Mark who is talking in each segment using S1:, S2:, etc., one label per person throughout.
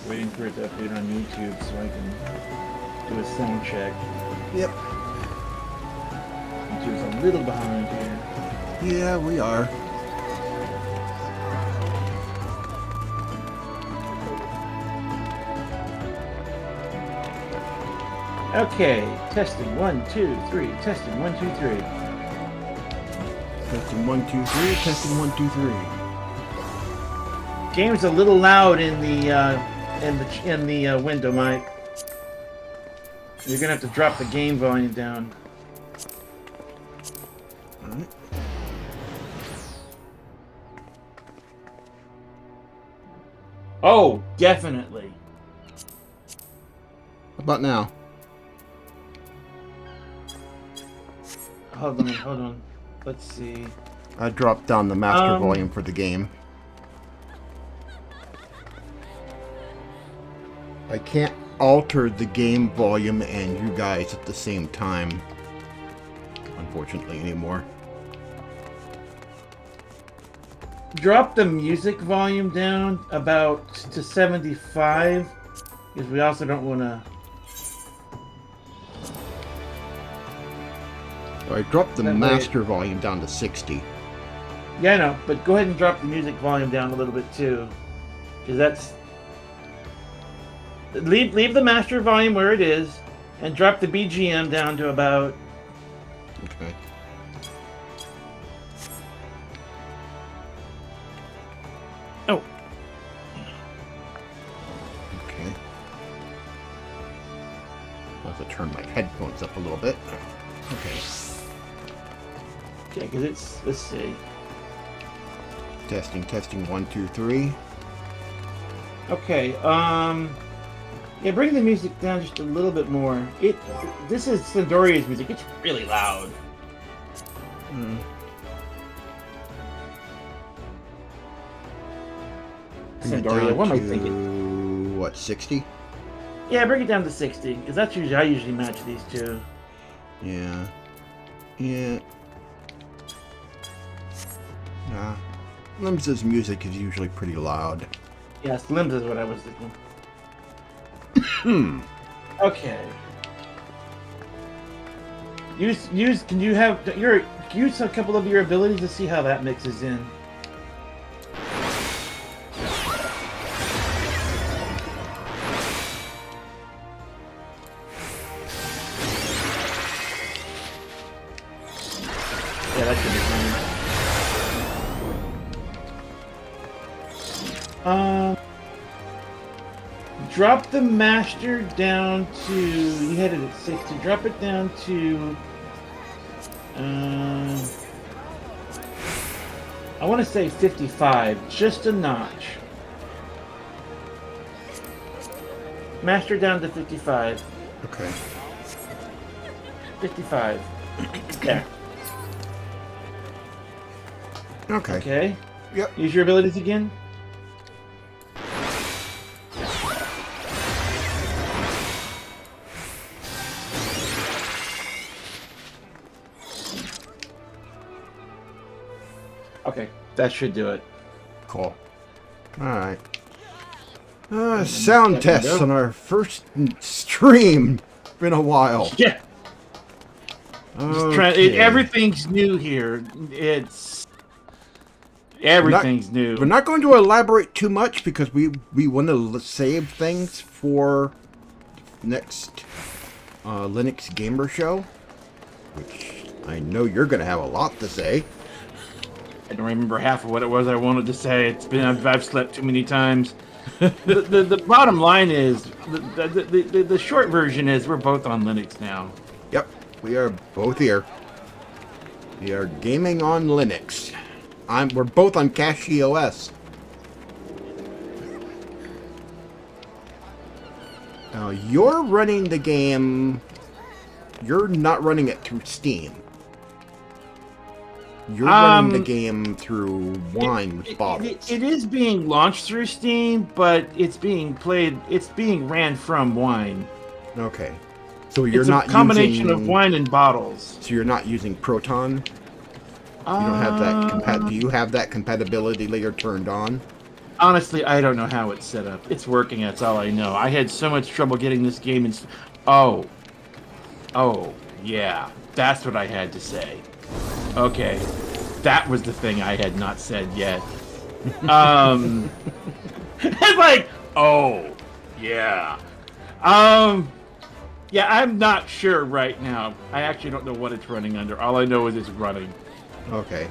S1: waiting for it to update on YouTube so I can do a sound check.
S2: Yep.
S1: YouTube's a little behind here.
S2: Yeah, we are.
S1: Okay, testing 1, 2, 3. Testing 1, 2, 3.
S2: Testing 1, 2, 3. Testing 1, 2, 3.
S1: Game's a little loud in the window, Mike. You're gonna have to drop the game volume down.
S2: All right.
S1: Oh, definitely.
S2: How about now?
S1: Hold on. Let's see.
S2: I dropped down the master volume for the game. I can't alter the game volume and you guys at the same time, unfortunately, anymore.
S1: Drop the music volume down about to 75, because we also don't want to...
S2: I dropped the master volume down to 60.
S1: Yeah, I know, but go ahead and drop the music volume down a little bit too, because that's... Leave the master volume where it is, and drop the BGM down to about...
S2: Okay.
S1: Oh.
S2: Okay. I'll have to turn my headphones up a little bit. Okay.
S1: Okay, because it's... Let's see.
S2: Testing, 1, 2, 3.
S1: Okay, yeah, bring the music down just a little bit more. This is Sandoria's music. It's really loud. Sandoria, what am I thinking?
S2: What, 60?
S1: Yeah, bring it down to 60, because that's usually I usually match these two.
S2: Yeah. Yeah. Nah. Lims's music is usually pretty loud.
S1: Yeah, Slims is what I was thinking. Okay. Can you use a couple of your abilities to see how that mixes in? Yeah, that should be fine. Drop the master down to... You had it at 60. Drop it down to... I want to say 55. Just a notch. Master down to 55.
S2: Okay.
S1: 55. There.
S2: Okay.
S1: Okay.
S2: Yep.
S1: Use your abilities again. Okay, that should do it.
S2: Cool. Alright. Sound tests on our first stream. Been a while.
S1: Yeah.
S2: Okay.
S1: Everything's new here. Everything's new.
S2: We're not going to elaborate too much because we want to save things for next Linux Gamer Show, which I know you're going to have a lot to say.
S1: I don't remember half of what it was I wanted to say. I've slept too many times. the bottom line is the short version is we're both on Linux now.
S2: Yep, we are both here. We are gaming on Linux. We're both on Cache OS. Now you're running the game. You're not running it through Steam. You're running the game through Wine with bottles.
S1: It is being launched through Steam, but it's being ran from Wine.
S2: Okay. So you're
S1: it's
S2: not
S1: a combination
S2: using,
S1: of Wine and bottles.
S2: So you're not using Proton? You don't have that do you have that compatibility layer turned on?
S1: Honestly, I don't know how it's set up. It's working, that's all I know. I had so much trouble getting this game in... Oh. Oh, yeah. That's what I had to say. Okay. That was the thing I had not said yet. It's like, oh, yeah. Yeah, I'm not sure right now. I actually don't know what it's running under. All I know is it's running.
S2: Okay.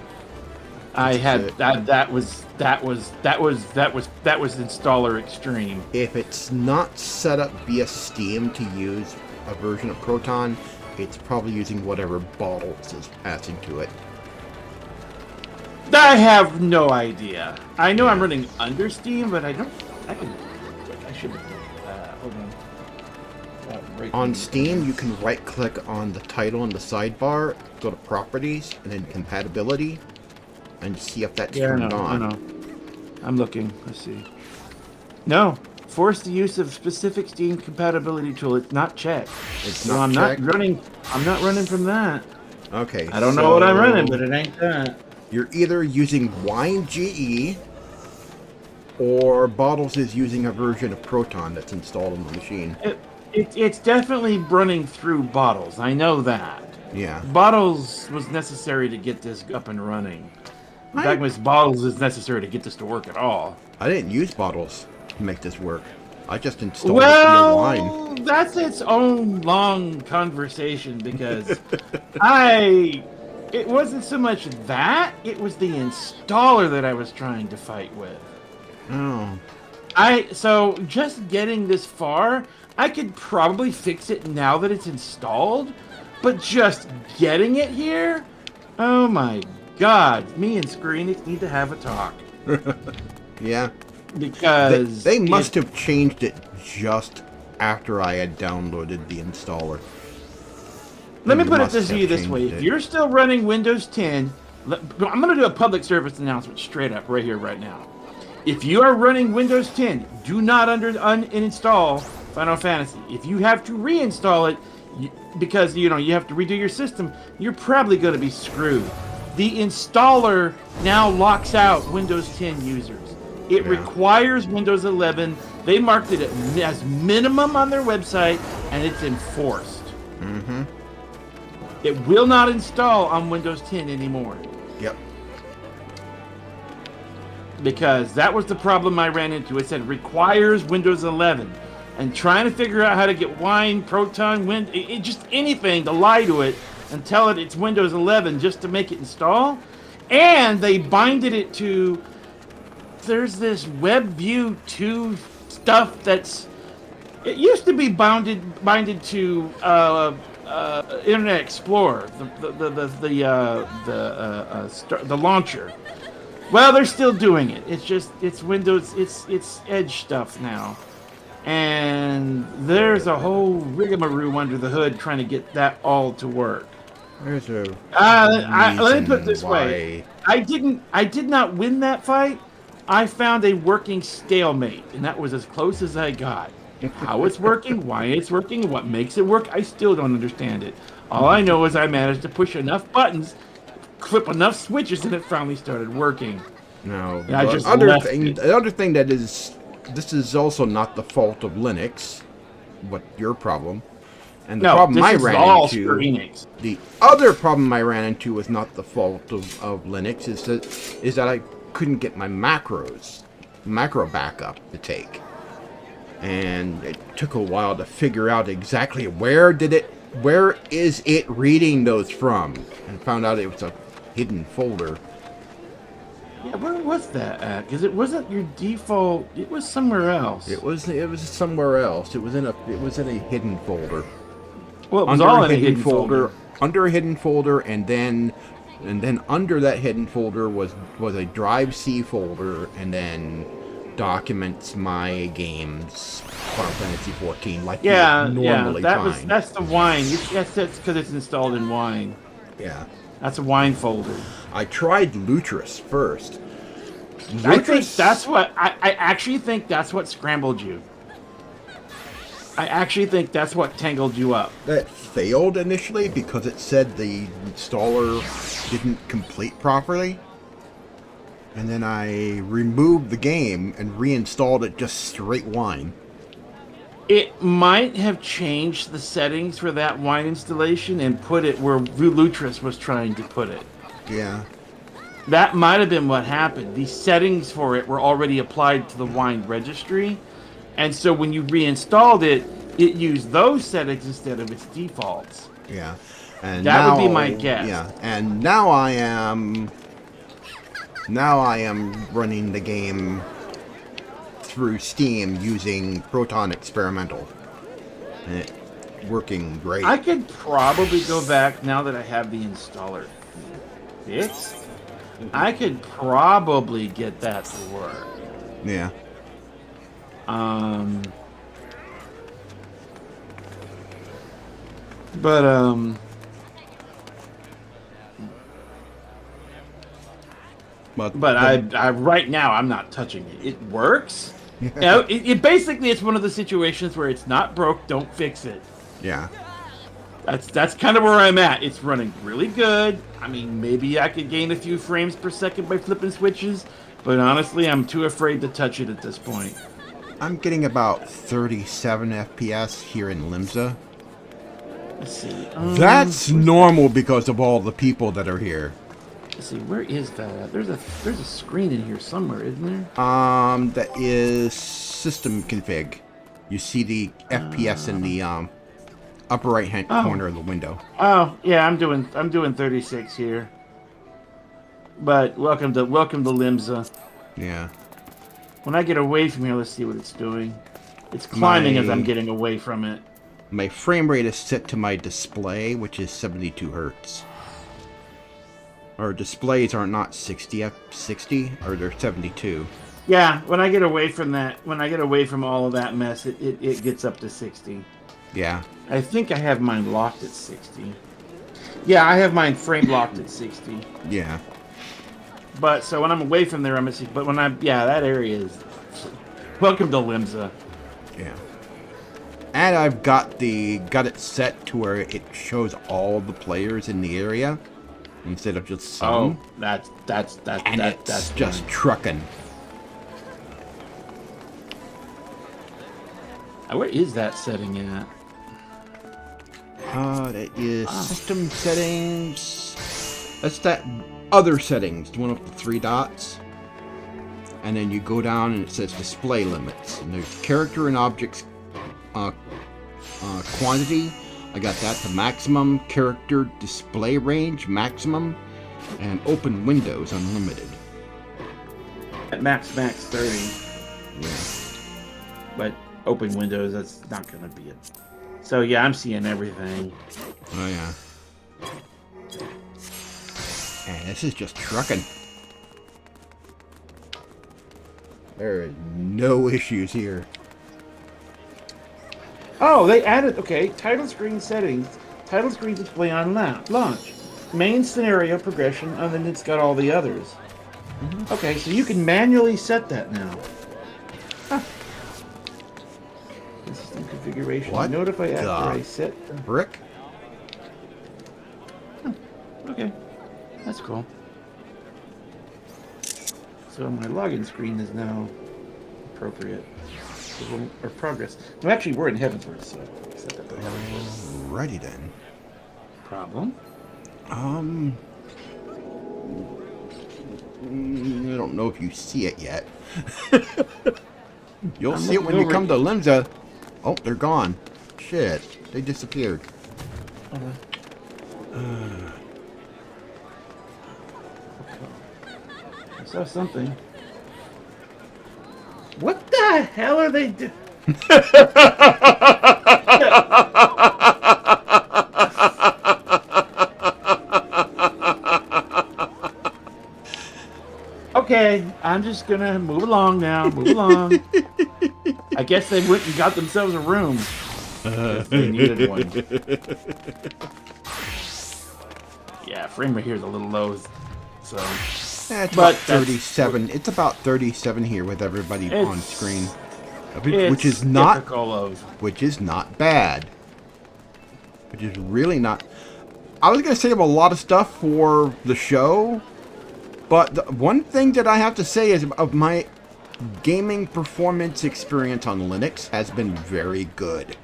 S1: I had that was installer extreme.
S2: If it's not set up via Steam to use a version of Proton, it's probably using whatever Bottles is passing to it.
S1: I have no idea. I know I'm running under Steam, but I don't. I should have. Hold on.
S2: On Steam, you can right-click on the title in the sidebar, go to Properties, and then Compatibility, and see if that's turned on.
S1: I know. I'm looking. Let's see. No. Force the use of specific Steam compatibility tool. It's not checked.
S2: It's
S1: so
S2: not
S1: I'm
S2: checked?
S1: I'm not running from that.
S2: Okay.
S1: I don't know what I'm running, but it ain't that.
S2: You're either using WineGE, or Bottles is using a version of Proton that's installed on the machine.
S1: It's definitely running through Bottles. I know that.
S2: Yeah.
S1: Bottles was necessary to get this up and running. In fact, Miss Bottles is necessary to get this to work at all.
S2: I didn't use Bottles to make this work. I just installed it via Wine.
S1: That's its own long conversation because it wasn't so much that, it was the installer that I was trying to fight with.
S2: Oh.
S1: So just getting this far, I could probably fix it now that it's installed, but just getting it here? Oh my god, me and Screenix need to have a talk.
S2: Yeah.
S1: Because
S2: they must have changed it just after I had downloaded the installer.
S1: Let me put it to you this way. If you're still running Windows 10, I'm going to do a public service announcement straight up right here, right now. If you are running Windows 10, do not uninstall Final Fantasy. If you have to reinstall it because you have to redo your system, you're probably going to be screwed. The installer now locks out Windows 10 users. It requires Windows 11. They marked it as minimum on their website, and it's enforced.
S2: Mm-hmm.
S1: It will not install on Windows 10 anymore.
S2: Yep.
S1: Because that was the problem I ran into. It said requires Windows 11. And trying to figure out how to get Wine, Proton, just anything to lie to it and tell it it's Windows 11 just to make it install. And they binded it to... There's this WebView 2 stuff that's... It used to be binded to Internet Explorer, the launcher. Well, they're still doing it. It's Windows, it's Edge stuff now. And there's a whole rigmarole under the hood trying to get that all to work.
S2: There's a
S1: let me put it this way. I did not win that fight. I found a working stalemate, and that was as close as I got. How it's working, why it's working, what makes it work, I still don't understand it. All I know is I managed to push enough buttons, flip enough switches, and it finally started working.
S2: No,
S1: the
S2: other thing that is, this is also not the fault of Linux, but your problem. And the problem I ran into, the other problem I ran into was not the fault of Linux, is that I couldn't get my macro backup to take. And it took a while to figure out exactly where is it reading those from, and found out it was a hidden folder.
S1: Yeah, where was that at? Because it wasn't your default. It was somewhere else.
S2: It was somewhere else. It was in a hidden folder.
S1: Well, it was all in a hidden folder.
S2: Under a hidden folder, and then under that hidden folder was a Drive C folder, and then documents my games, Final Fantasy 14, like you would normally find.
S1: That's the Wine. That's because it's installed in Wine.
S2: Yeah.
S1: That's a Wine folder.
S2: I tried Lutris first.
S1: I think that's what I actually think that's what scrambled you. I actually think that's what tangled you up.
S2: That failed initially because it said the installer didn't complete properly. and then I removed the game and reinstalled it just straight wine.
S1: It might have changed the settings for that wine installation and put it where Lutris was trying to put it.
S2: Yeah.
S1: That might have been what happened. The settings for it were already applied to the wine registry, and so when you reinstalled it, it used those settings instead of its defaults.
S2: Yeah. And
S1: that
S2: now,
S1: would be my guess.
S2: Yeah. And now I am running the game through Steam using Proton Experimental. And it's working great.
S1: I could probably go back now that I have the installer fixed. I could probably get that to work.
S2: Yeah.
S1: But I right now I'm not touching it. It works. You know, it basically it's one of the situations where it's not broke, don't fix it.
S2: Yeah.
S1: That's kind of where I'm at. It's running really good. I mean, maybe I could gain a few frames per second by flipping switches, but honestly, I'm too afraid to touch it at this point.
S2: I'm getting about 37 FPS here in Limsa.
S1: Let's see.
S2: That's normal because of all the people that are here.
S1: Let's see, where is that at? There's a screen in here somewhere, isn't there?
S2: That is system config. You see the FPS in the upper right hand corner of the window.
S1: Oh, yeah, I'm doing 36 here. But welcome to Limsa.
S2: Yeah.
S1: When I get away from here, let's see what it's doing. It's climbing as I'm getting away from it.
S2: My frame rate is set to my display, which is 72 hertz. Our displays are not 60, or they're 72.
S1: Yeah, when I get away from that, when I get away from all of that mess, it gets up to 60.
S2: Yeah.
S1: I think I have mine locked at 60. Yeah, I have mine frame locked at 60.
S2: Yeah.
S1: But so when I'm away from there, I'm at 60. But when that area is. Welcome to Limsa.
S2: Yeah. And I've got it set to where it shows all the players in the area instead of just some.
S1: Oh, that's
S2: just
S1: fine.
S2: trucking.
S1: Where is that setting at?
S2: That is system settings. That's that other settings, the one with the 3 dots. And then you go down and it says display limits. And there's character and objects quantity. I got that to maximum, character display range maximum, and open windows unlimited.
S1: At max 30.
S2: Yeah.
S1: But open windows, that's not going to be it. So yeah, I'm seeing everything.
S2: Oh yeah. And this is just trucking. There are no issues here.
S1: Oh, they added, okay, title screen settings. Title screen display on launch. Main scenario progression, and then it's got all the others. Mm-hmm. Okay, so you can manually set that now. Huh. System configuration.
S2: What
S1: Notify after
S2: the
S1: I set the...
S2: brick?
S1: Huh. Okay, that's cool. So my login screen is now appropriate. Or progress. No, actually, we're in Heavensward, so set that to Heavensward.
S2: Alrighty then.
S1: Problem?
S2: I don't know if you see it yet. You'll see it when you come to Limsa. Oh, they're gone. Shit, they disappeared.
S1: I saw something. What the hell are they doing? Okay, I'm just gonna move along now. Move along. I guess they went and got themselves a room. They needed one. Yeah, frame rate here is a little low, so.
S2: It's about 37. It's about 37 here with everybody on screen, which is not bad. Which is really not. I was gonna save a lot of stuff for the show, But the one thing that I have to say is of my gaming performance experience on Linux has been very good.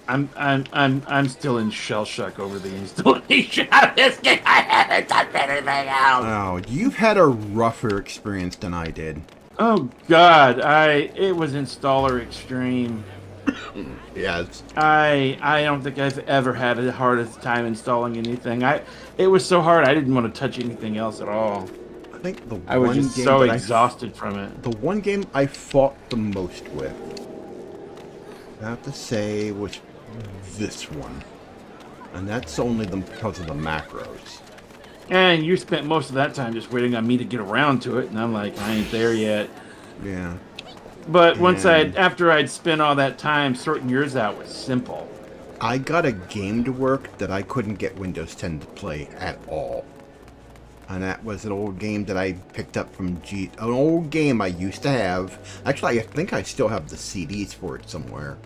S1: I'm still in shell shock over the installation of this game. I haven't done anything else.
S2: Oh, you've had a rougher experience than I did.
S1: Oh God, it was installer extreme.
S2: Yes.
S1: I don't think I've ever had a hardest time installing anything. It was so hard I didn't want to touch anything else at all.
S2: I think
S1: I was just so exhausted from it.
S2: The one game I fought the most with, I have to say, was this one. And that's only because of the macros.
S1: And you spent most of that time just waiting on me to get around to it, and I'm like, I ain't there yet.
S2: Yeah.
S1: But after I'd spent all that time sorting yours out was simple.
S2: I got a game to work that I couldn't get Windows 10 to play at all. And that was an old game that I picked up from an old game I used to have. Actually, I think I still have the CDs for it somewhere.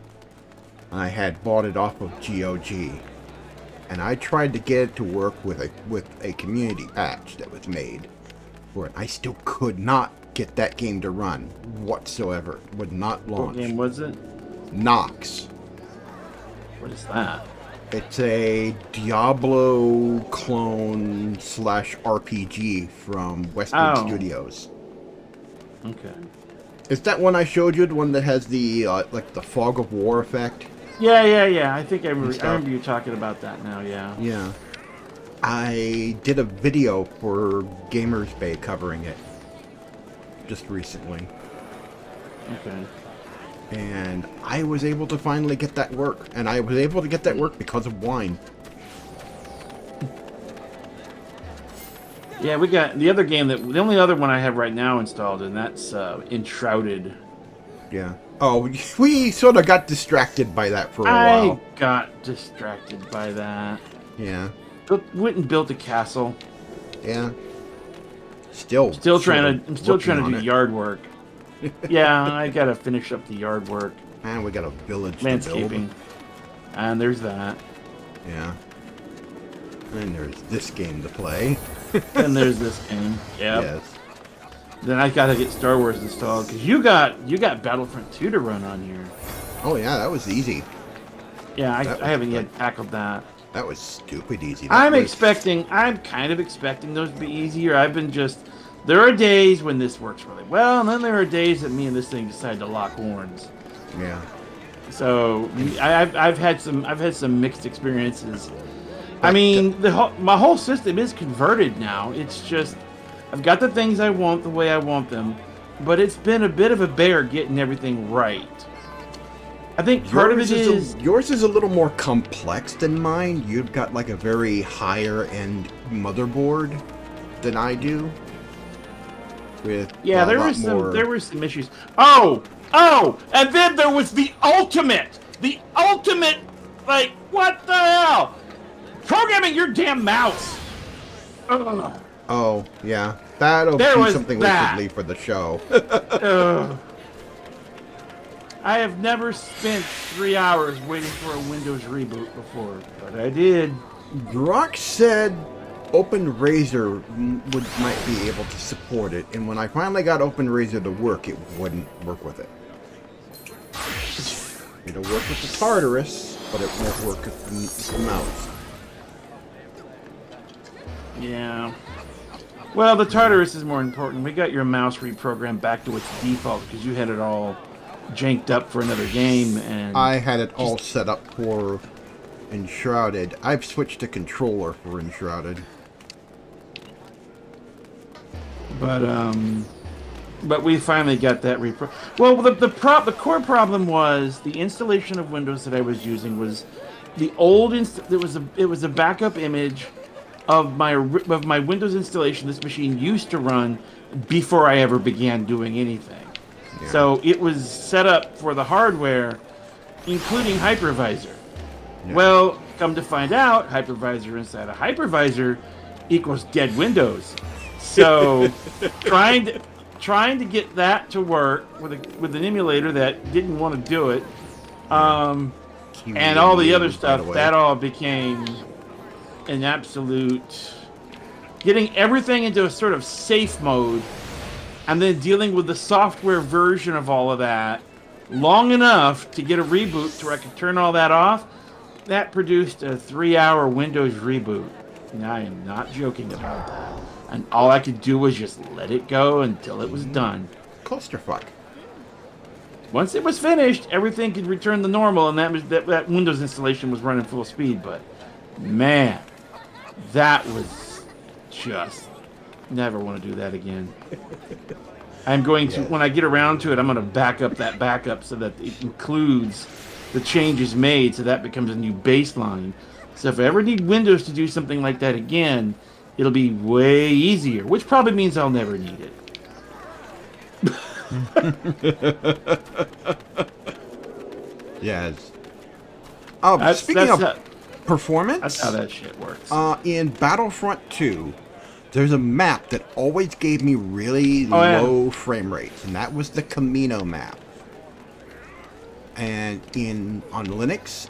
S2: And I had bought it off of GOG. And I tried to get it to work with a community patch that was made for it. I still could not get that game to run whatsoever. It would not launch.
S1: What game was it?
S2: Nox.
S1: What is that?
S2: It's a Diablo clone / RPG from Westwood Studios.
S1: Okay.
S2: Is that one I showed you? The one that has the like the fog of war effect?
S1: Yeah. I think I remember you talking about that now. Yeah.
S2: Yeah. I did a video for Gamers Bay covering it just recently.
S1: Okay.
S2: And I was able to finally get that work. And I was able to get that work because of wine.
S1: Yeah, we got the other game the only other one I have right now installed, and that's Enshrouded.
S2: Yeah. Oh, we sort of got distracted by that for a while.
S1: I got distracted by that.
S2: Yeah.
S1: Went and built a castle.
S2: Yeah. I'm
S1: still trying to do
S2: it.
S1: yard work. Yeah, I gotta finish up the yard work.
S2: And we got a village
S1: landscaping.
S2: to build.
S1: And there's that.
S2: Yeah. And there's this game to play.
S1: And there's this game. Yep.
S2: Yes.
S1: Then I gotta get Star Wars installed because you got Battlefront 2 to run on here.
S2: Oh yeah, that was easy.
S1: Yeah, I haven't yet tackled that.
S2: That was stupid easy.
S1: I'm kind of expecting those to be easier. There are days when this works really well, and then there are days that me and this thing decide to lock horns.
S2: Yeah.
S1: So I've had some mixed experiences. I mean, my whole system is converted now. It's just I've got the things I want the way I want them, but it's been a bit of a bear getting everything right. I think part of it is
S2: yours is a little more complex than mine. You've got like a very higher end motherboard than I do. With
S1: there were some issues. Oh, and then there was the ultimate, like, what the hell? Programming your damn mouse. Ugh.
S2: Oh, yeah. That'll be something we should leave for the show.
S1: I have never spent 3 hours waiting for a Windows reboot before, but I did.
S2: Brock said OpenRaiser might be able to support it, and when I finally got OpenRaiser to work, it wouldn't work with it. It'll work with the Tartarus, but it won't work with the mouse.
S1: Yeah. Well, the Tartarus is more important. We got your mouse reprogrammed back to its default because you had it all janked up for another game, and
S2: I had it all set up for Enshrouded. I've switched to controller for Enshrouded.
S1: But we finally got that repro. Well, the core problem was the installation of Windows that I was using was the old. It was a backup image of my Windows installation this machine used to run before I ever began doing anything. Yeah. So it was set up for the hardware, including hypervisor. Yeah. Well, come to find out, hypervisor inside a hypervisor equals dead Windows. So trying to get that to work with an emulator that didn't want to do it, and all the other stuff, that all became an absolute getting everything into a sort of safe mode, and then dealing with the software version of all of that long enough to get a reboot to where I could turn all that off, that produced a 3-hour Windows reboot. And I am not joking about that. And all I could do was just let it go until it was done.
S2: Clusterfuck.
S1: Once it was finished, everything could return to normal, and that Windows installation was running full speed. But man, that was just never want to do that again. I'm going to, when I get around to it, I'm going to back up that backup so that it includes the changes made, so that becomes a new baseline. So if I ever need Windows to do something like that again, it'll be way easier, which probably means I'll never need it.
S2: Yes. Oh, speaking of performance,
S1: that's how that shit works.
S2: In Battlefront 2, there's a map that always gave me really low frame rates, and that was the Camino map. And on Linux,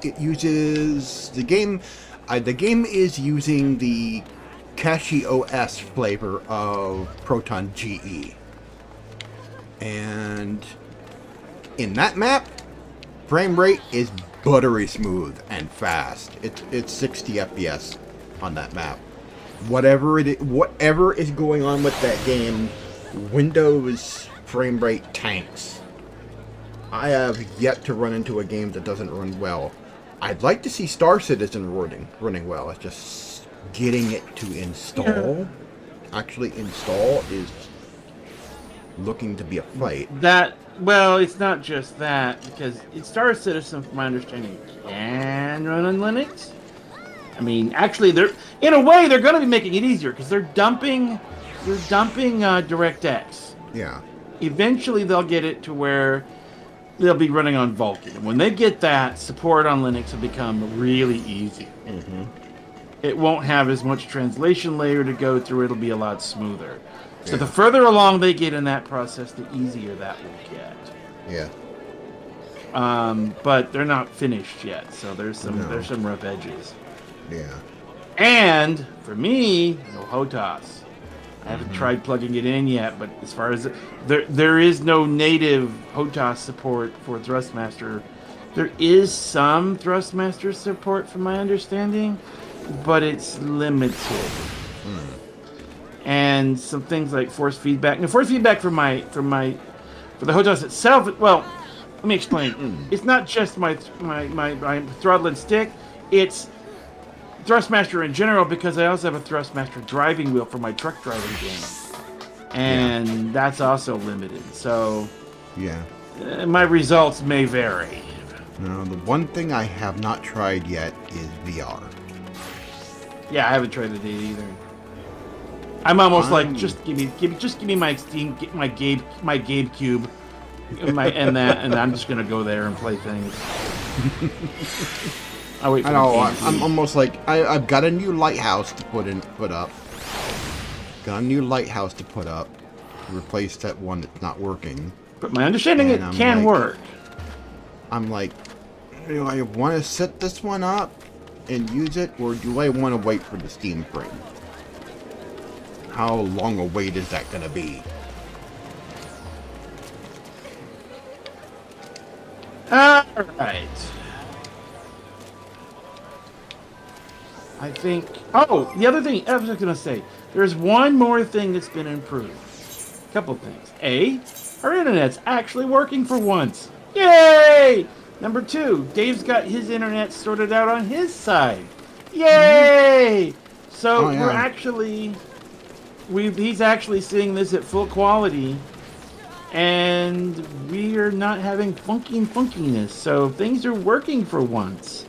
S2: it uses the game. The game is using the Cache OS flavor of Proton GE. And in that map, frame rate is buttery smooth and fast. It's 60 FPS on that map. Whatever is going on with that game, Windows frame rate tanks. I have yet to run into a game that doesn't run well. I'd like to see Star Citizen running well. It's just getting it to install. Actually install is looking to be a fight.
S1: Well, it's not just that, because Star Citizen, from my understanding, can run on Linux. I mean, actually, in a way, they're going to be making it easier, because they're dumping DirectX.
S2: Yeah.
S1: Eventually, they'll get it to where they'll be running on Vulkan. And when they get that, support on Linux will become really easy.
S2: Mm-hmm.
S1: It won't have as much translation layer to go through. It'll be a lot smoother. So the further along they get in that process, the easier that will get.
S2: Yeah.
S1: But they're not finished yet, so there's some rough edges.
S2: Yeah.
S1: And for me, no HOTAS. I haven't tried plugging it in yet, but as far as there is no native HOTAS support for Thrustmaster. There is some Thrustmaster support, from my understanding, but it's limited. And some things like force feedback. Now, force feedback for the HOTAS itself. Well, let me explain. It's not just my throttle and stick. It's Thrustmaster in general, because I also have a Thrustmaster driving wheel for my truck driving game, and that's also limited. So, my results may vary.
S2: Now, the one thing I have not tried yet is VR.
S1: Yeah, I haven't tried it either. I'm almost like, just give me my Steam, my GameCube, and I'm just gonna go there and play things. I know.
S2: I'm almost like I've got a new lighthouse to put up. Got a new lighthouse to put up to replace that one that's not working.
S1: But my understanding, it can work.
S2: I'm like, do I want to set this one up and use it, or do I want to wait for the Steam frame? How long a wait is that going to be?
S1: All right. I think... Oh, the other thing I was going to say. There's one more thing that's been improved. A couple things. A, our internet's actually working for once. Yay! Number 2, Dave's got his internet sorted out on his side. Yay! So we're actually... He's actually seeing this at full quality. And we are not having funkiness. So things are working for once.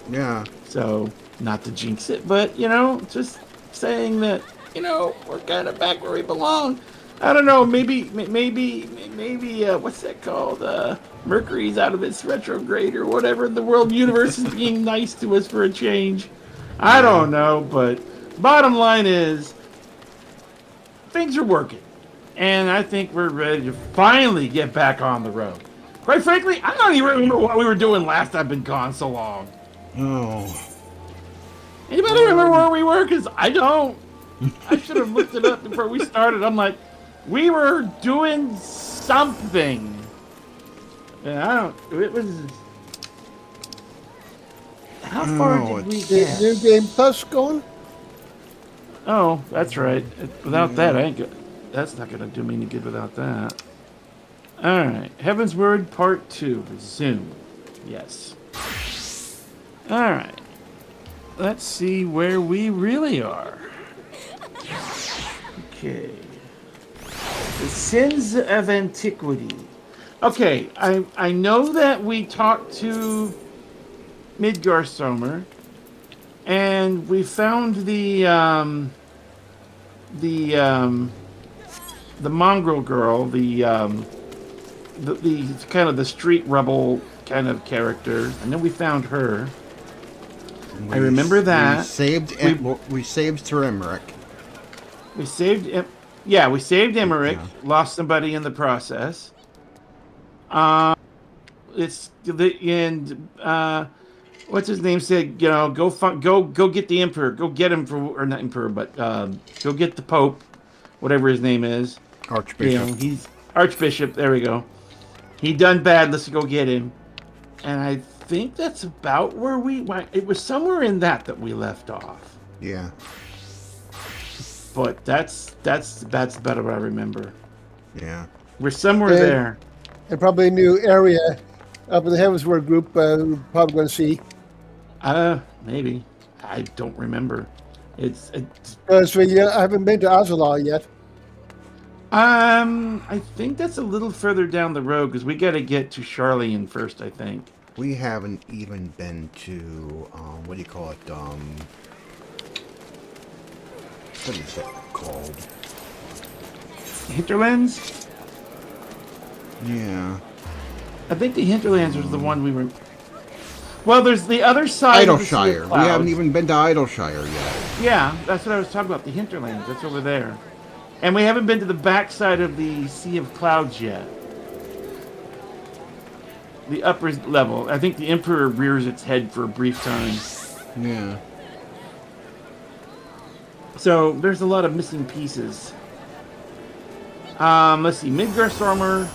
S2: Yeah.
S1: So... Not to jinx it, but, just saying that, we're kind of back where we belong. I don't know, maybe, what's that called? Mercury's out of its retrograde or whatever. The world universe is being nice to us for a change. I don't know, but bottom line is, things are working. And I think we're ready to finally get back on the road. Quite frankly, I don't even remember what we were doing last I've been gone so long.
S2: Oh.
S1: Anybody remember where we were? Because I don't. I should have looked it up before we started. I'm like, we were doing something. Yeah, I don't. It was. How far did we get?
S3: New Game Plus going?
S1: Oh, that's right. Without that, I ain't good. That's not gonna do me any good without that. All right, Heaven's Word Part 2. Resume. Yes. All right. Let's see where we really are. Okay. The Sins of Antiquity. Okay, I know that we talked to Midgarsomer, and we found the mongrel girl, the kind of the street rebel kind of character. I know we found her. I remember that.
S2: We saved Sir Emmerich.
S1: We saved we saved Emmerich. Yeah. Lost somebody in the process. It's the and what's his name said, you know, go get the emperor, go get him for, or not emperor, but go get the pope, whatever his name is.
S2: Archbishop.
S1: You know, he's Archbishop. There we go. He done bad. Let's go get him. And I think that's about where we went. It was somewhere in that we left off.
S2: Yeah.
S1: But that's about what I remember.
S2: Yeah.
S1: We're somewhere there.
S3: And probably a new area up in the Heavensward group we're probably going to see.
S1: Maybe. I don't remember. It's
S3: because I haven't been to Azeroth yet.
S1: I think that's a little further down the road because we got to get to Charlian first, I think.
S2: We haven't even been to, what do you call it, what is that called?
S1: Hinterlands?
S2: Yeah.
S1: I think the Hinterlands was the one we were... Well, there's the other side of the Sea of Clouds.
S2: We haven't even been to Idleshire yet.
S1: Yeah, that's what I was talking about, the Hinterlands. That's over there. And we haven't been to the backside of the Sea of Clouds yet. The upper level. I think the Emperor rears its head for a brief time.
S2: Yeah.
S1: So, there's a lot of missing pieces. Let's see. Midgarsomer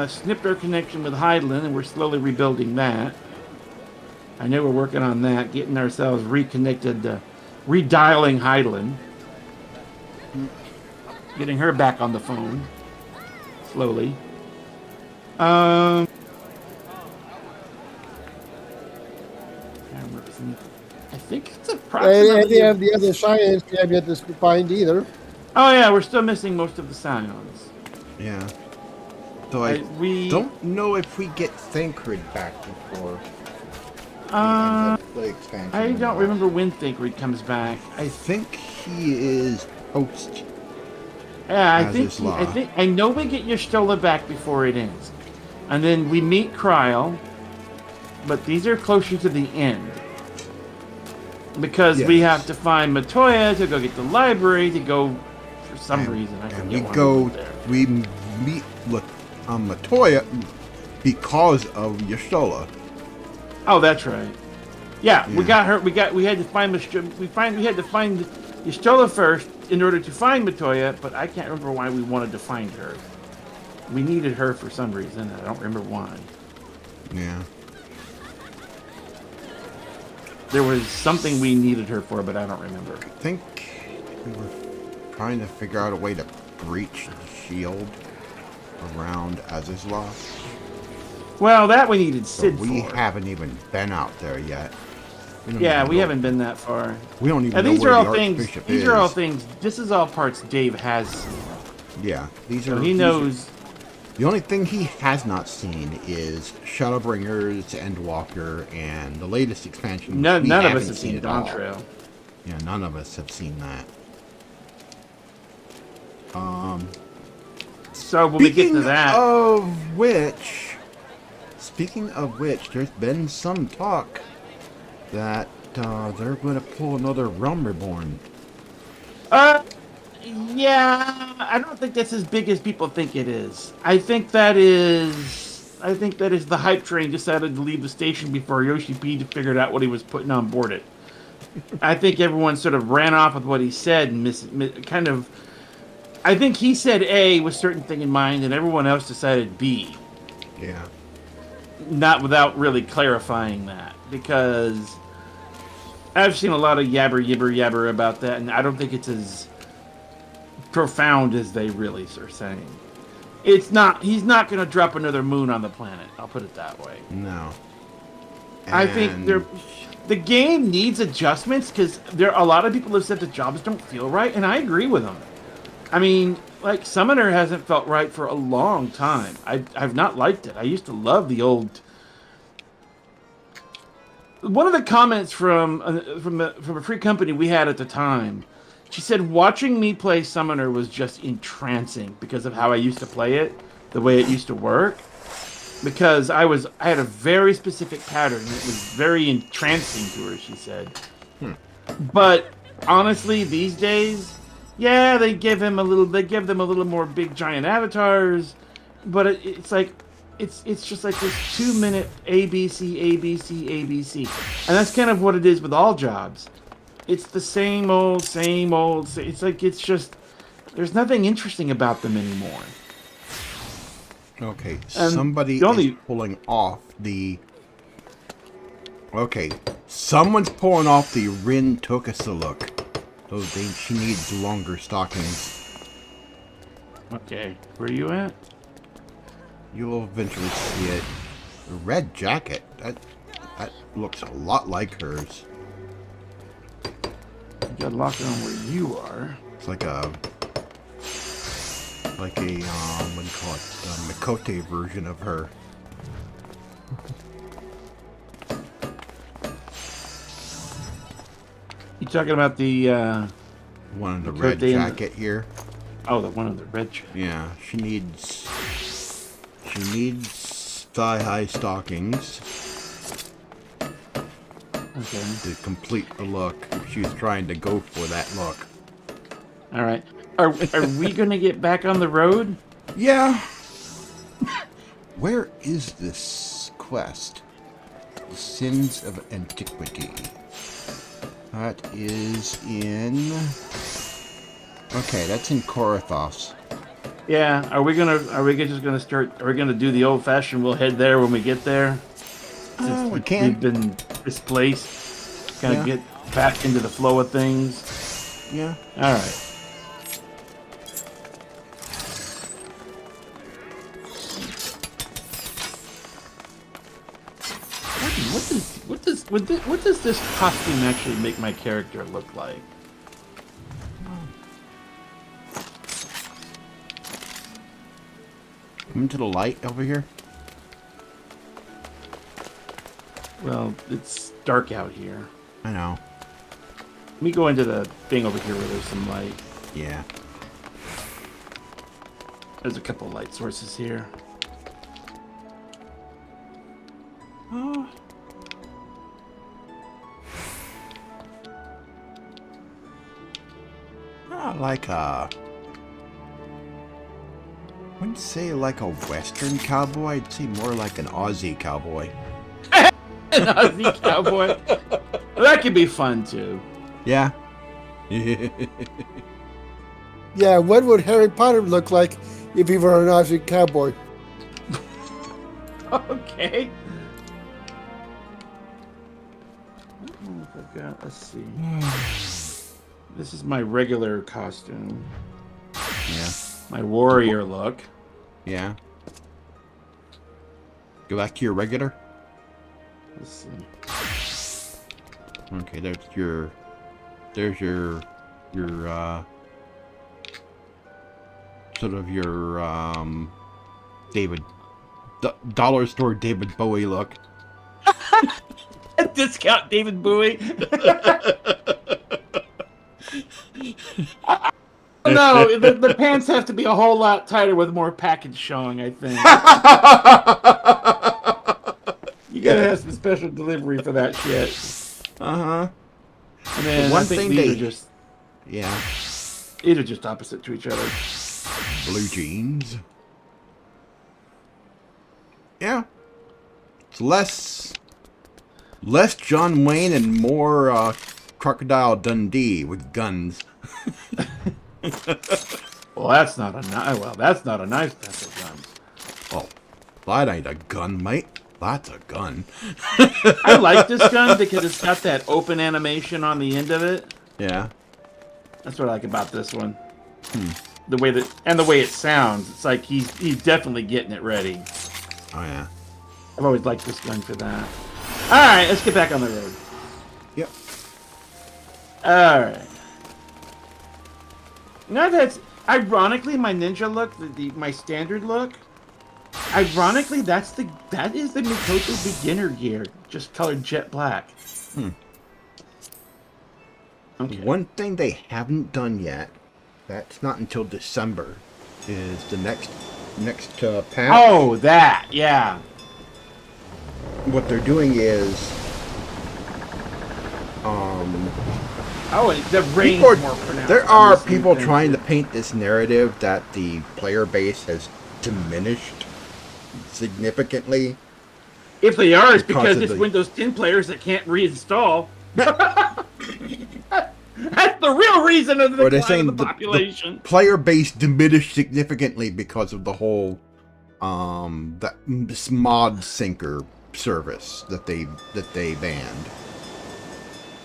S1: snipped our connection with Hydaelyn, and we're slowly rebuilding that. I know we're working on that, getting ourselves reconnected, redialing Hydaelyn. Getting her back on the phone. Slowly. I think it's approximately...
S3: And they have the other science we have yet to find either.
S1: Oh yeah, we're still missing most of the scions.
S2: Yeah. So we don't know if we get Thancred back before the expansion.
S1: I don't remember when Thancred comes back.
S2: I think he is post.
S1: Yeah, I know we get Y'shtola back before it ends. And then we meet Kryl, but these are closer to the end. Because we have to find Matoya to go get the library, to go for some reason. I forget
S2: we meet Matoya because of Y'shtola.
S1: Oh, that's right. Yeah, we got her. We had to find Y'shtola first in order to find Matoya, but I can't remember why we wanted to find her. We needed her for some reason. I don't remember why.
S2: Yeah.
S1: There was something we needed her for, but I don't remember.
S2: I think we were trying to figure out a way to breach the shield around Azislav.
S1: Well, that we needed Sid for.
S2: We haven't even been out there yet.
S1: We haven't been that far.
S2: We don't even know
S1: these
S2: where
S1: are
S2: the
S1: all things.
S2: Archbishop
S1: These
S2: is.
S1: are all things. This is all parts Dave has seen.
S2: Yeah, these
S1: so
S2: are.
S1: He knows.
S2: The only thing he has not seen is Shadowbringers, Endwalker, and the latest expansion.
S1: None of us have seen Dawn Trail.
S2: Yeah, none of us have seen that.
S1: So when we get to that,
S2: speaking of which, there's been some talk that they're going to pull another Realm Reborn.
S1: Yeah, I don't think that's as big as people think it is. I think that is the hype train decided to leave the station before Yoshi P figured out what he was putting on board it. I think everyone sort of ran off with what he said and kind of. I think he said A with certain thing in mind, and everyone else decided B.
S2: Yeah.
S1: Not without really clarifying that, because I've seen a lot of yabber about that, and I don't think it's as profound as they really are saying. It's not. He's not going to drop another moon on the planet. I'll put it that way.
S2: No.
S1: I think the game needs adjustments because a lot of people have said the jobs don't feel right, and I agree with them. I mean, like, Summoner hasn't felt right for a long time. I've not liked it. I used to love the old. One of the comments from a free company we had at the time, she said watching me play Summoner was just entrancing because of how I used to play it, the way it used to work. Because I had a very specific pattern. It was very entrancing to her, she said. But honestly, these days, yeah, they give them a little more big giant avatars, but it's like it's just like this 2-minute ABC, and that's kind of what it is with all jobs. It's the same old. It's like it's just there's nothing interesting about them anymore.
S2: Okay,
S1: And
S2: somebody is pulling off the. Okay, someone's pulling off the Rin Tokasa look. She needs longer stockings.
S1: Okay, where are you at?
S2: You'll eventually see it. The red jacket. That looks a lot like hers.
S1: You gotta lock it on where you are.
S2: It's like a what do you call it? A Mikote version of her.
S1: You talking about the
S2: one in the red jacket here?
S1: Oh, the one in the red jacket.
S2: Yeah, she needs thigh-high stockings.
S1: Okay.
S2: To complete the look. She was trying to go for that look.
S1: All right. Are we gonna get back on the road?
S2: Yeah. Where is this quest? The Sins of Antiquity. That is in. Okay, that's in Korathos.
S1: Yeah. Are we just gonna start? Are we gonna do the old-fashioned? We'll head there when we get there. Since
S2: We can.
S1: We've been displaced. Kind of get back into the flow of things.
S2: Yeah.
S1: All right. What does this costume actually make my character look like?
S2: Come into the light over here.
S1: Well, it's dark out here.
S2: I know.
S1: Let me go into the thing over here where there's some light.
S2: Yeah.
S1: There's a couple light sources here.
S2: Oh. Like a. I wouldn't say like a Western cowboy. I'd say more like an Aussie cowboy.
S1: An Aussie cowboy. That could be fun too.
S2: Yeah.
S3: Yeah, what would Harry Potter look like if he were an Aussie cowboy?
S1: Okay. Let's see. This is my regular costume.
S2: Yeah.
S1: My warrior look.
S2: Yeah. Go back to your regular.
S1: Let's see.
S2: Okay, there's your sort of your David dollar store David Bowie look.
S1: Discount David Bowie. No, the pants have to be a whole lot tighter with more package showing, I think. You gotta have some special delivery for that shit.
S2: Uh-huh.
S1: And then
S2: One
S1: I think
S2: thing
S1: these
S2: they-
S1: are just
S2: Yeah.
S1: these are just opposite to each other.
S2: Blue jeans. Yeah. It's less John Wayne and more Crocodile Dundee with guns.
S1: Well, that's not a nice set of guns.
S2: Oh, that ain't a gun, mate. That's a gun.
S1: I like this gun because it's got that open animation on the end of it.
S2: Yeah.
S1: That's what I like about this one. The way it sounds. It's like he's definitely getting it ready.
S2: Oh yeah.
S1: I've always liked this gun for that. All right, let's get back on the road.
S2: Yep.
S1: All right. Now that's ironically my ninja look, my standard look. Ironically, that is the Mikoto beginner gear, just colored jet black. Okay.
S2: One thing they haven't done yet, that's not until December, is the next patch.
S1: Oh, that, yeah.
S2: What they're doing is,
S1: the range
S2: people
S1: more pronounced.
S2: there are people trying to paint this narrative that the player base has diminished significantly.
S1: If they are, it's
S2: because
S1: because
S2: of
S1: it's
S2: the-
S1: Windows 10 players that can't reinstall. That's the real reason of the
S2: Or they're
S1: decline
S2: saying
S1: of the population.
S2: the player base diminished significantly because of the whole this mod syncer service that they banned.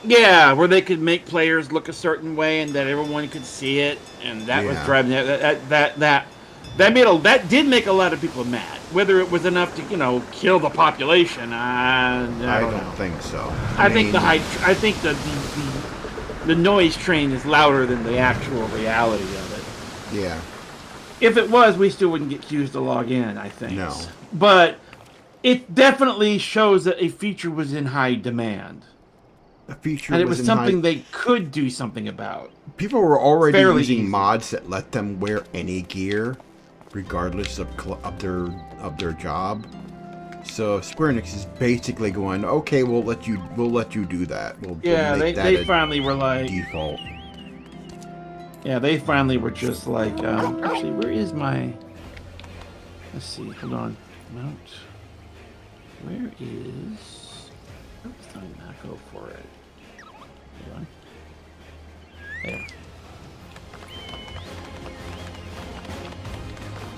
S1: Yeah, where they could make players look a certain way and that everyone could see it, and that was
S2: Yeah.
S1: driving that did make a lot of people mad. Whether it was enough to kill the population, I don't know.
S2: think so.
S1: I think the noise train is louder than the actual reality of it.
S2: Yeah.
S1: If it was, we still wouldn't get queues to log in, I think.
S2: No.
S1: But it definitely shows that a feature was in high demand.
S2: The feature
S1: And it was
S2: in
S1: something
S2: high-
S1: they could do something about.
S2: People were already
S1: fairly
S2: using
S1: easy.
S2: mods that let them wear any gear, regardless of their job. So Square Enix is basically going, okay, we'll let you do that. We'll
S1: Yeah,
S2: make that
S1: they
S2: a
S1: finally were like...
S2: default.
S1: Yeah, they finally were just like... actually, where is my... Let's see, hold on. Mount. Where is... Oops, did I not go for it? Hold on. There.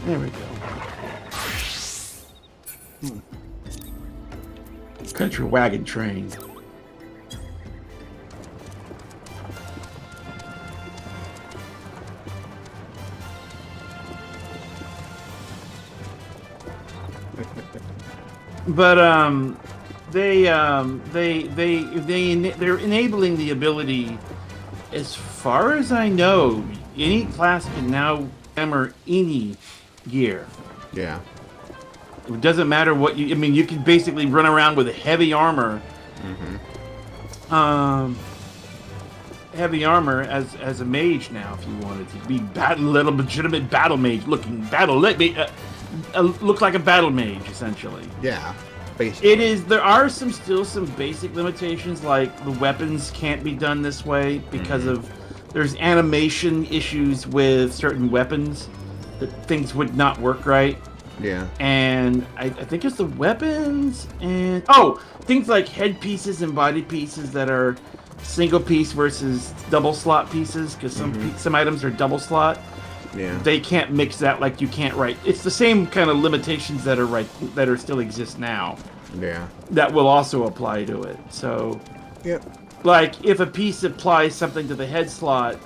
S1: There we go. Country wagon train. But they're enabling the ability. As far as I know, any class can now hammer any gear.
S2: Yeah.
S1: It doesn't matter what you. I mean, you can basically run around with heavy armor. Heavy armor as a mage now, if you wanted to be little legitimate battle mage looking look like a battle mage essentially.
S2: Yeah. Basically.
S1: It is. There are still some basic limitations, like the weapons can't be done this way because of there's animation issues with certain weapons that things would not work right.
S2: Yeah.
S1: And I think it's the weapons and things like head pieces and body pieces that are single piece versus double slot pieces, because some items are double slot.
S2: Yeah.
S1: They can't mix that, like you can't write. It's the same kind of limitations that are still exist now.
S2: Yeah.
S1: That will also apply to it. So,
S2: Yep.
S1: like if a piece applies something to the head slot,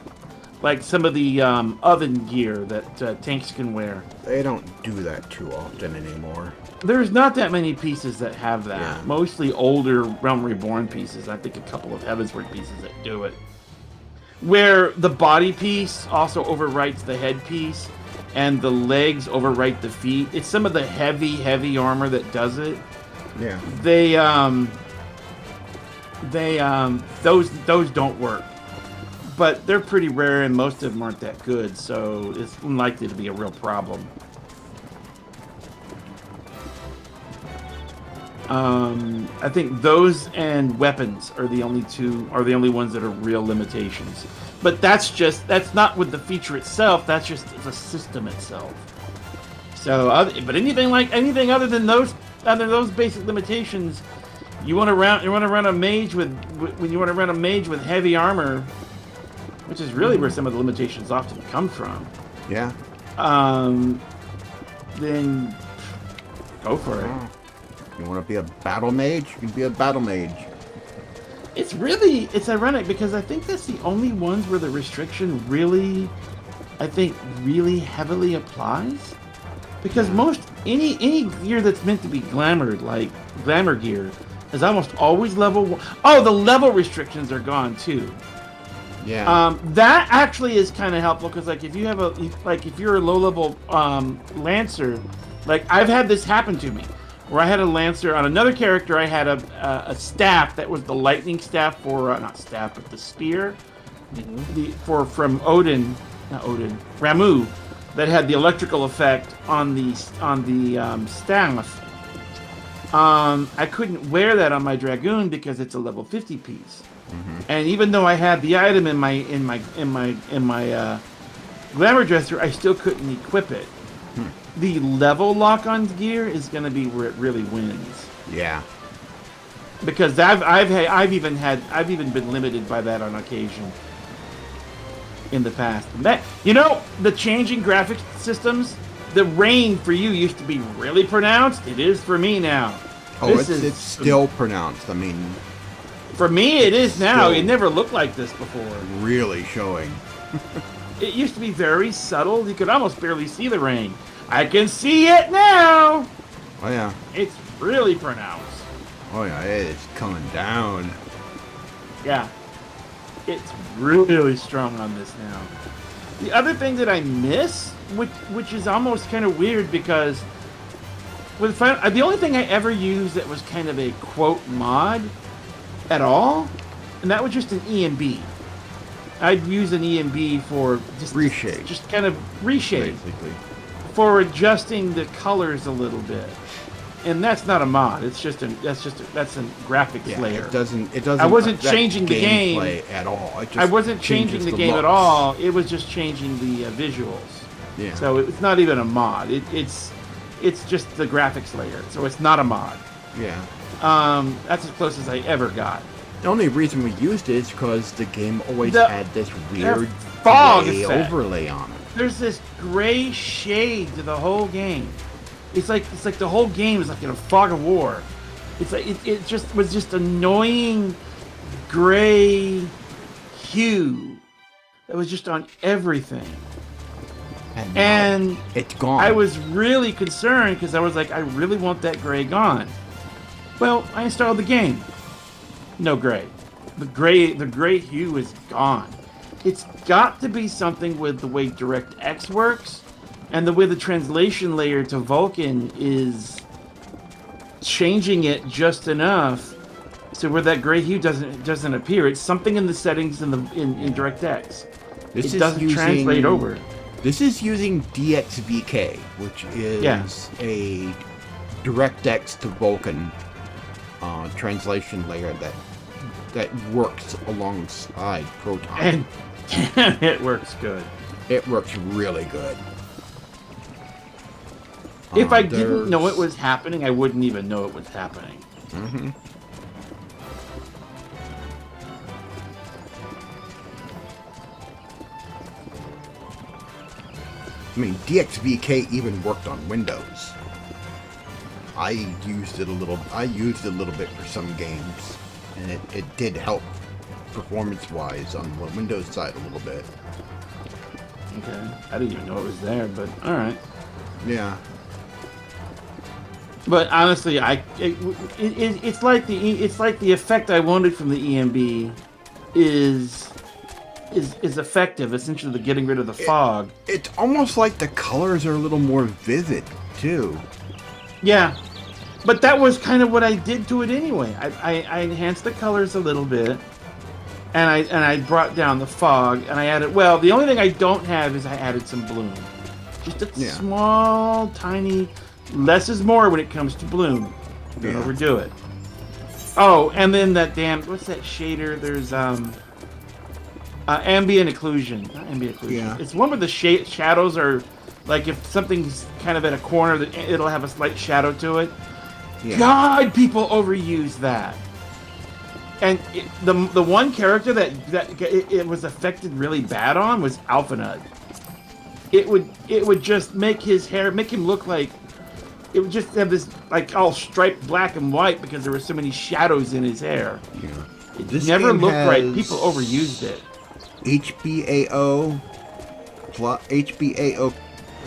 S1: like some of the oven gear that tanks can wear.
S2: They don't do that too often anymore.
S1: There's not that many pieces that have that.
S2: Yeah.
S1: Mostly older Realm Reborn pieces. I think a couple of Heavensward pieces that do it. Where the body piece also overwrites the head piece, and the legs overwrite the feet. It's some of the heavy armor that does it.
S2: Yeah.
S1: Those don't work. But they're pretty rare, and most of them aren't that good, so it's unlikely to be a real problem. I think those and weapons are the only ones that are real limitations. But that's not with the feature itself. That's just the system itself. So, but anything other than those basic limitations, You want to run a mage with when you want to run a mage with heavy armor, which is really where some of the limitations often come from.
S2: Yeah.
S1: Then go for it.
S2: You want to be a battle mage? You can be a battle mage.
S1: It's ironic because I think that's the only ones where the restriction really heavily applies. Because most any gear that's meant to be glamored, like glamour gear, is almost always level 1. Oh, the level restrictions are gone too.
S2: Yeah.
S1: That actually is kind of helpful because like if you're a low level lancer, like I've had this happen to me. Where I had a lancer on another character, I had a staff that was the lightning staff for not staff but the spear, from Ramu, that had the electrical effect on the staff. I couldn't wear that on my dragoon because it's a level 50 piece, and even though I had the item in my glamour dresser, I still couldn't equip it. The level lock on gear is going to be where it really wins.
S2: Yeah.
S1: Because I've even been limited by that on occasion in the past. And that, the changing graphics systems, the rain for you used to be really pronounced. It is for me now.
S2: Oh, it's still pronounced. I mean,
S1: for me it is now. It never looked like this before.
S2: Really showing.
S1: It used to be very subtle. You could almost barely see the rain. I can see it now.
S2: Oh yeah.
S1: It's really pronounced.
S2: Oh yeah, it's coming down.
S1: Yeah. It's really strong on this now. The other thing that I miss, which is almost kind of weird because with the only thing I ever used that was kind of a quote mod at all, and that was just an EMB. I'd use an EMB for just
S2: reshape.
S1: Just kind of reshape.
S2: Basically.
S1: For adjusting the colors a little bit, and that's not a mod. That's a graphics layer.
S2: It doesn't.
S1: I wasn't changing the game
S2: at all.
S1: I wasn't changing the game at all. It was just changing the visuals.
S2: Yeah.
S1: So it's not even a mod. It's just the graphics layer. So it's not a mod.
S2: Yeah.
S1: That's as close as I ever got.
S2: The only reason we used it is because the game always had this weird
S1: fog
S2: gray
S1: effect.
S2: overlay on it.
S1: There's this gray shade to the whole game. It's like the whole game is like in a fog of war. It's like it just was just annoying gray hue that was just on everything. And
S2: it's gone.
S1: I was really concerned because I was like, I really want that gray gone. Well, I installed the game. No gray. The gray hue is gone. It's got to be something with the way DirectX works and the way the translation layer to Vulkan is changing it just enough so where that gray hue doesn't appear. It's something in the settings in DirectX. It doesn't translate over.
S2: This is using DXVK, which is a DirectX to Vulkan translation layer that works alongside Proton.
S1: And it works good.
S2: It works really good.
S1: If I didn't know it was happening, I wouldn't even know it was happening.
S2: Mm-hmm. I mean, DXVK even worked on Windows. I used it a little bit for some games, and it did help performance-wise on the Windows side a little bit.
S1: Okay, I didn't even know it was there, but all right.
S2: Yeah.
S1: But honestly, it's like the effect I wanted from the EMB is effective. Essentially, the getting rid of the fog.
S2: It's almost like the colors are a little more vivid too.
S1: Yeah, but that was kind of what I did to it anyway. I enhanced the colors a little bit, and I brought down the fog, and I added. Well, the only thing I don't have is I added some bloom, just a small, tiny. Less is more when it comes to bloom. Don't overdo it. Oh, and then that damn what's that shader? There's ambient occlusion. Not ambient occlusion.
S2: Yeah.
S1: It's one where the shadows are like if something's kind of at a corner, that it'll have a slight shadow to it.
S2: Yeah.
S1: God, people overuse that. And the one character that it was affected really bad on was Alphanud. It would just make his hair, make him look like, it would just have this like all striped black and white because there were so many shadows in his hair.
S2: Yeah.
S1: It
S2: This
S1: never
S2: game
S1: looked right.
S2: has
S1: People overused it.
S2: HBAO, HBAO,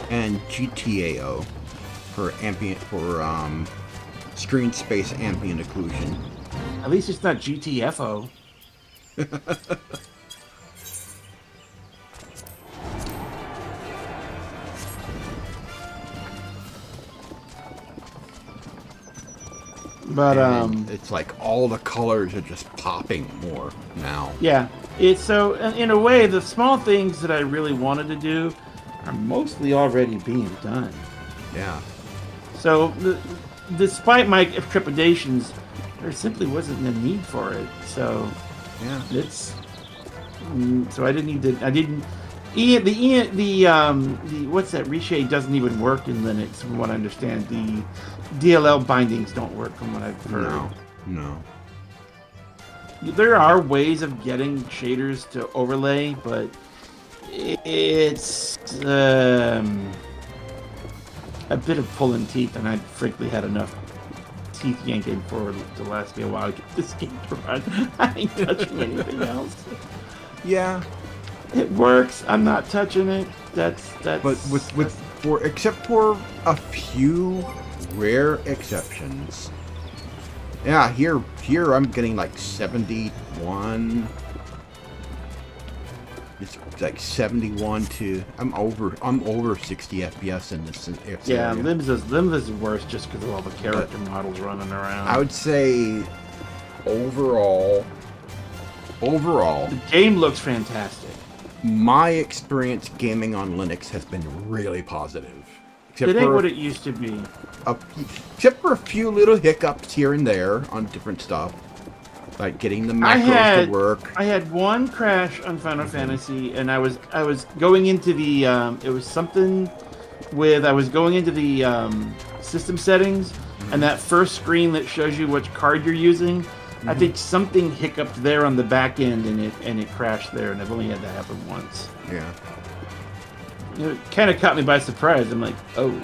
S2: and GTAO for screen space ambient occlusion.
S1: At least it's not GTFO. But
S2: And it's like all the colors are just popping more now.
S1: yeah, it's so in a way the small things that I really wanted to do are mostly already being done.
S2: Yeah.
S1: So despite my trepidations, there simply wasn't a need for it. So
S2: Yeah.
S1: it's so I didn't need to. I didn't. The what's that? Reshade doesn't even work in Linux, from what I understand. The DLL bindings don't work, from what I've heard.
S2: No.
S1: There are ways of getting shaders to overlay, but it's a bit of pulling teeth, and I frankly had enough teeth yanking for to last me a while to get this game to run. I ain't touching anything else.
S2: Yeah.
S1: It works. I'm not touching it. That's.
S2: But except for a few rare exceptions. Yeah, here I'm getting like 71. It's like 71 to I'm over 60 FPS in this.
S1: Yeah,
S2: area.
S1: Limbs is worse just because of all the character models running around.
S2: I would say overall,
S1: the game looks fantastic.
S2: my experience gaming on Linux has been really positive.
S1: It ain't what it used to be.
S2: Except for a few little hiccups here and there on different stuff, like getting the macros to work.
S1: I had one crash on Final Fantasy, and I was going into the it was something with I was going into the system settings, and that first screen that shows you which card you're using. I think something hiccuped there on the back end, and it crashed there, and I've only had that happen once.
S2: Yeah.
S1: It kind of caught me by surprise. I'm like, oh.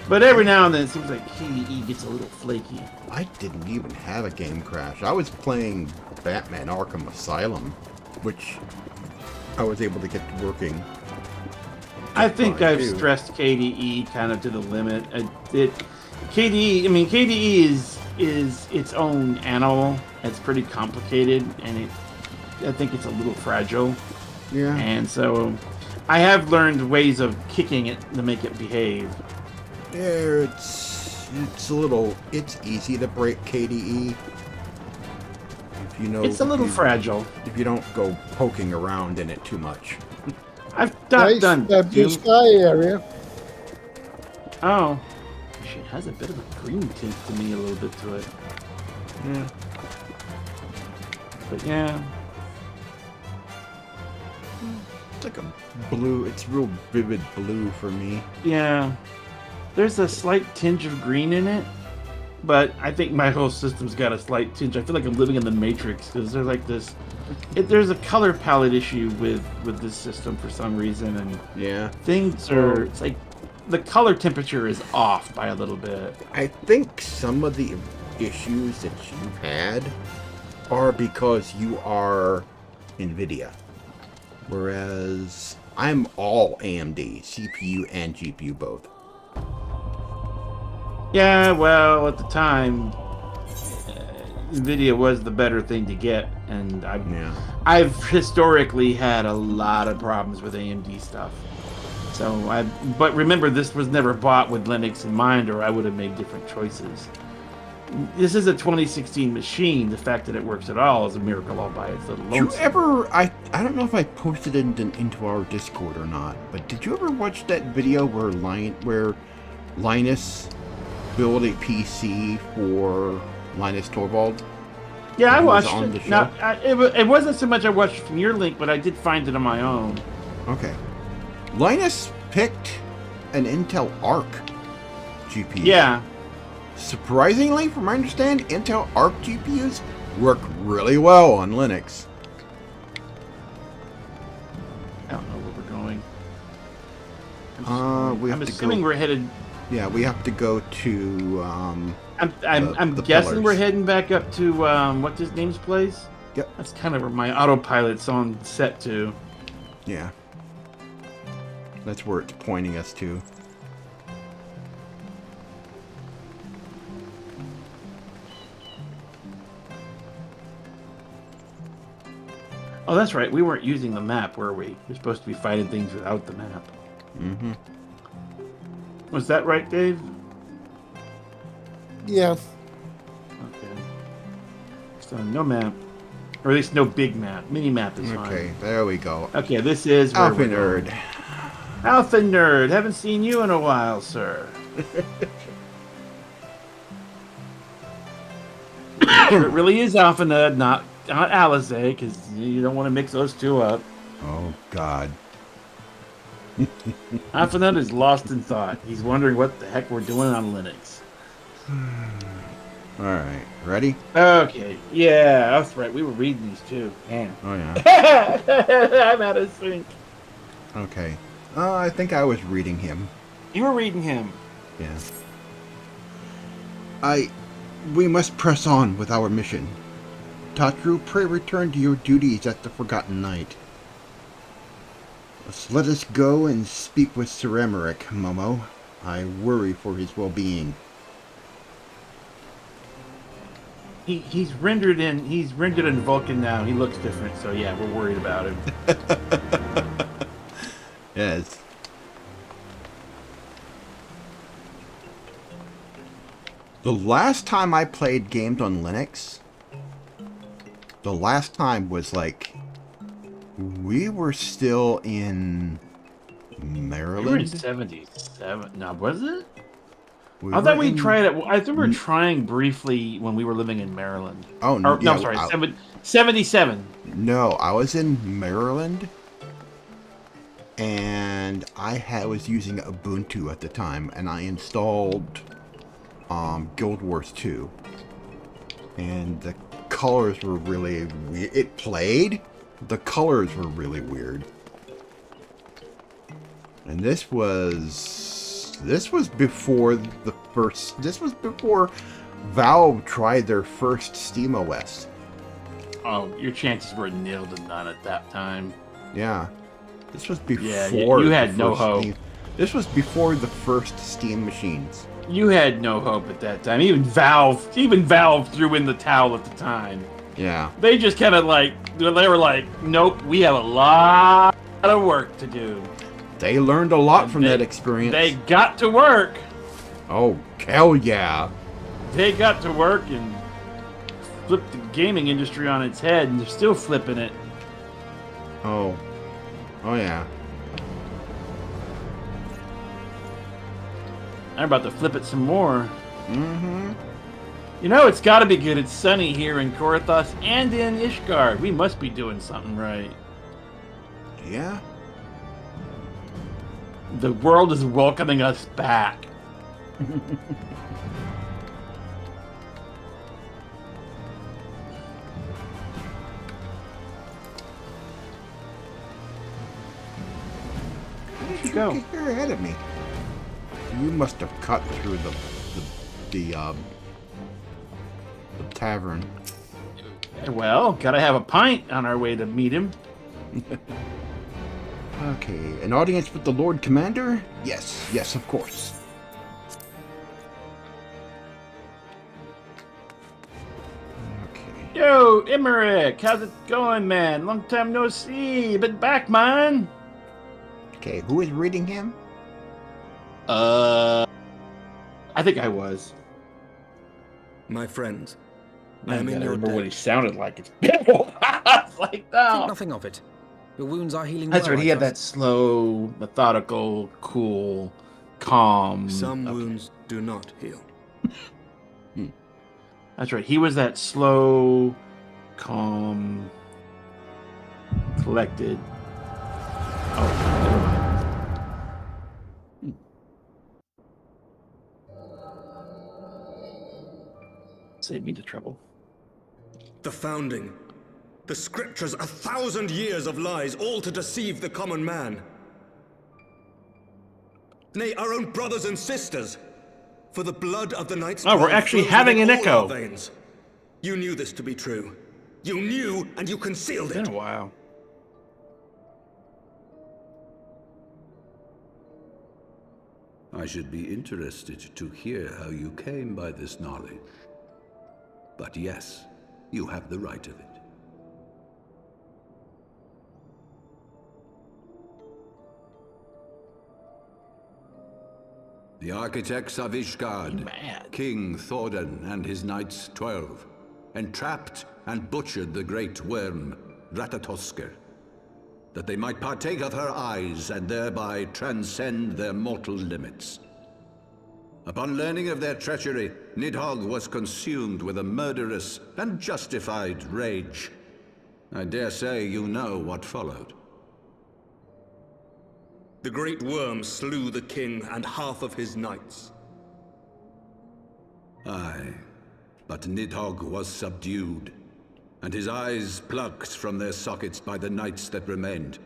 S1: But every now and then it seems like KDE gets a little flaky.
S2: I didn't even have a game crash. I was playing Batman Arkham Asylum, which I was able to get to working.
S1: I think I've
S2: too.
S1: stressed KDE kind of to the limit. KDE is its own animal. It's pretty complicated, and I think it's a little fragile.
S2: Yeah.
S1: And so I have learned ways of kicking it to make it behave.
S2: Yeah, it's easy to break KDE. If you know,
S1: It's a little fragile.
S2: If you don't go poking around in it too much.
S1: I've
S3: Nice
S1: done.
S3: blue sky area.
S1: Oh, it has a bit of a green tint to me, a little bit to it.
S2: Yeah.
S1: But yeah,
S2: It's like a blue. It's real vivid blue for me.
S1: yeah. There's a slight tinge of green in it, but I think my whole system's got a slight tinge. I feel like I'm living in the Matrix because there's like this. There's a color palette issue with this system for some reason, and
S2: Yeah.
S1: things are. It's like the color temperature is off by a little bit.
S2: I think some of the issues that you've had are because you are NVIDIA. Whereas I'm all AMD, CPU and GPU both.
S1: Yeah, well, at the time, NVIDIA was the better thing to get, and I've historically had a lot of problems with AMD stuff. But remember, this was never bought with Linux in mind, or I would have made different choices. This is a 2016 machine. The fact that it works at all is a miracle all by its little
S2: Did you
S1: lonesome.
S2: ever, I don't know if I posted it into our Discord or not, but did you ever watch that video where Linus built a PC for Linus Torvald?
S1: Yeah, I
S2: He was
S1: watched
S2: on
S1: it.
S2: the show?
S1: Now, it wasn't so much I watched from your link, but I did find it on my own.
S2: Okay. Linus picked an Intel Arc GPU.
S1: Yeah.
S2: Surprisingly, from my understanding, Intel Arc GPUs work really well on Linux.
S1: I don't know where we're going.
S2: I'm
S1: assuming we're headed.
S2: Yeah, we have to go to.
S1: I'm
S2: the
S1: guessing
S2: pillars.
S1: we're heading back up to what's his name's place.
S2: Yep.
S1: That's kind of where my autopilot's on set to.
S2: Yeah. That's where it's pointing us to.
S1: Oh, that's right. We weren't using the map, were we? We're supposed to be fighting things without the map.
S2: Mm-hmm.
S1: Was that right, Dave?
S3: Yeah.
S1: Okay. So no map. Or at least no big map. Mini map is fine.
S2: Okay, there we go.
S1: Okay, this is where
S2: Alpha
S1: we're going.
S2: Nerd.
S1: Alpha Nerd. Haven't seen you in a while, sir. It really is Alpha Nerd, not Alizé, because you don't want to mix those two up.
S2: Oh, God.
S1: Alpha Nerd is lost in thought. He's wondering what the heck we're doing on Linux.
S2: Alright, ready?
S1: Okay, yeah, that's right. We were reading these too. Man.
S2: Oh, yeah.
S1: I'm out of sync.
S2: Okay. I think I was reading him.
S1: You were reading him.
S2: Yeah. We must press on with our mission. Tatru, pray return to your duties at the Forgotten Night. Let us go and speak with Sir Emmerich, Momo. I worry for his well-being.
S1: He's rendered in Vulcan now. He looks different, so yeah, we're worried about him.
S2: Yes. The last time I played games on Linux, the last time was like, we were still in Maryland.
S1: We were in 77. No, was it?
S2: We
S1: I thought
S2: were
S1: we
S2: in-
S1: tried it. I think we were trying briefly when we were living in Maryland.
S2: Oh,
S1: Or,
S2: no,
S1: no, I'm sorry, 77.
S2: No, I was in Maryland, and I was using Ubuntu at the time, and I installed Guild Wars 2, and the colors were really weird. It played, the colors were really weird, and this was before this was before Valve tried their first SteamOS.
S1: Oh, your chances were nil to none at that time.
S2: Yeah. This was before.
S1: Yeah, you had
S2: the
S1: no
S2: first
S1: hope.
S2: Steam. This was before the first Steam machines.
S1: You had no hope at that time. Even Valve threw in the towel at the time.
S2: Yeah.
S1: They just kind of they were like, nope, we have a lot of work to do.
S2: They learned a lot
S1: And
S2: from that experience.
S1: They got to work.
S2: Oh, hell yeah.
S1: They got to work and flipped the gaming industry on its head, and they're still flipping it.
S2: Oh. Oh, yeah.
S1: I'm about to flip it some more.
S2: Mm-hmm.
S1: You know, it's got to be good. It's sunny here in Korathos and in Ishgard. We must be doing something right.
S2: Yeah.
S1: The world is welcoming us back. Where'd you go?
S2: You're ahead of me. You must have cut through the tavern.
S1: Well, gotta have a pint on our way to meet him.
S2: Okay, an audience with the Lord Commander? Yes, yes, of course. Okay.
S1: Yo, Emmerich, how's it going, man? Long time no see. Been back, man.
S2: Okay, who is reading him?
S1: I think I was.
S4: My friends, I
S1: I
S4: am in your
S1: remember what he
S4: debt.
S1: sounded like. It's pitiful. It's like,
S4: Think
S1: no.
S4: nothing of it. Your wounds are healing
S1: That's
S4: well,
S1: right. He
S4: I
S1: had that
S4: trust.
S1: slow, methodical, cool, calm.
S4: Some
S1: Okay.
S4: wounds do not heal.
S1: That's right. He was that slow, calm, collected. Oh, never mind. save me the trouble.
S4: The founding. The scriptures, 1,000 years of lies, all to deceive the common man. Nay, our own brothers and sisters. For the blood of the Knights
S1: Oh, we're
S4: 12
S1: actually
S4: flows
S1: having
S4: within
S1: an
S4: all our
S1: echo.
S4: veins. You knew this to be true. You knew, and you concealed
S1: It's been
S4: it.
S1: a while.
S5: I should be interested to hear how you came by this knowledge. But yes, you have the right of it. The architects of Ishgard,
S1: Mad.
S5: King Thordan and his knights 12, entrapped and butchered the great worm, Ratatoskr, that they might partake of her eyes and thereby transcend their mortal limits. Upon learning of their treachery, Nidhogg was consumed with a murderous and justified rage. I dare say you know what followed.
S4: The great worm slew the king and half of his knights.
S5: Aye, but Nidhogg was subdued, and his eyes plucked from their sockets by the knights that remained.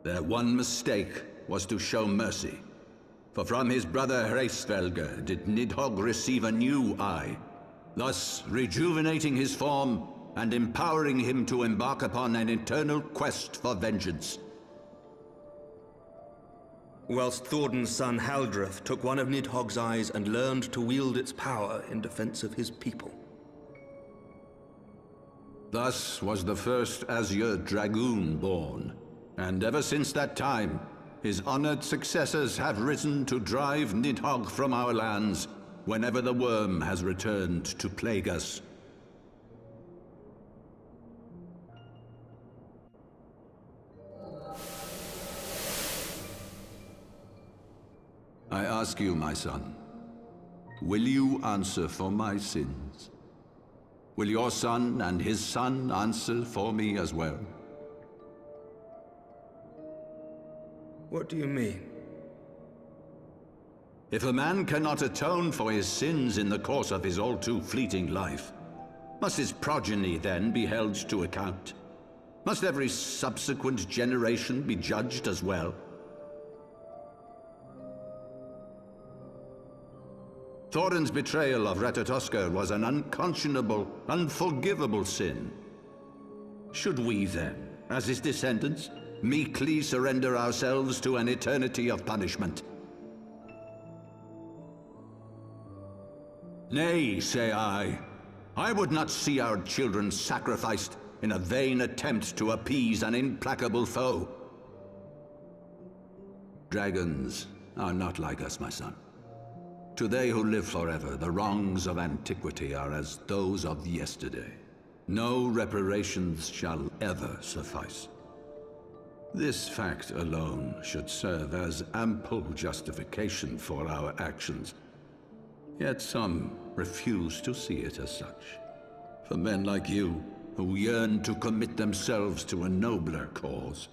S5: Their one mistake was to show mercy, for from his brother Hreisvelger did Nidhogg receive a new eye, thus rejuvenating his form and empowering him to embark upon an eternal quest for vengeance.
S4: Whilst Thordan's son Haldreth took one of Nidhogg's eyes and learned to wield its power in defense of his people.
S5: Thus was the first Azure Dragoon born, and ever since that time, his honored successors have risen to drive Nidhogg from our lands whenever the worm has returned to plague us. I ask you, my son, will you answer for my sins? Will your son and his son answer for me as well?
S4: What do you mean?
S5: If a man cannot atone for his sins in the course of his all too fleeting life, must his progeny then be held to account? Must every subsequent generation be judged as well? Thorin's betrayal of Ratatoskr was an unconscionable, unforgivable sin. Should we then, as his descendants, meekly surrender ourselves to an eternity of punishment? Nay, say I. I would not see our children sacrificed in a vain attempt to appease an implacable foe. Dragons are not like us, my son. To they who live forever, the wrongs of antiquity are as those of yesterday. No reparations shall ever suffice. This fact alone should serve as ample justification for our actions. Yet some refuse to see it as such. For men like you, who yearn to commit themselves to a nobler cause,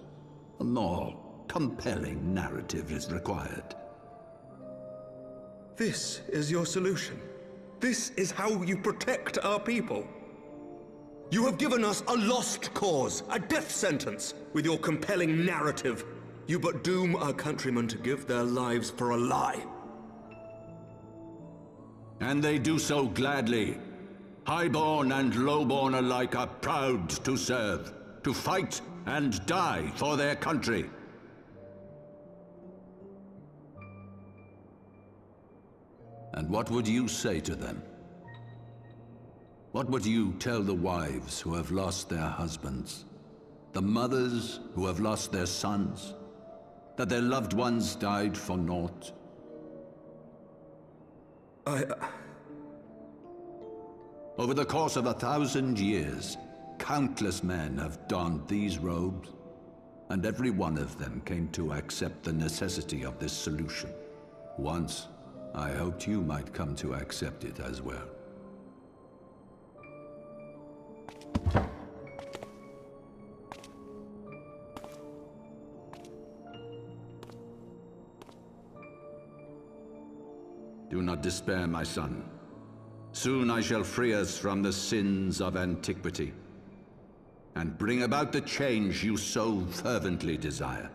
S5: a more compelling narrative is required.
S4: This is your solution. This is how you protect our people. You have given us a lost cause, a death sentence. With your compelling narrative, you but doom our countrymen to give their lives for a lie.
S5: And they do so gladly. Highborn and lowborn alike are proud to serve, to fight and die for their country. And what would you say to them? What would you tell the wives who have lost their husbands? The mothers who have lost their sons? That their loved ones died for naught? Over the course of 1,000 years, countless men have donned these robes, and every one of them came to accept the necessity of this solution. Once, I hoped you might come to accept it as well. Do not despair, my son. Soon I shall free us from the sins of antiquity, and bring about the change you so fervently desire.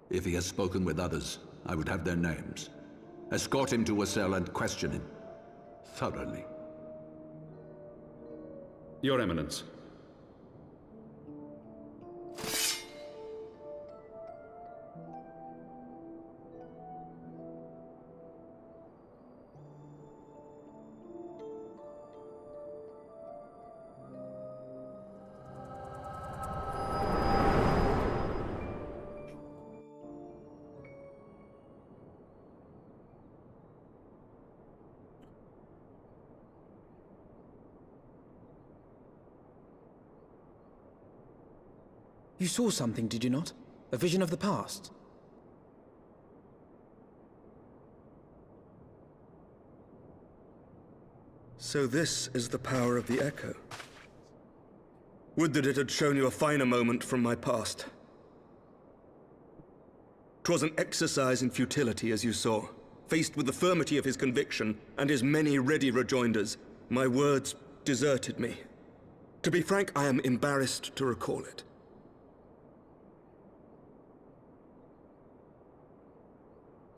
S5: If he has spoken with others, I would have their names. Escort him to a cell and question him thoroughly.
S6: Your Eminence.
S7: You saw something, did you not? A vision of the past?
S4: So this is the power of the Echo. Would that it had shown you a finer moment from my past. 'Twas an exercise in futility, as you saw. Faced with the firmity of his conviction and his many ready rejoinders, my words deserted me. To be frank, I am embarrassed to recall it.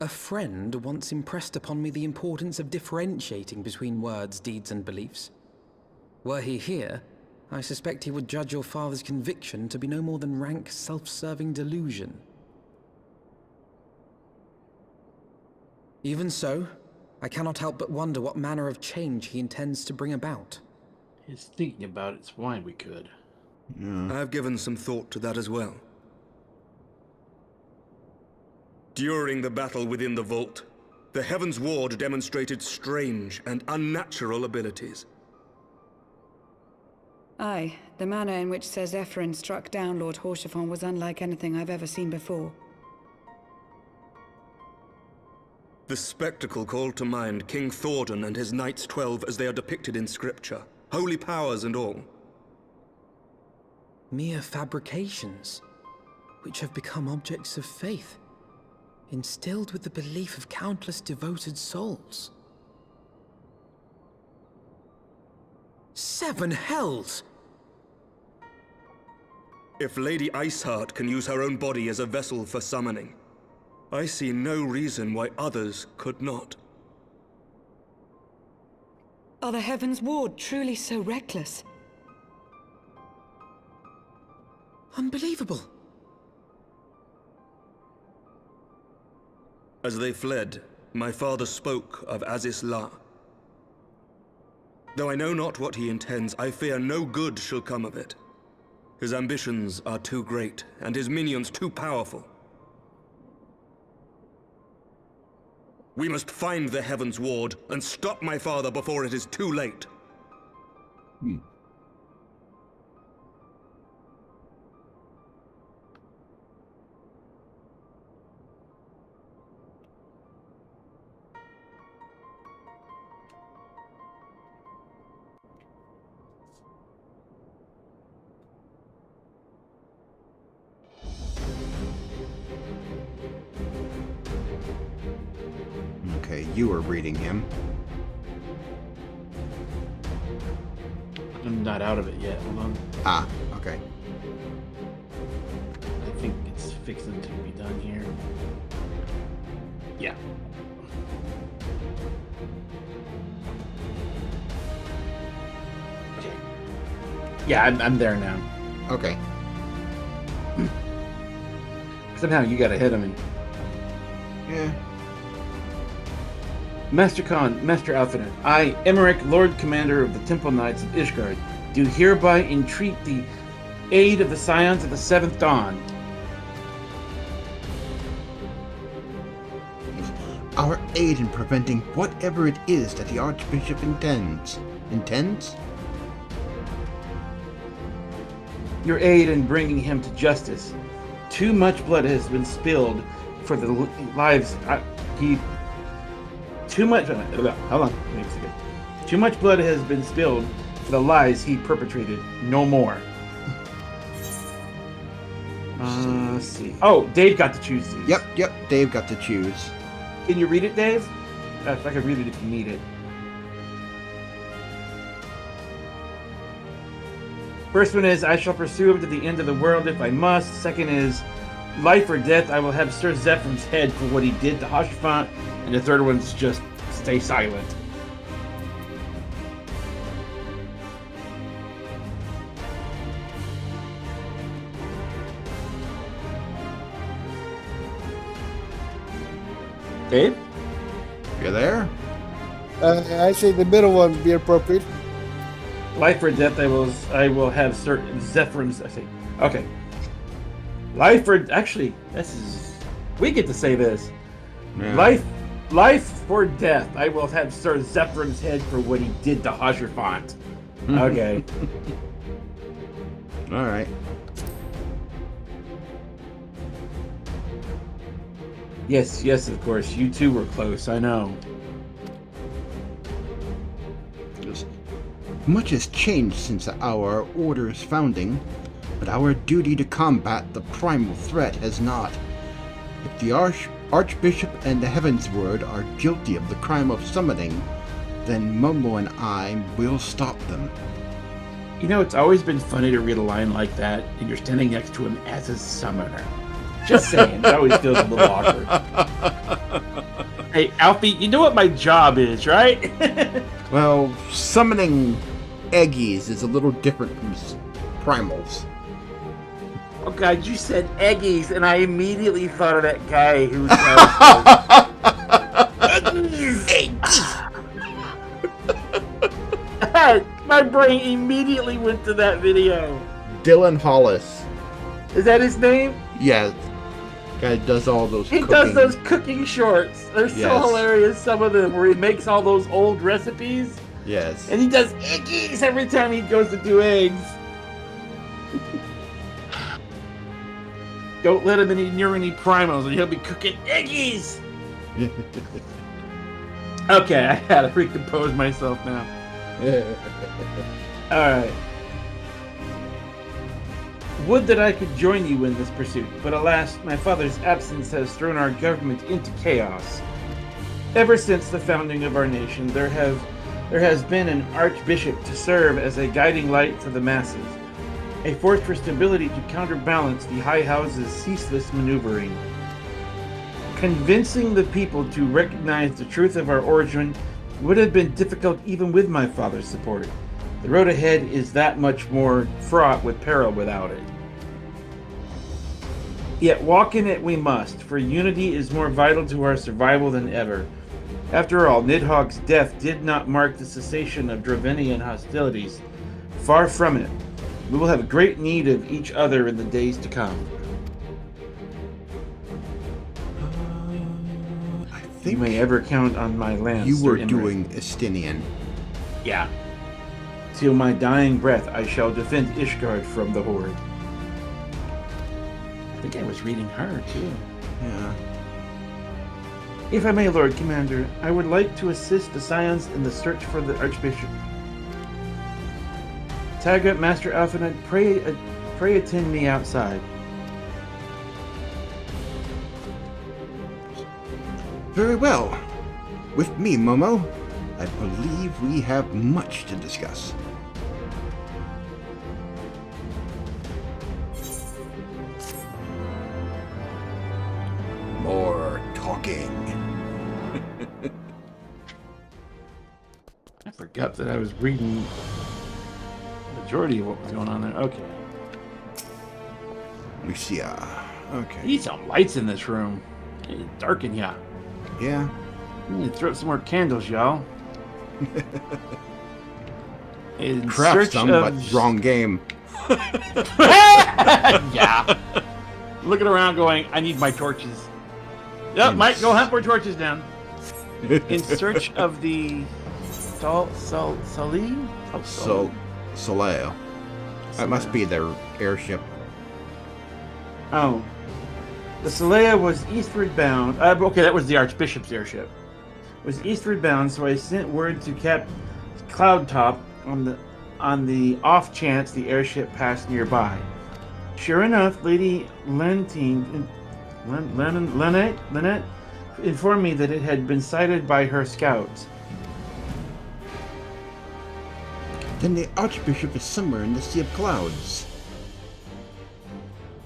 S7: A friend once impressed upon me the importance of differentiating between words, deeds, and beliefs. Were he here, I suspect he would judge your father's conviction to be no more than rank, self-serving delusion. Even so, I cannot help but wonder what manner of change he intends to bring about.
S1: He's thinking about it. It's why we could.
S4: I've given some thought to that as well. During the battle within the vault, the Heaven's Ward demonstrated strange and unnatural abilities.
S8: Aye, the manner in which Sir Zephyrin struck down Lord Haurchefant was unlike anything I've ever seen before.
S4: The spectacle called to mind King Thordan and his Knights 12 as they are depicted in scripture, holy powers and all.
S7: Mere fabrications, which have become objects of faith, instilled with the belief of countless devoted souls. 7 hells!
S4: If Lady Iceheart can use her own body as a vessel for summoning, I see no reason why others could not.
S8: Are the Heaven's Ward truly so reckless?
S7: Unbelievable!
S4: As they fled, my father spoke of Aziz La. Though I know not what he intends, I fear no good shall come of it. His ambitions are too great, and his minions too powerful. We must find the Heaven's Ward and stop my father before it is too late.
S2: Okay, you were reading him.
S1: I'm not out of it yet. Hold on.
S2: Ah, okay.
S1: I think it's fixing to be done here. Yeah. Okay. Yeah, I'm there now.
S2: Okay.
S1: Somehow you got ahead of me.
S2: Yeah.
S1: Master Khan, Master Alphanet, I, Emmerich, Lord Commander of the Temple Knights of Ishgard, do hereby entreat the aid of the Scions of the Seventh Dawn.
S2: Our aid in preventing whatever it is that the Archbishop intends. Intends?
S1: Your aid in bringing him to justice. Too much blood has been spilled for the lives Too much. Hold on. Wait a second. Too much blood has been spilled for the lies he perpetrated. No more. Let's see. Oh, Dave got to choose these.
S2: Yep. Dave got to choose.
S1: Can you read it, Dave? If I can read it if you need it. First one is, I shall pursue him to the end of the world if I must. Second is, life or death, I will have Sir Zephyr's head for what he did to Hashafant. And the third one's just, stay silent. Dave?
S2: You there?
S3: I say the middle one would be appropriate.
S1: Life or death, I will have certain Zephyr's. I think. Okay. Life or actually, this is we get to say this.
S2: Yeah.
S1: Life or death, I will have Sir Zephyr's head for what he did to Hashafant. Okay.
S2: All right.
S1: Yes, of course. You two were close. I know.
S2: Much has changed since our order's founding, but our duty to combat the primal threat has not. If the Archbishop and the Heavensward are guilty of the crime of summoning, then Momo and I will stop them.
S1: You know, it's always been funny to read a line like that, and you're standing next to him as a summoner. Just saying, it always feels a little awkward. Hey, Alfie, you know what my job is, right?
S2: Well, summoning Eggies is a little different from primals.
S1: Oh God, you said Eggies, and I immediately thought of that guy who Eggies. My brain immediately went to that video.
S2: Dylan Hollis.
S1: Is that his name?
S2: Yeah. Guy does all those
S1: He
S2: cooking.
S1: does those cooking shorts. They're so
S2: Yes.
S1: hilarious, some of them, where he makes all those old recipes.
S2: Yes.
S1: And he does eggies every time he goes to do eggs. Don't let him near any primals, and he'll be cooking eggies. Okay, I had to recompose myself now. Alright. Would that I could join you in this pursuit, but alas, my father's absence has thrown our government into chaos. Ever since the founding of our nation, there has been an archbishop to serve as a guiding light for the masses, a force for stability to counterbalance the high house's ceaseless maneuvering. Convincing the people to recognize the truth of our origin would have been difficult even with my father's support. The road ahead is that much more fraught with peril without it. Yet walk in it we must, for unity is more vital to our survival than ever. After all, Nidhogg's death did not mark the cessation of Dravenian hostilities. Far from it. We will have great need of each other in the days to come.
S2: I
S1: You
S2: think
S1: may ever count on my lance.
S2: you were
S1: Sir Imre.
S2: doing Estinian.
S1: Yeah. Till my dying breath, I shall defend Ishgard from the Horde. I think I was reading her, too.
S2: Yeah.
S1: If I may, Lord Commander, I would like to assist the Scions in the search for the Archbishop. Tygra, Master Alphanut, pray attend me outside.
S2: Very well. With me, Momo, I believe we have much to discuss. More talking.
S1: I forgot that I was reading the majority of what was going on there. Okay.
S2: Lucia. Okay.
S1: Need some lights in this room. It's dark in here.
S2: Yeah.
S1: We need to throw up some more candles, y'all. In
S2: Craft
S1: search
S2: some,
S1: of...
S2: but wrong game.
S1: Yeah. Looking around going, I need my torches. Yep, Mike, go hunt more torches down. In search of the... Salim?
S2: Soleo. That must be their airship.
S1: Oh. The Solea was eastward bound. Okay, that was the Archbishop's airship. Was eastward bound, so I sent word to Cap Cloudtop on the off chance the airship passed nearby. Sure enough, Lady Lennett informed me that it had been sighted by her scouts.
S2: Then the Archbishop is somewhere in the Sea of Clouds.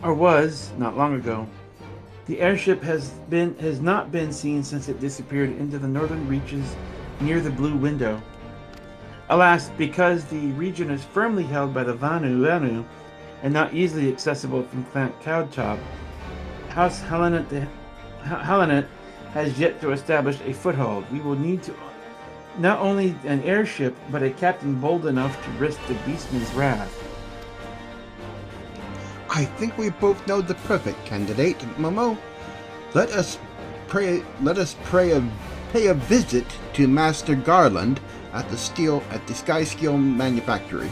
S1: Or was, not long ago. The airship has not been seen since it disappeared into the northern reaches near the Blue Window. Alas, because the region is firmly held by the Vanu and not easily accessible from Clan Cloudtop, House Helenet has yet to establish a foothold. We will need to not only an airship, but a captain bold enough to risk the Beastman's wrath.
S2: I think we both know the perfect candidate, Momo. Let us pay a visit to Master Garland at the Sky Steel Manufactory.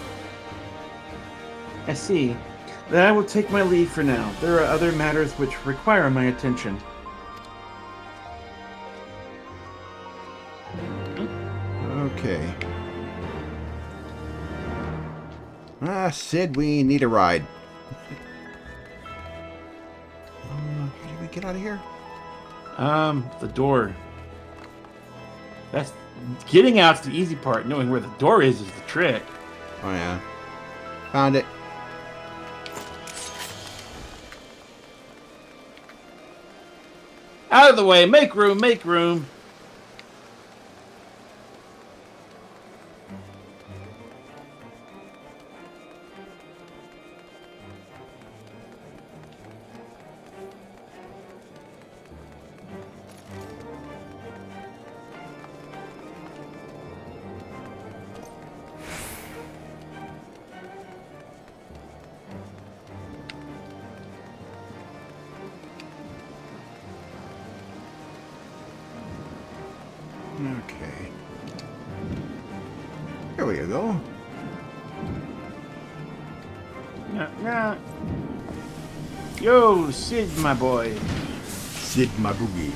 S1: I see. Then I will take my leave for now. There are other matters which require my attention.
S2: Okay. Sid, we need a ride. How do we get out of here?
S1: The door. That's getting out's the easy part. Knowing where the door is the trick.
S2: Oh yeah. Found it.
S1: Out of the way! Make room! Make room!
S2: Okay. Here we go.
S1: Nah. Yo, Sid, my boy.
S2: Sid my boogie.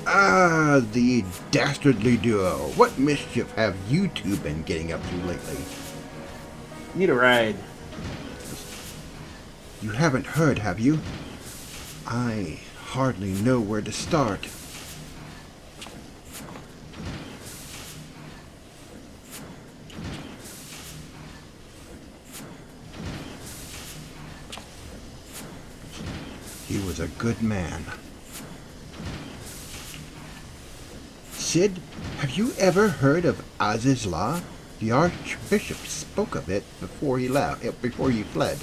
S2: Ah, the dastardly duo. What mischief have you two been getting up to lately?
S1: Need a ride.
S2: You haven't heard, have you? I hardly know where to start. He was a good man. Sid, have you ever heard of Aziz's Law? The Archbishop spoke of it before he fled.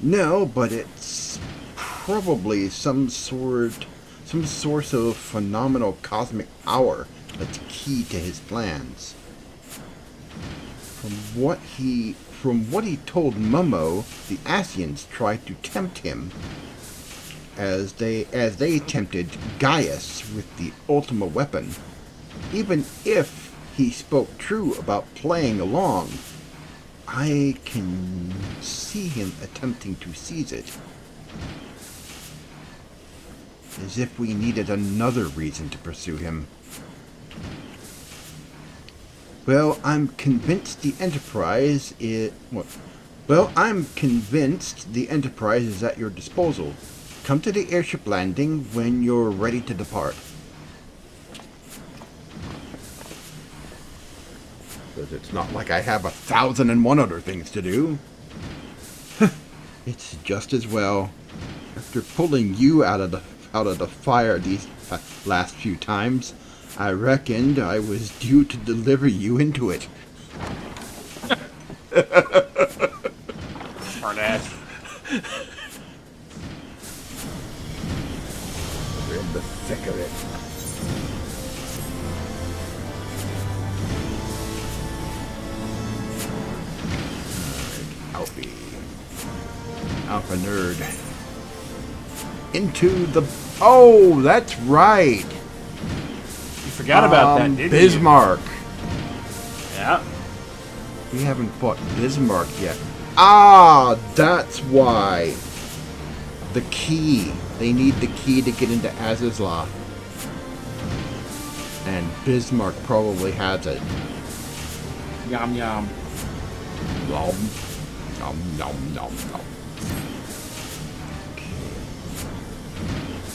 S2: No, but it's probably some source of phenomenal cosmic power that's key to his plans. From what he told Momo, the Asians tried to tempt him, as they tempted Gaius with the Ultima weapon. Even if he spoke true about playing along, I can see him attempting to seize it. As if we needed another reason to pursue him. Well, I'm convinced the Enterprise is at your disposal. Come to the airship landing when you're ready to depart. Because it's not like I have 1,001 other things to do. It's just as well. After pulling you out of the fire these last few times, I reckoned I was due to deliver you into it.
S1: Smart ass.
S2: We're in the thick of it. Alfie. Alpha nerd. Into the... Oh, that's right.
S1: You forgot about that, didn't
S2: Bismarck.
S1: you? Yeah.
S2: We haven't fought Bismarck yet. Ah, that's why. The key. They need the key to get into Azazel. And Bismarck probably has it.
S1: Yum yum.
S2: Nom, nom, nom, nom, nom.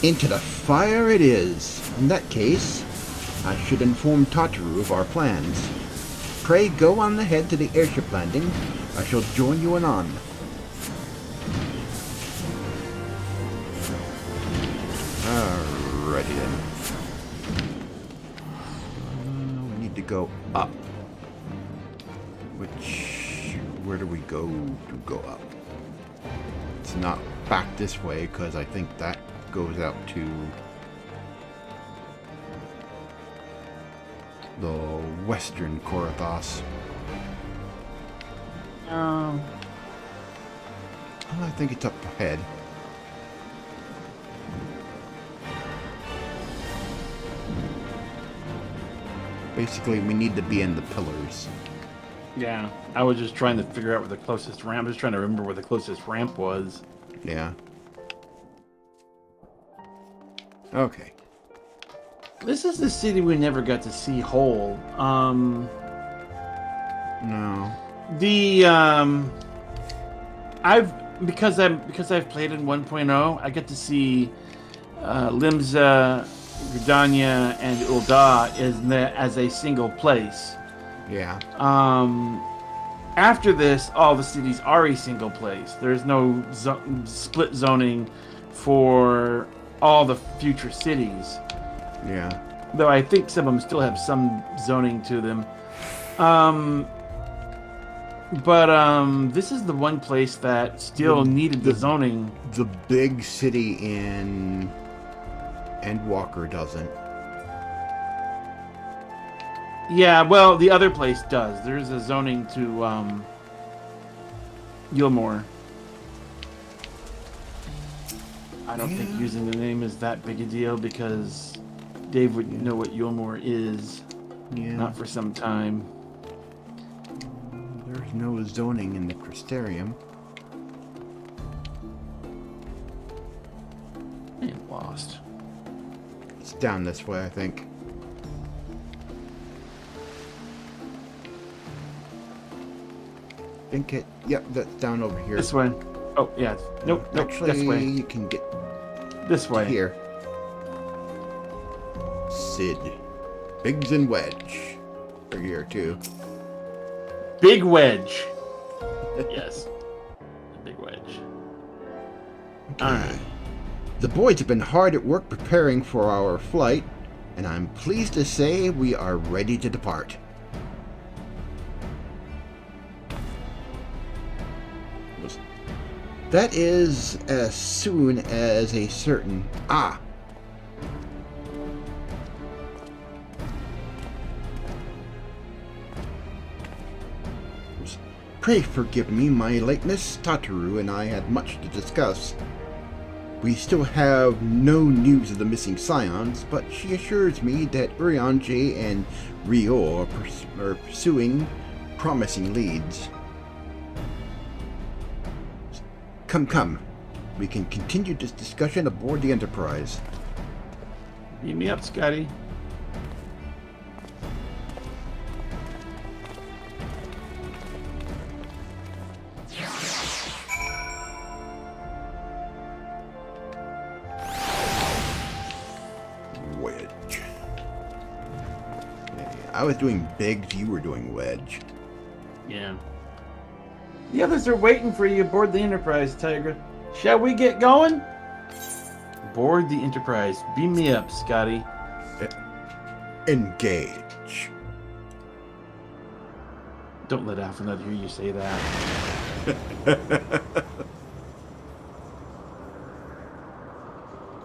S2: Into the fire it is. In that case, I should inform Tataru of our plans. Pray go on ahead to the airship landing. I shall join you anon. Alrighty then. We need to go up. Where do we go to go up? It's not back this way, because I think that goes out to the western Korathos. I think it's up ahead. Basically, we need to be in the pillars.
S1: Yeah, I was just trying to figure out where the closest ramp. I was trying to remember where the closest ramp was.
S2: Yeah. Okay.
S1: This is the city we never got to see whole.
S2: No.
S1: Because I've played in 1.0, I get to see Limsa, Gridania, and Ul'dah as a single place.
S2: Yeah.
S1: After this, all the cities are a single place. There's no split zoning for all the future cities.
S2: Yeah.
S1: Though I think some of them still have some zoning to them. But this is the one place that still needed the zoning.
S2: The big city in Endwalker doesn't.
S1: Yeah, well, the other place does. There's a zoning to Yulmore. I don't think using the name is that big a deal because Dave wouldn't know what Yulmore is.
S2: Yeah.
S1: Not for some time.
S2: There's no zoning in the Crystarium.
S1: I am lost.
S2: It's down this way, I think. Yep, that's down over here.
S1: This way. Oh, yeah. Nope,
S2: Actually,
S1: this way.
S2: you can get
S1: This way.
S2: here. Sid. Biggs and Wedge are here too.
S1: Big wedge. Yes. The big wedge.
S2: Okay.
S1: Alright.
S2: The boys have been hard at work preparing for our flight, and I'm pleased to say we are ready to depart. That is as soon as a certain... Ah! Pray forgive me my lateness. Tataru and I had much to discuss. We still have no news of the missing scions, but she assures me that Urianger and Rio are pursuing promising leads. Come. We can continue this discussion aboard the Enterprise.
S1: Beat me up, Scotty.
S2: Wedge. I was doing Biggs, you were doing Wedge.
S1: Yeah. The others are waiting for you aboard the Enterprise, Tygra. Shall we get going? Board the Enterprise. Beam me up, Scotty.
S2: Engage.
S1: Don't let Alpha hear you say that.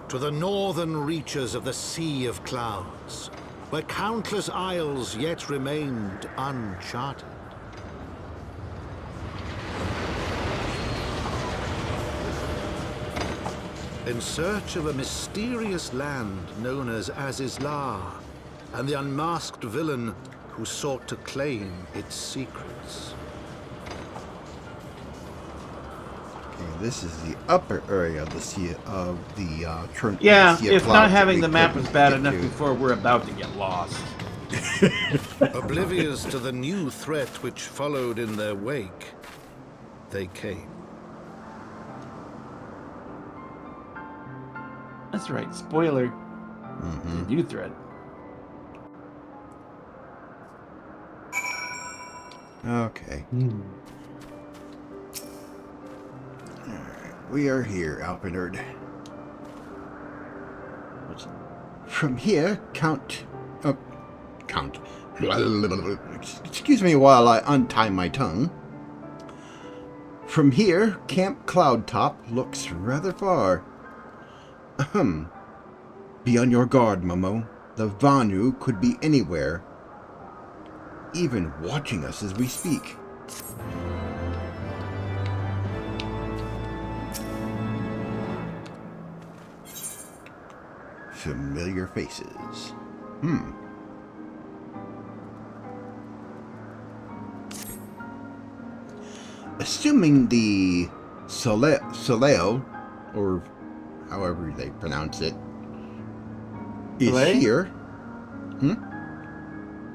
S6: To the northern reaches of the Sea of Clouds, where countless isles yet remained uncharted. In search of a mysterious land known as Azizlar, and the unmasked villain who sought to claim its secrets.
S2: this is the upper area of the sea of the
S1: Yeah,
S2: sea of
S1: if
S2: clouds
S1: not
S2: that
S1: having
S2: we
S1: the map
S2: couldn't
S1: was bad
S2: get
S1: enough
S2: to.
S1: before, we're about to get lost.
S6: Oblivious to the new threat which followed in their wake, they came.
S1: That's right, spoiler.
S2: Mm-hmm.
S1: The new threat.
S2: Okay. Alright, we are here, Alpinerd. From here, Count. Excuse me while I untie my tongue. From here, Camp Cloudtop looks rather far. Ahem. Be on your guard, Momo. The Vanu could be anywhere, even watching us as we speak. Familiar faces. Assuming the Soleo, or however they pronounce it, is
S1: Soleil?
S2: here.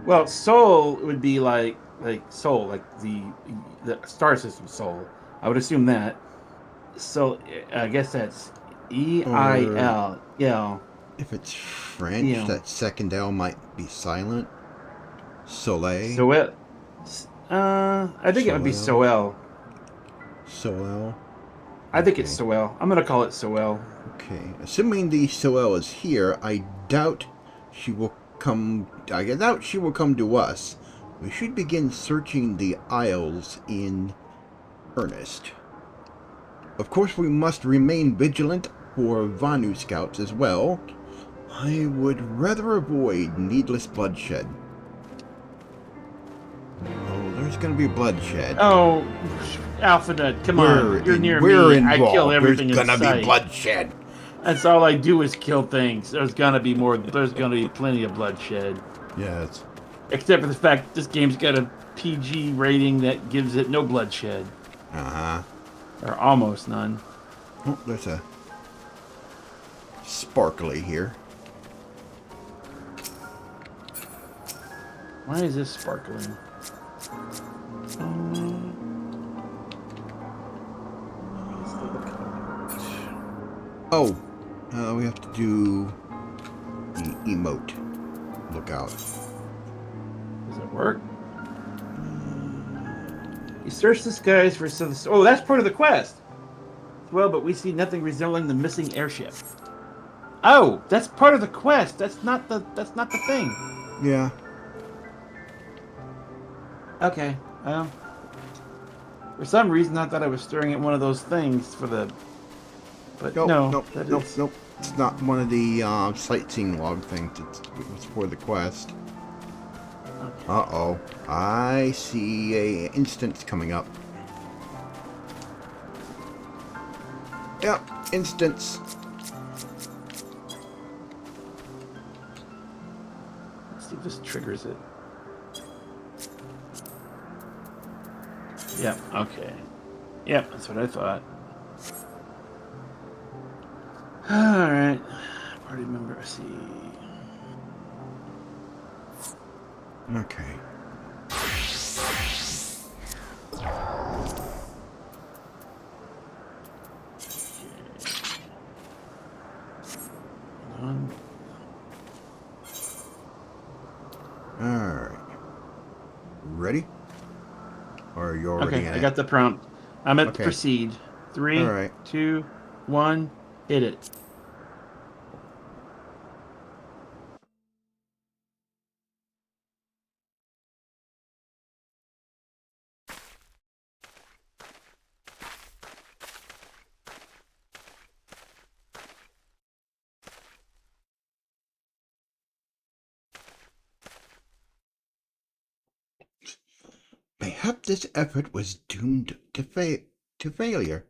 S1: Well, Sol would be like Sol, like the star system Sol. I would assume that. So I guess that's EIL. Yeah.
S2: If it's French,
S1: Yeah.
S2: that second L might be silent. Soleil.
S1: Soel. I think it would be Soel.
S2: Soel.
S1: I think it's
S2: Okay.
S1: Soel. I'm gonna call it Soel.
S2: Okay. Assuming the Soel is here, I doubt she will come. I doubt she will come to us. We should begin searching the Isles in earnest. Of course, we must remain vigilant for Vanu scouts as well. I would rather avoid needless bloodshed. Oh, there's gonna be bloodshed.
S1: Oh, Alphabet, come on. You're near
S2: we're
S1: me. I
S2: involved.
S1: kill everything
S2: There's
S1: in
S2: gonna
S1: sight.
S2: be bloodshed.
S1: That's all I do is kill things. There's gonna be more. There's gonna be plenty of bloodshed.
S2: Yes.
S1: Except for the fact that this game's got a PG rating that gives it no bloodshed.
S2: Uh-huh.
S1: Or almost none.
S2: Oh, there's a sparkly here.
S1: Why is this sparkling?
S2: Oh, we have to do the emote. Look out.
S1: Does it work? You search the skies for some. Oh, that's part of the quest. Well, but we see nothing resembling the missing airship. Oh, that's part of the quest. That's not the thing.
S2: Yeah.
S1: Okay. Well, for some reason I thought I was staring at one of those things for the. But
S2: Nope,
S1: no.
S2: nope,
S1: that
S2: nope,
S1: is-
S2: nope. It's not one of the sightseeing log things. It was for the quest. Uh-oh. I see a instance coming up. Yep, instance.
S1: Let's see if this triggers it. Yep. Okay. Yep. That's what I thought. All right. Party member. See.
S2: Okay. Alright. Ready? Or are you already
S1: Okay.
S2: in
S1: I
S2: it?
S1: got the prompt. I'm at
S2: Okay.
S1: proceed. 3,
S2: All right.
S1: 2, 1. Hit it.
S2: Mayhap this effort was doomed to failure.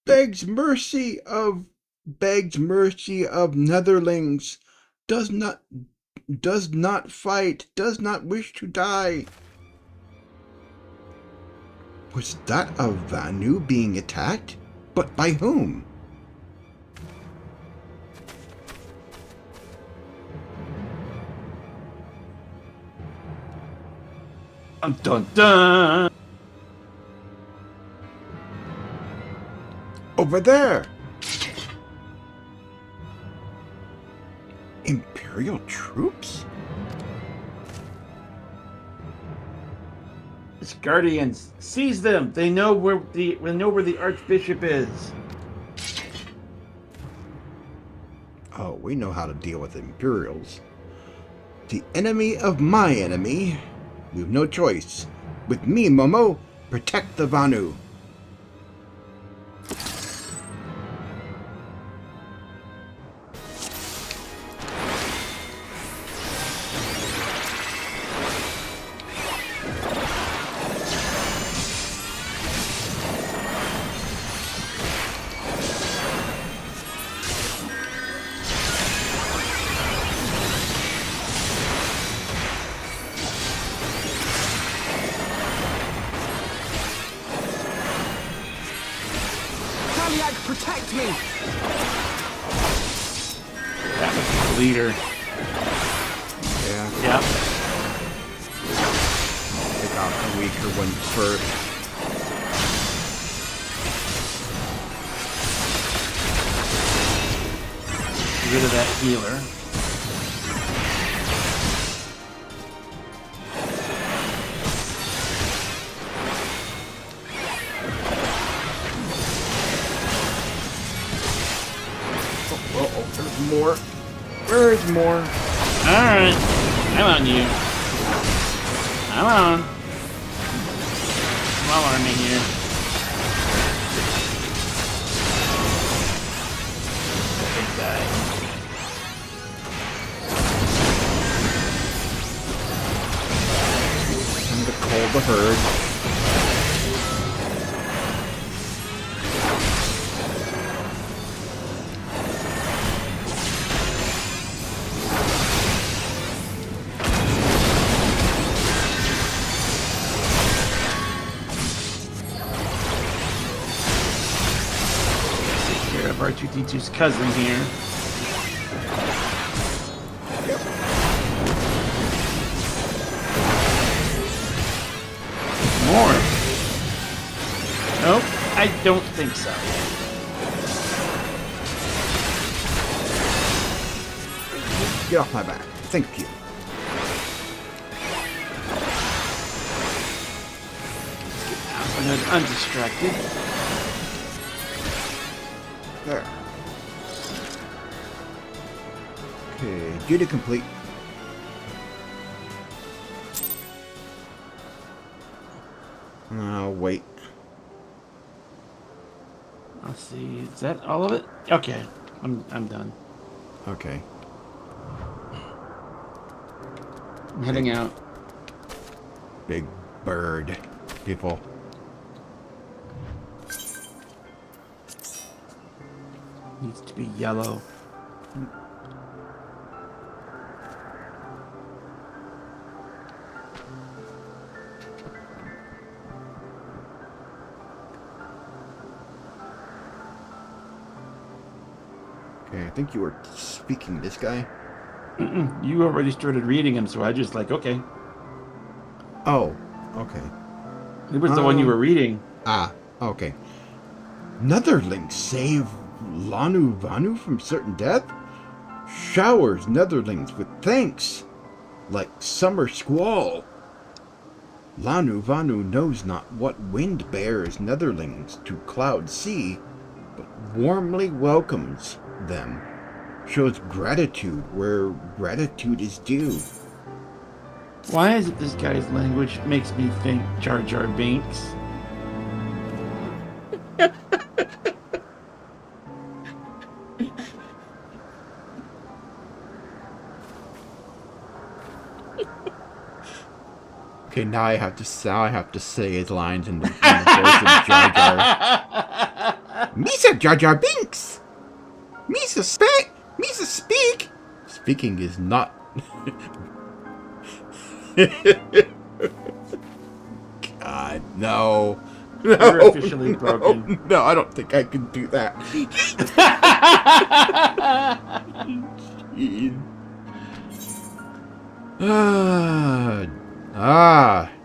S2: Begs mercy of Netherlings. Does not fight. Does not wish to die. Was that a Vanu being attacked? But by whom?
S1: Dun dun dun!
S2: Over there! Imperial troops?
S1: It's Guardians. Seize them! They know where the Archbishop is.
S2: Oh, we know how to deal with Imperials. The enemy of my enemy. We've no choice. With me, Momo, protect the Vanu.
S7: Protect me!
S1: That was the leader.
S2: Yeah.
S1: Yep.
S2: Take out the weaker ones first.
S1: Get rid of that healer.
S2: There's more. There's more.
S1: Alright. I'm on you. I'm on. Small army here. Big guy.
S2: Time to call the herd.
S1: R2-D2's cousin here. More. Nope, I don't think so.
S2: Get off my back. Thank you.
S1: Let's get out undistracted.
S2: There. Okay, duty complete. Wait.
S1: Let's see. Is that all of it? Okay, I'm done.
S2: Okay.
S1: I'm heading out.
S2: Big bird, people.
S1: Needs to be yellow.
S2: Okay, I think you were speaking this guy.
S1: You already started reading him, so I just like, okay.
S2: Oh, okay.
S1: It was the one you were reading.
S2: Ah, okay. Netherlings save Lanu Vanu from certain death? Showers Netherlings with thanks, like summer squall. Lanu Vanu knows not what wind bears Netherlings to cloud sea, but warmly welcomes them, shows gratitude where gratitude is due.
S1: Why is it this guy's language makes me think Jar Jar Binks?
S2: Okay, now I have to say his lines in the voice of Jar Jar. Misa Jar Jar Binks! Misa speak! Speaking is not... God, no.
S1: You're officially broken.
S2: No, I don't think I can do that. Jeez.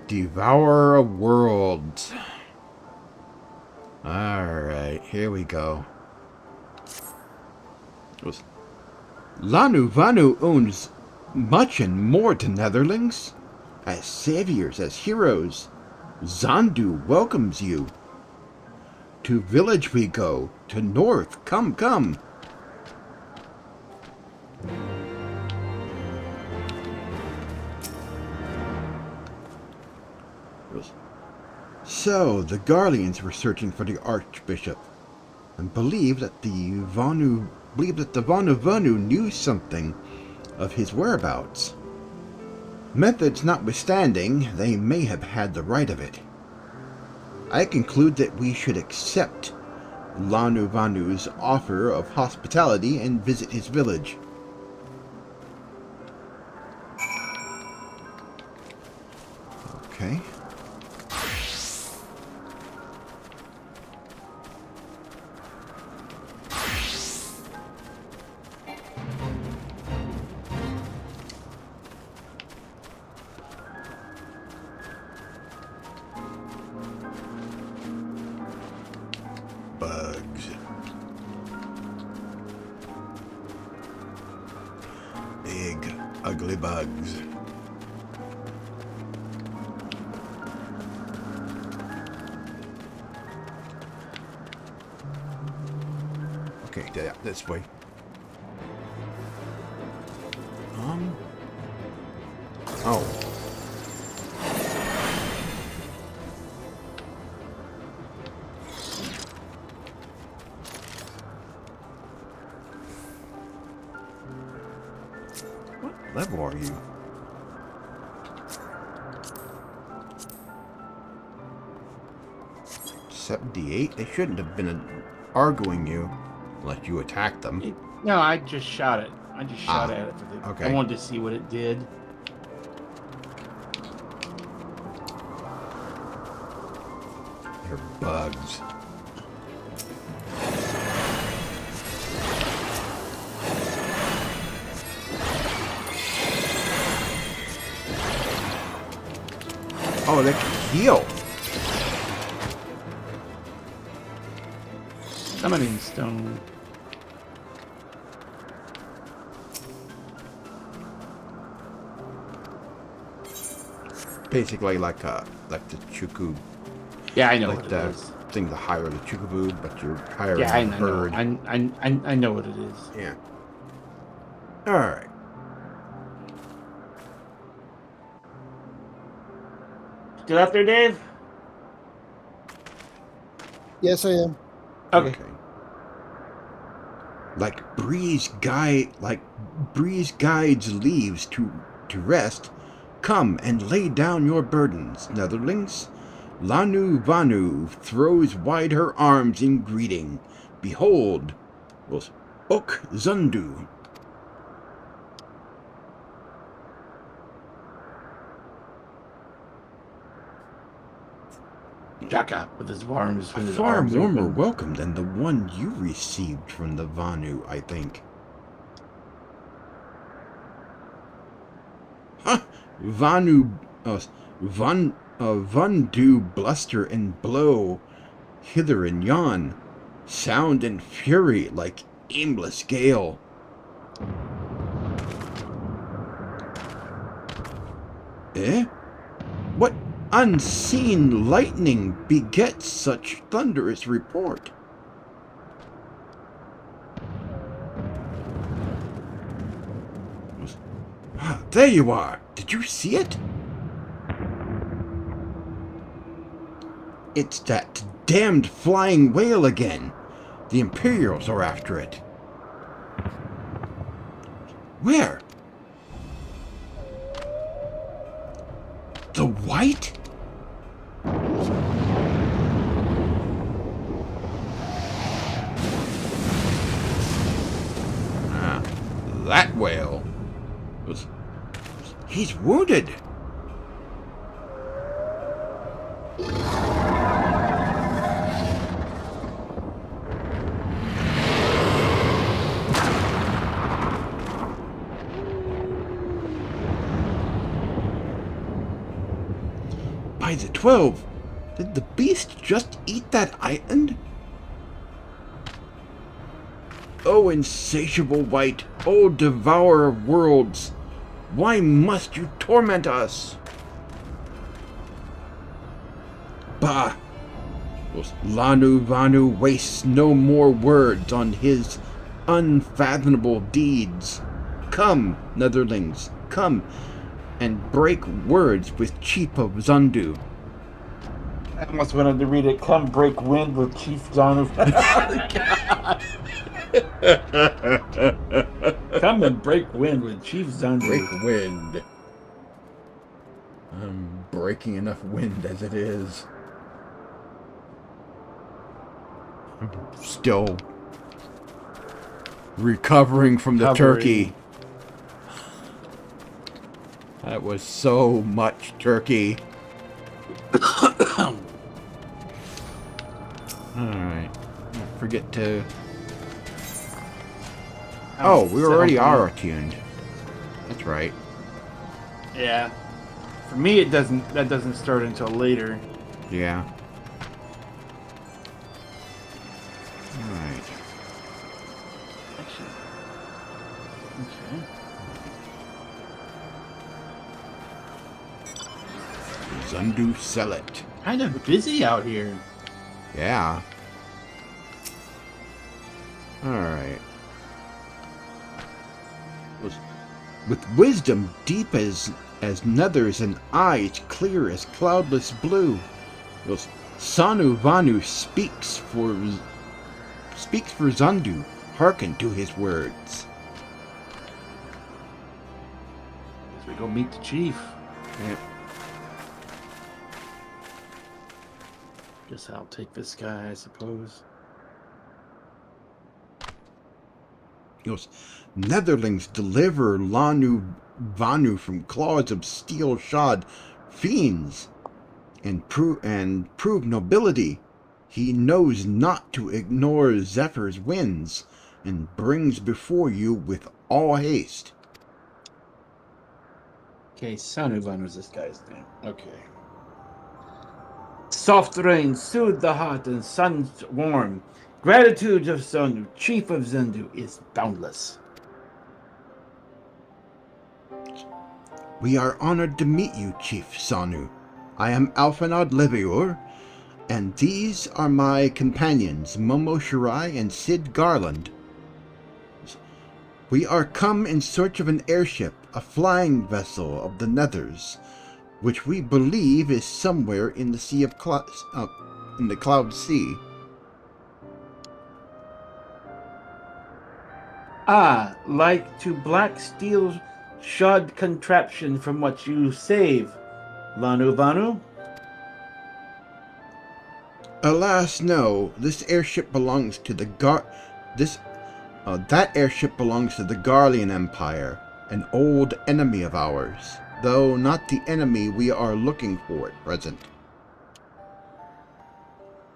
S2: Devourer of Worlds. Alright, here we go. Lanu Vanu owns much and more to Netherlings. As saviors, as heroes, Zandu welcomes you. To village we go, to north, come, come. So, the Garleans were searching for the Archbishop, and believed that the Vanu Vanu knew something of his whereabouts. Methods notwithstanding, they may have had the right of it. I conclude that we should accept Lanu Vanu's offer of hospitality and visit his village. Okay. Bugs. Big, ugly bugs. Okay, yeah, this way. Oh. What level are you? $78? They shouldn't have been arguing you unless you attacked them.
S1: No, I just shot it. I just shot at it.
S2: Okay.
S1: I wanted to see what it did.
S2: They're bugs. Oh, they can heal.
S1: Summoning stone.
S2: Basically like the Chuku.
S1: Yeah, I know
S2: Like
S1: what
S2: the
S1: it is.
S2: thing to hire the Chukaboo, but you're hiring
S1: Yeah, I
S2: a
S1: know.
S2: bird.
S1: I know what it is.
S2: Yeah. Alright.
S1: Still out there, Dave?
S3: Yes, I am.
S1: Okay.
S2: Like breeze guides leaves to rest, come and lay down your burdens, Netherlings. Lanu Vanu throws wide her arms in greeting. Behold, was Ok Zundu.
S1: Jaka with his arms.
S2: A far warmer welcome than the one you received from the Vanu, I think. Huh! Vandu bluster and blow hither and yon, sound and fury like aimless gale. Eh? What unseen lightning begets such thunderous report? Ah, there you are! Did you see it? It's that damned flying whale again. The Imperials are after it. Where? The White? Ah, that whale. He's wounded. By the 12, did the beast just eat that island? O insatiable wight, O devourer of worlds, why must you torment us? Bah! Lanu Vanu wastes no more words on his unfathomable deeds. Come, Netherlings, come, and break words with Chief of Zundu.
S1: I almost wanted to read it. Come break wind with Chief Zondu. Come and break wind with Chief Zondu.
S2: Break wind. I'm breaking enough wind as it is. I'm still recovering from the turkey. That was so much turkey. Alright. Forget to... Oh, we already are attuned. That's right.
S1: Yeah. For me, that doesn't start until later.
S2: Yeah. Alright.
S1: Actually. Okay.
S2: Zundu sell it.
S1: Kind of busy out here.
S2: Yeah. Alright. With wisdom deep as nethers and eyes clear as cloudless blue, Sanu Vanu speaks for Zundu. Hearken to his words.
S1: As we go meet the chief.
S2: Yep.
S1: Guess I'll take this guy, I suppose.
S2: Netherlings deliver Lanu Vanu from claws of steel-shod fiends, and prove nobility. He knows not to ignore Zephyr's winds, and brings before you with all haste.
S1: Okay, Sanuvan was this guy's name. Okay. Soft rain soothe the heart and sun's warm. Gratitude of Sonu, Chief of Zendu, is boundless.
S2: We are honored to meet you, Chief Sanu. I am Alphanod Levior, and these are my companions, Momo Shirai and Sid Garland. We are come in search of an airship, a flying vessel of the Nethers, which we believe is somewhere in the Sea of in the Cloud Sea.
S1: Ah, like to black steel shod contraption from what you save, Lanu Vanu?
S2: Alas, no. This airship belongs to the that airship belongs to the Garlean Empire, an old enemy of ours, though not the enemy we are looking for at present.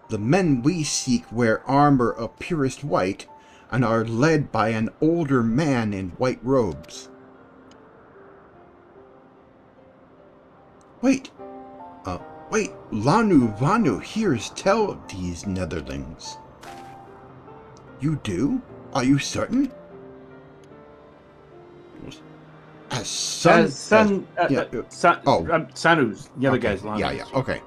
S2: The men we seek wear armor of purest white, and are led by an older man in white robes. Wait, Lanu Vanu hears tell these Netherlings. You do? Are you certain?
S1: Sanu's, the other guy's Lanu.
S2: Yeah, okay.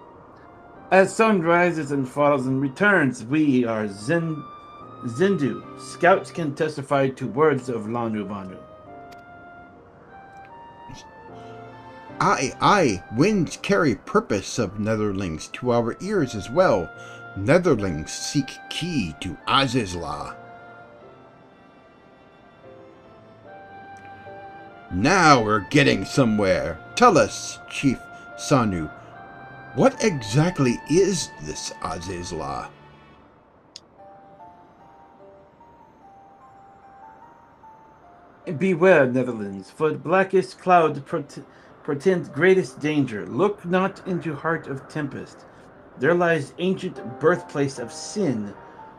S1: As sun rises and falls and returns, we are Zindu. Scouts can testify to words of Lanu Vanu.
S2: Aye, winds carry purpose of Netherlings to our ears as well. Netherlings seek key to Azizla. Now we're getting somewhere. Tell us, Chief Sanu, what exactly is this Azizla?
S1: Beware, Netherlands, for the blackest cloud portends greatest danger. Look not into heart of tempest. There lies ancient birthplace of sin,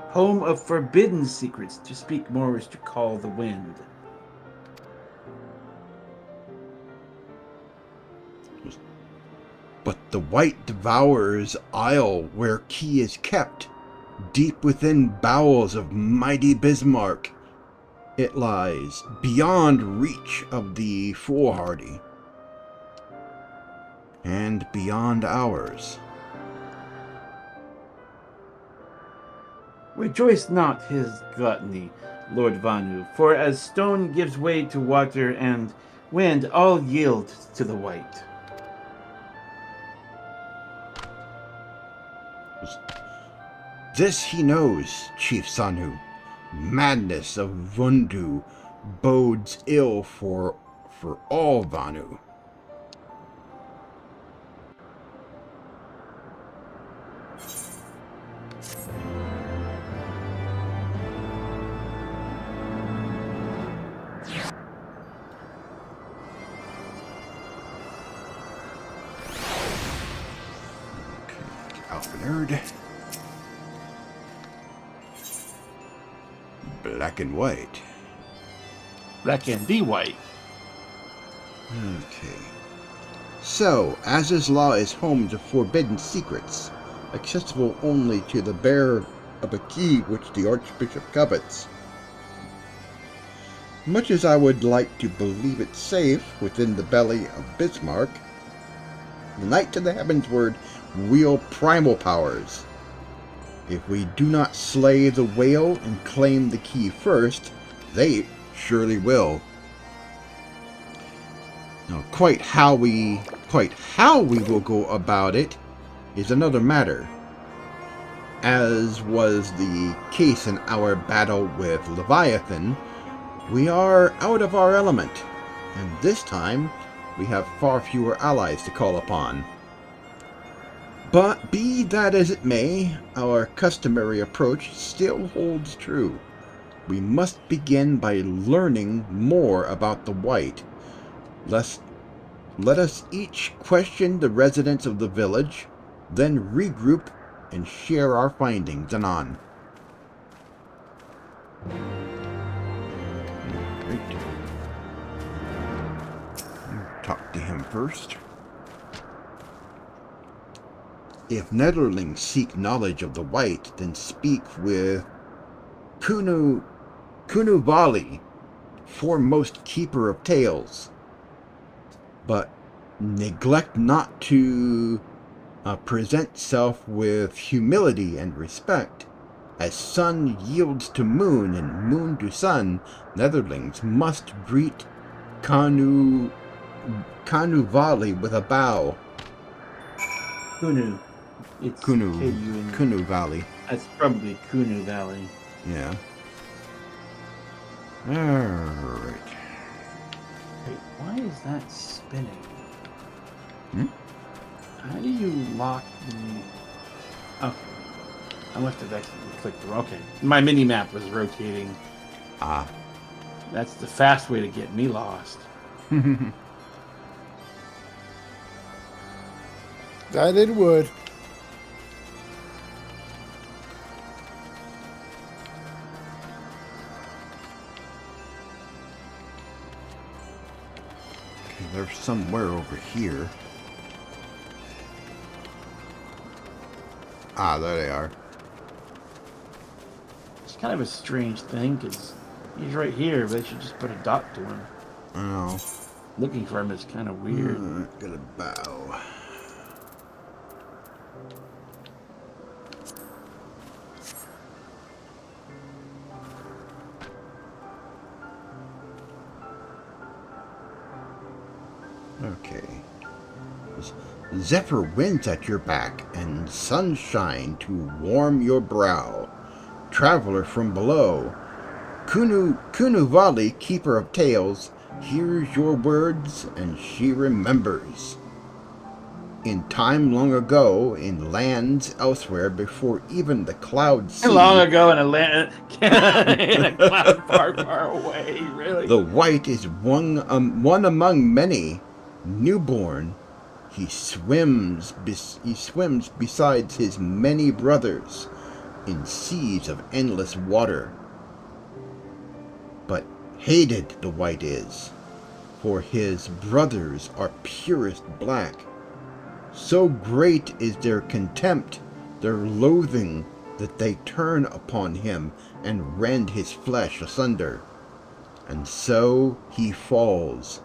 S1: home of forbidden secrets. To speak more is to call the wind.
S2: But the white devours isle where key is kept, deep within bowels of mighty Bismarck. It lies beyond reach of the foolhardy, and beyond ours.
S1: Rejoice not his gluttony, Lord Vanu, for as stone gives way to water and wind, all yield to the white.
S2: This he knows, Chief Sanu. Madness of Vundu bodes ill for all Vanu. Alpha Nerd. Black and white.
S1: Black and the white.
S2: Okay. So, Az's Law is home to forbidden secrets, accessible only to the bearer of a key which the Archbishop covets. Much as I would like to believe it safe within the belly of Bismarck, the Knights of the Heavensward wield primal powers. If we do not slay the whale and claim the key first, they surely will. Now, quite how we will go about it is another matter. As was the case in our battle with Leviathan, we are out of our element, and this time we have far fewer allies to call upon. But be that as it may, our customary approach still holds true. We must begin by learning more about the white. Let us each question the residents of the village, then regroup and share our findings anon. Right. Talk to him first. If Netherlings seek knowledge of the white, then speak with Kunuvali, foremost keeper of tales. But neglect not to present self with humility and respect. As sun yields to moon and moon to sun, Netherlings must greet Kunuvali with a bow.
S1: Kunu. It's K-U-N.
S2: Kunu Valley.
S1: That's probably Kunu Valley.
S2: Yeah. Alright.
S1: Wait, why is that spinning?
S2: Hmm?
S1: How do you lock the... Okay. I must have accidentally clicked the... Okay. My mini-map was rotating.
S2: Ah.
S1: That's the fast way to get me lost.
S3: That it would.
S2: Okay, they're somewhere over here. Ah, there they are.
S1: It's kind of a strange thing, because he's right here, but they should just put a dot to him.
S2: Oh.
S1: Looking for him is kind of weird.
S2: Gonna bow. Okay. Zephyr winds at your back, and sunshine to warm your brow. Traveler from below, Kunuvali, keeper of tales, hears your words, and she remembers. In time long ago, in lands elsewhere, before even the clouds see,
S1: Long ago in a land, in a cloud far, far away. Really.
S2: the white is one among many. Newborn, he swims beside his many brothers in seas of endless water. But hated the white is, for his brothers are purest black. So great is their contempt, their loathing, that they turn upon him and rend his flesh asunder. And so he falls,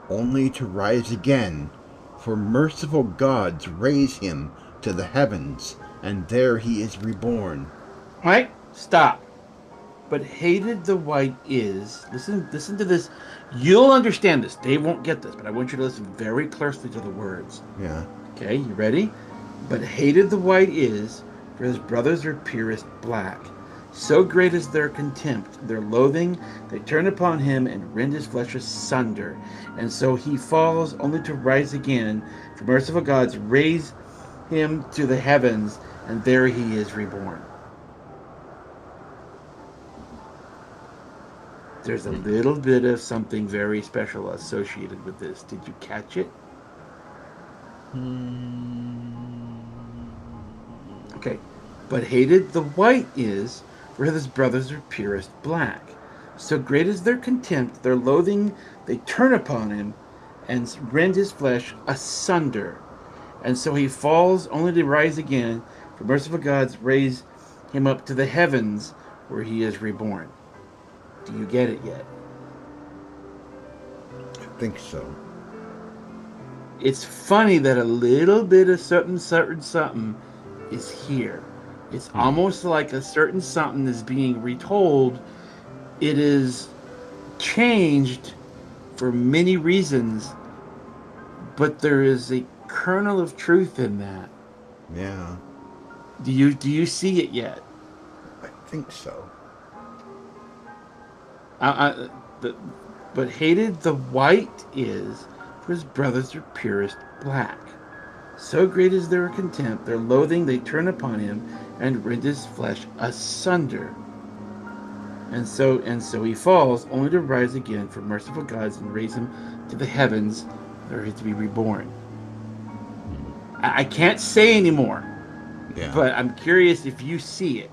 S2: only to rise again, for merciful gods raise him to the heavens, and there he is reborn.
S1: Right? Stop. But hated the white is, listen to this. You'll understand this. They won't get this, but I want you to listen very closely to the words.
S2: Yeah.
S1: Okay, you ready? But hated the white is, for his brothers are purest black. So great is their contempt, their loathing, they turn upon him and rend his flesh asunder. And so he falls, only to rise again, for merciful gods raise him to the heavens, and there he is reborn. There's a little bit of something very special associated with this. Did you catch it? Okay. But hated the white is, for his brothers are purest black. So great is their contempt, their loathing, they turn upon him and rend his flesh asunder. And so he falls, only to rise again, for merciful gods raise him up to the heavens, where he is reborn. Do you get it yet?
S2: I think so.
S1: It's funny that a little bit of something is here. It's almost like a certain something is being retold. It is changed for many reasons, but there is a kernel of truth in that.
S2: Yeah.
S1: Do you see it yet?
S2: I think so.
S1: But hated the white is, for his brothers are purest black. So great is their contempt, their loathing, they turn upon him and rend his flesh asunder. And so he falls, only to rise again for merciful gods and raise him to the heavens, where he is to be reborn. I can't say anymore, but I'm curious if you see it.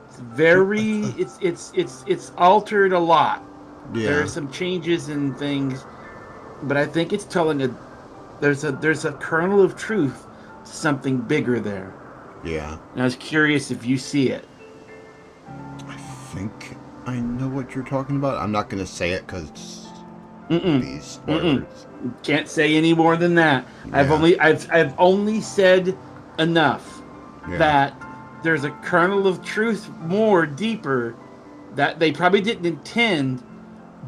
S1: It's very, it's altered a lot.
S2: Yeah.
S1: There are some changes in things, but I think it's telling there's a kernel of truth to something bigger there.
S2: Yeah.
S1: And I was curious if you see it.
S2: I think I know what you're talking about. I'm not going to say it because these spoilers.
S1: Can't say any more than that.
S2: Yeah.
S1: I've only said enough that there's a kernel of truth more deeper that they probably didn't intend,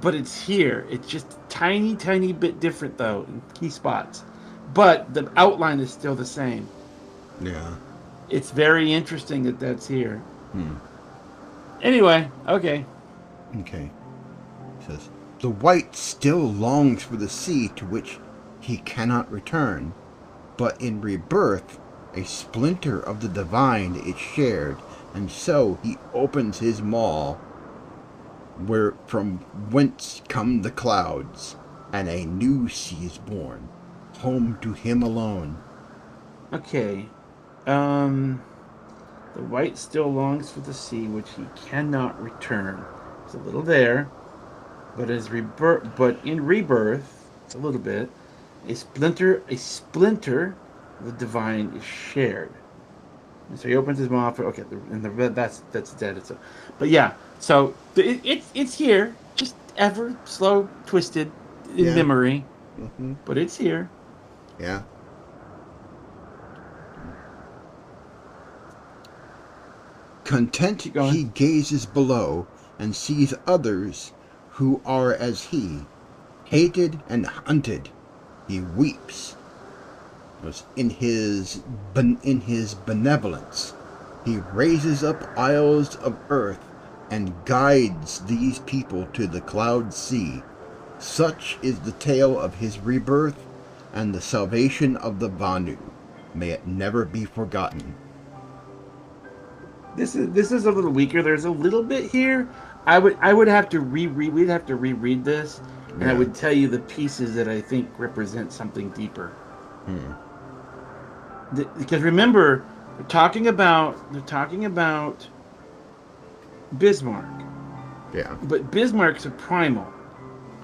S1: but it's here. It's just a tiny bit different though in key spots, but the outline is still the same.
S2: Yeah.
S1: It's very interesting that that's here. Anyway, okay.
S2: Okay. It says, the white still longs for the sea to which he cannot return, but in rebirth a splinter of the divine is shared, and so he opens his maw, where from whence come the clouds, and a new sea is born, home to him alone.
S1: Okay. The white still longs for the sea which he cannot return. It's a little there, but in rebirth, it's a little bit. A splinter of the divine is shared. And so he opens his mouth. Okay, that's dead. But yeah, so it's here, just ever slow, twisted in memory, but it's here.
S2: Yeah. Content he gazes below and sees others who are as he, hated and hunted. He weeps. In his benevolence, he raises up isles of earth and guides these people to the cloud sea. Such is the tale of his rebirth and the salvation of the Vanu. May it never be forgotten.
S1: This is a little weaker. There's a little bit here. I would have to reread. We'd have to reread this, and I would tell you the pieces that I think represent something deeper. Because remember, they're talking about Bismarck.
S2: Yeah.
S1: But Bismarck's a primal.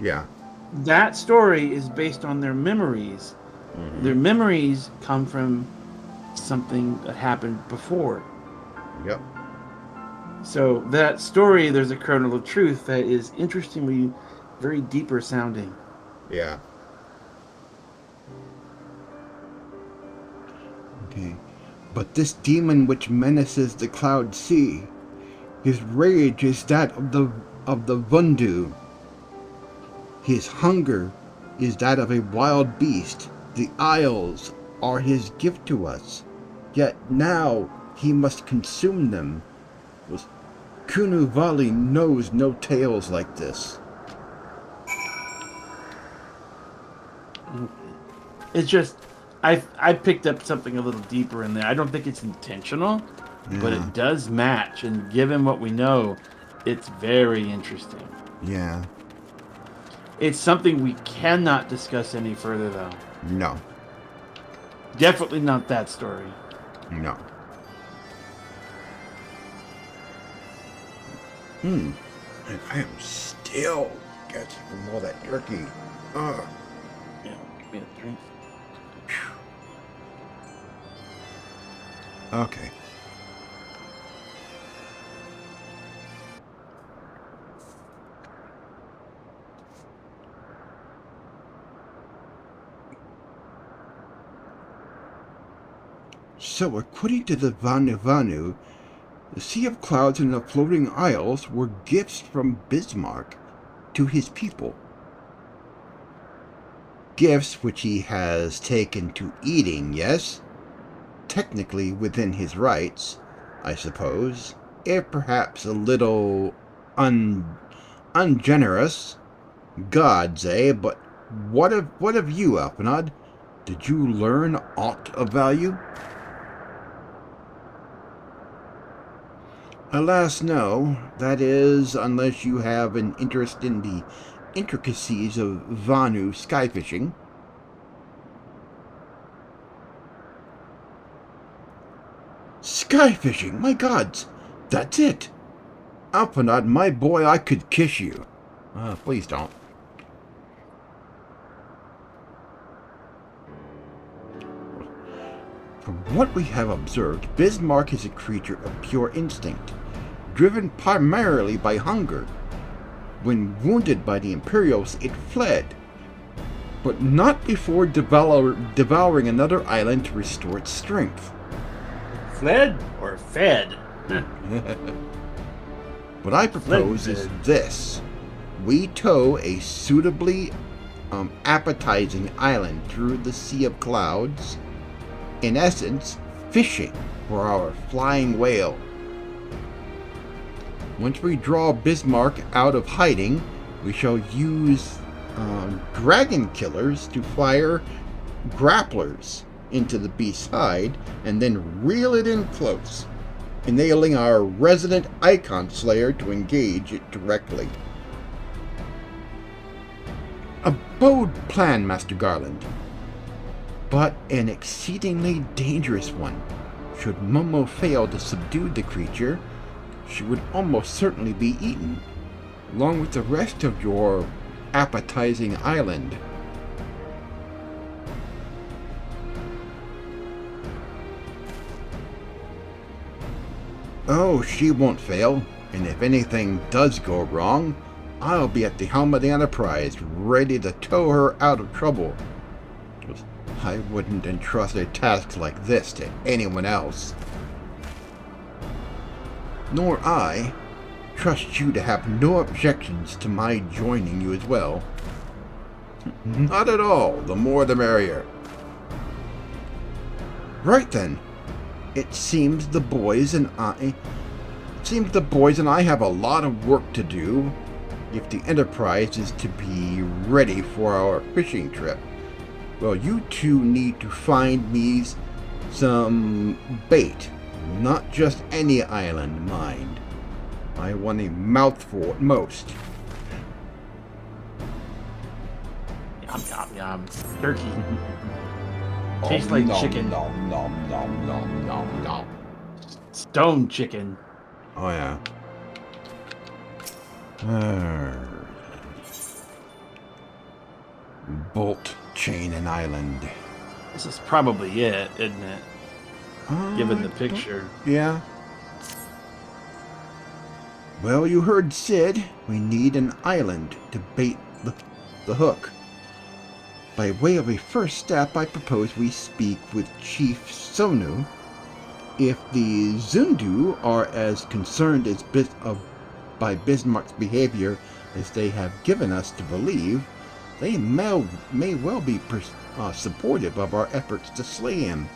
S2: Yeah.
S1: that story is based on their memories. Their memories come from something that happened before.
S2: Yep.
S1: So that story, there's a kernel of truth that is interestingly very deeper sounding.
S2: Yeah. Okay. But this demon which menaces the cloud sea, his rage is that of the Vundu. His hunger is that of a wild beast. The isles are his gift to us. Yet now he must consume them. Kunu Valley knows no tales like this.
S1: It's just, I picked up something a little deeper in there. I don't think it's intentional, but it does match. And given what we know, it's very interesting.
S2: Yeah.
S1: It's something we cannot discuss any further, though.
S2: No.
S1: Definitely not that story.
S2: No. And I am still gasping from all that turkey. Ugh.
S1: Yeah, give me a drink.
S2: Okay. So, according to the Vanu, the Sea of Clouds and the Floating Isles were gifts from Bismarck to his people. Gifts which he has taken to eating, yes? Technically within his rights, I suppose, if perhaps a little ungenerous. Gods, eh? But what of you, Alpanad? Did you learn aught of value? Alas, no. That is, unless you have an interest in the intricacies of Vanu sky fishing. Sky fishing, my gods! That's it! Alpanad, my boy, I could kiss you. Please don't. From what we have observed, Bismarck is a creature of pure instinct, driven primarily by hunger. When wounded by the Imperials, it fled, but not before devouring another island to restore its strength.
S1: Fled or fed?
S2: What I propose is this. We tow a suitably appetizing island through the Sea of Clouds, in essence, fishing for our flying whale. Once we draw Bismarck out of hiding, we shall use dragon killers to fire grapplers into the beast's hide and then reel it in close, enabling our resident icon slayer to engage it directly. A bold plan, Master Garland, but an exceedingly dangerous one. Should Momo fail to subdue the creature, she would almost certainly be eaten, along with the rest of your appetizing island. Oh, she won't fail, and if anything does go wrong, I'll be at the helm of the Enterprise, ready to tow her out of trouble. I wouldn't entrust a task like this to anyone else. Nor I trust you to have no objections to my joining you as well. Not at all, the more the merrier. Right then. It seems the boys and I have a lot of work to do if the Enterprise is to be ready for our fishing trip. Well, you two need to find me some bait. Not just any island, mind. I want a mouthful at most.
S1: Yum, yum, yum. Turkey. Tastes like chicken.
S2: Nom, nom, nom, nom, nom, nom.
S1: Stone chicken.
S2: Oh, yeah. Bolt, chain, and island.
S1: This is probably it, isn't it? Given the picture.
S2: Yeah. Well, you heard Sid. We need an island to bait the hook. By way of a first step, I propose we speak with Chief Sonu. If the Zundu are as concerned by Bismarck's behavior as they have given us to believe, they may well be supportive of our efforts to slay him.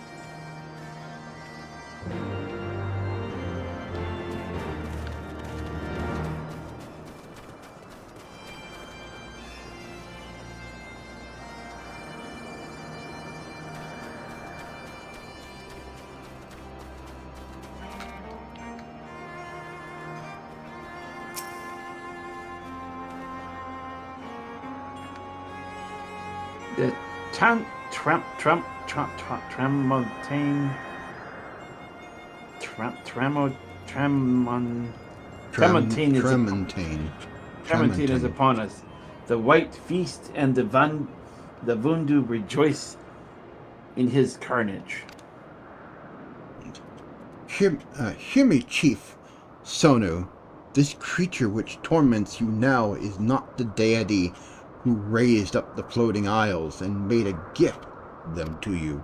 S1: The Tramontane is upon us. The white feast and the Vundu rejoice in his carnage.
S2: Hear me, Chief Sonu. This creature which torments you now is not the deity who raised up the floating isles and made a gift of them to you.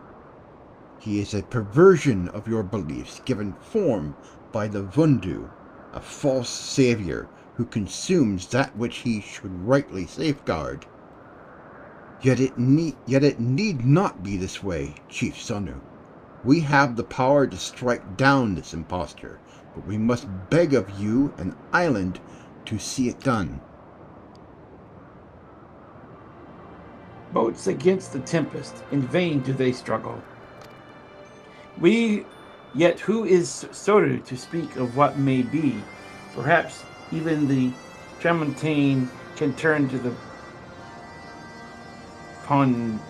S2: He is a perversion of your beliefs given form by the Vundu, a false savior who consumes that which he should rightly safeguard. Yet it need not be this way, Chief Sonu. We have the power to strike down this impostor, but we must beg of you an island to see it done.
S1: Boats against the tempest, in vain do they struggle. Yet who is Soru to speak of what may be? Perhaps even the Tramontane can turn to the Pontine,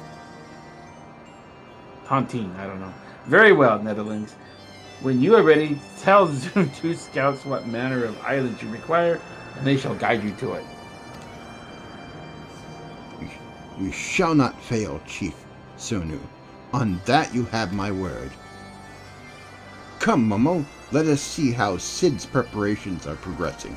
S1: I don't know. Very well, Netherlands. When you are ready, tell the Zundu scouts what manner of island you require, and they shall guide you to it.
S2: We shall not fail, Chief Sonu. On that you have my word. Come, Momo, let us see how Sid's preparations are progressing.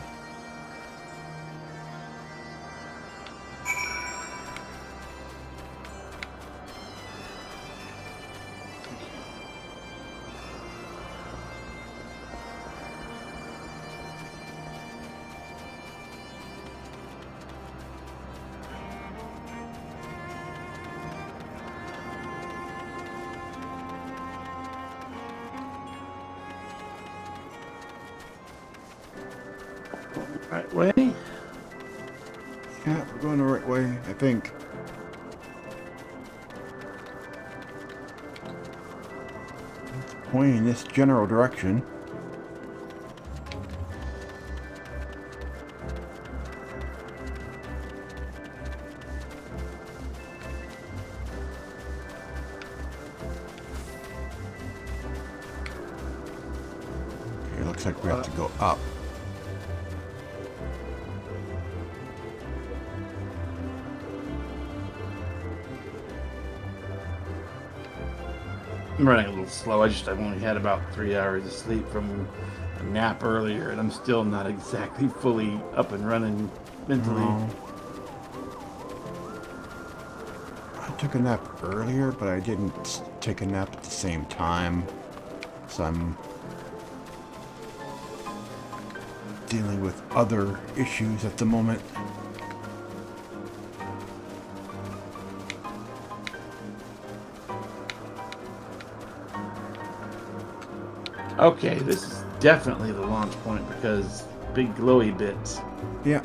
S1: Right way?
S2: Yeah, we're going the right way, I think. It's pointing in this general direction. Okay, looks like we have to go up.
S1: I'm running a little slow. I've only had about 3 hours of sleep from a nap earlier, and I'm still not exactly fully up and running mentally.
S2: No. I took a nap earlier, but I didn't take a nap at the same time. So I'm dealing with other issues at the moment.
S1: Okay, this is definitely the launch point because big glowy bits.
S2: Yeah.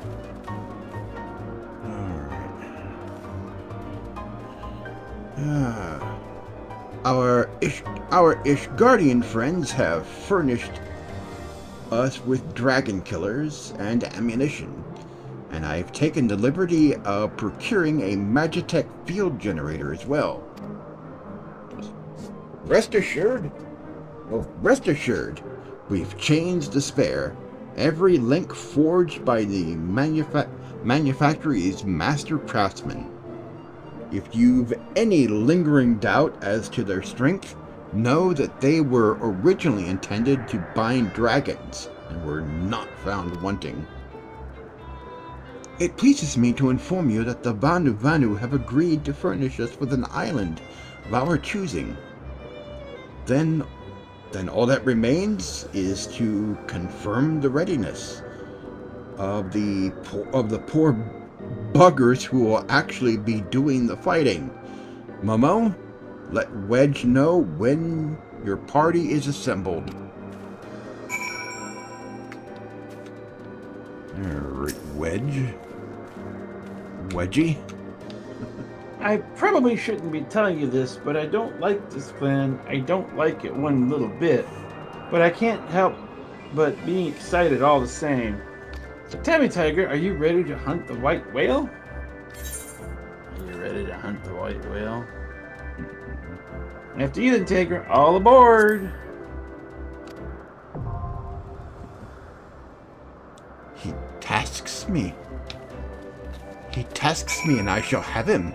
S2: Alright. Our Ishgardian friends have furnished us with dragon killers and ammunition, and I've taken the liberty of procuring a Magitech field generator as well. Rest assured, we've changed the spare. Every link forged by the manufacturer is master craftsman. If you've any lingering doubt as to their strength, know that they were originally intended to bind dragons and were not found wanting. It pleases me to inform you that the Vanu have agreed to furnish us with an island of our choosing. Then all that remains is to confirm the readiness of the poor buggers who will actually be doing the fighting. Momo, let Wedge know when your party is assembled. Alright, Wedgie?
S1: I probably shouldn't be telling you this, but I don't like this plan. I don't like it one little bit. But I can't help but being excited all the same. So tell me, Tygra, are you ready to hunt the white whale? Are you ready to hunt the white whale? After you then, Tygra, all aboard!
S2: He tasks me and I shall have him.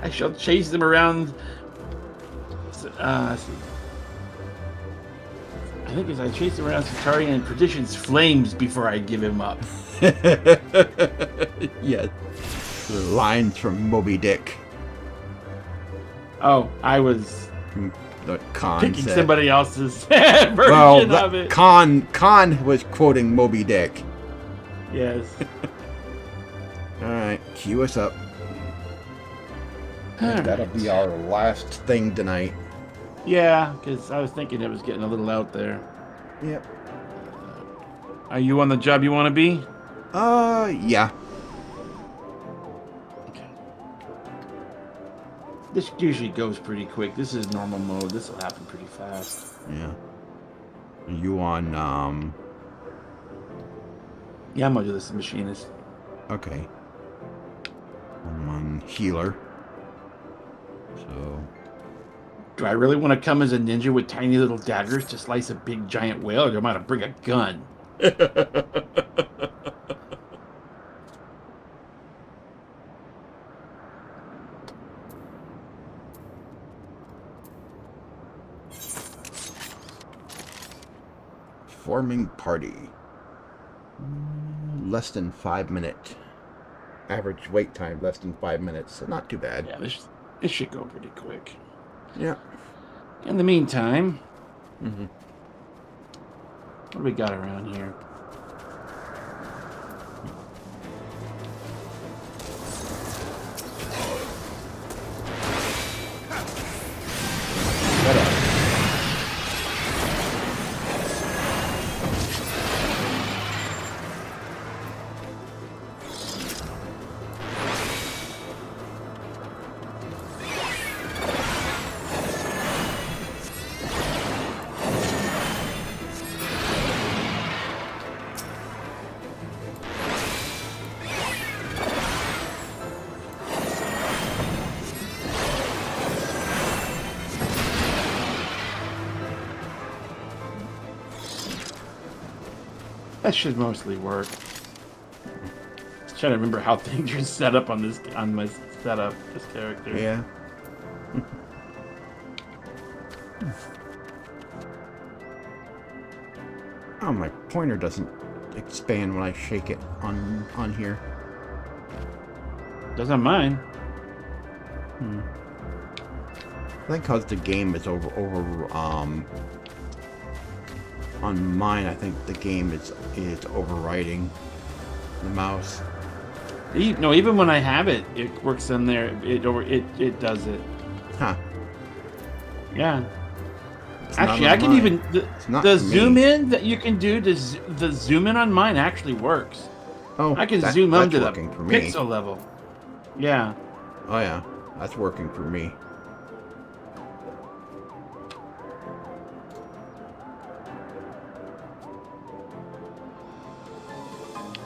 S1: I shall chase them around. Let's see. I think as I chase him around Centaurian and Perdition's flames before I give him up.
S2: Yes. The lines from Moby Dick.
S1: Oh, I was
S2: The Khan
S1: picking
S2: said.
S1: somebody else's version of it.
S2: Khan was quoting Moby Dick.
S1: Yes.
S2: Alright, cue us up.
S1: All
S2: That'll
S1: right.
S2: be our last thing tonight.
S1: Yeah, because I was thinking it was getting a little out there.
S2: Yep.
S1: Are you on the job you want to be?
S2: Yeah.
S1: Okay. This usually goes pretty quick. This is normal mode. This will happen pretty fast.
S2: Yeah. Are you on,
S1: Yeah, I'm gonna do this as machinist.
S2: okay. I'm on healer. So,
S1: Do I really want to come as a ninja with tiny little daggers to slice a big giant whale, or do I want to bring a gun?
S2: forming party. Less than 5 minutes. Average wait time, less than 5 minutes. So not too bad.
S1: Yeah, this should go pretty quick.
S2: Yeah.
S1: In the meantime, what do we got around here? That should mostly work. Just trying to remember how things are set up on this my setup, this character.
S2: Yeah. Oh, my pointer doesn't expand when I shake it on here.
S1: Doesn't mine.
S2: I think because the game is over on mine, I think the game is overriding the mouse.
S1: No, even when I have it, it works on there. It does it.
S2: Huh.
S1: Yeah.
S2: It's not
S1: Actually,
S2: on
S1: I can
S2: mine.
S1: even
S2: not
S1: the
S2: for me.
S1: zoom in that you can do. The zoom in on mine actually works.
S2: Oh,
S1: I can zoom up to the
S2: working for me.
S1: pixel level. Yeah.
S2: Oh yeah, that's working for me.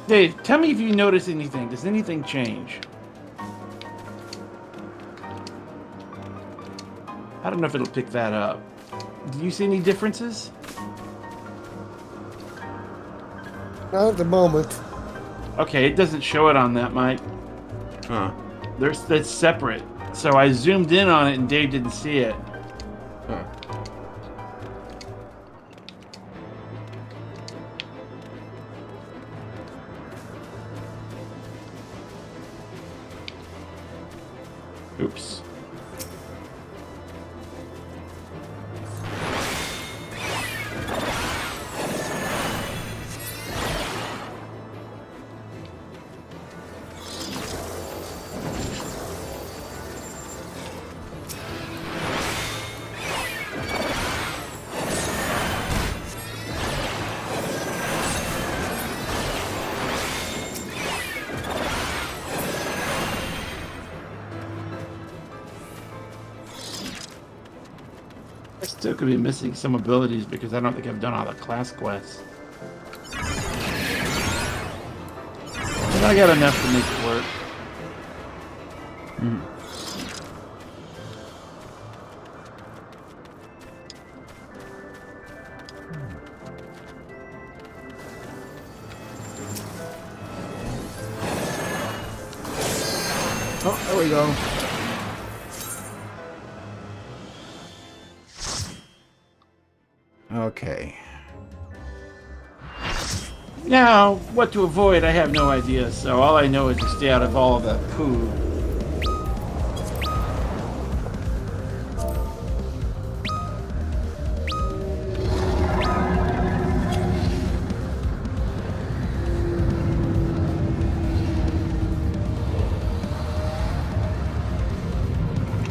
S1: Dave, tell me if you notice anything. Does anything change? I don't know if it'll pick that up. Do you see any differences?
S3: Not at the moment.
S1: Okay, it doesn't show it on that, Mike.
S2: Huh.
S1: That's separate. So I zoomed in on it and Dave didn't see it.
S2: Huh.
S1: Oops. I still could be missing some abilities because I don't think I've done all the class quests. But I got enough to make it work.
S2: Oh, there we go. Okay.
S1: Now, what to avoid, I have no idea, so all I know is to stay out of all of that poo.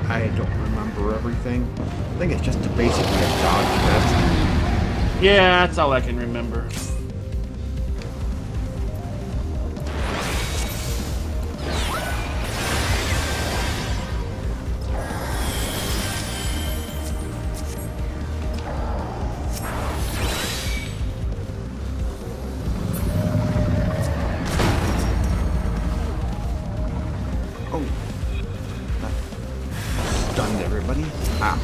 S2: I don't remember everything. I think it's just basically a dodge fest.
S1: Yeah, that's all I can remember.
S2: Oh. That stunned everybody. Ah.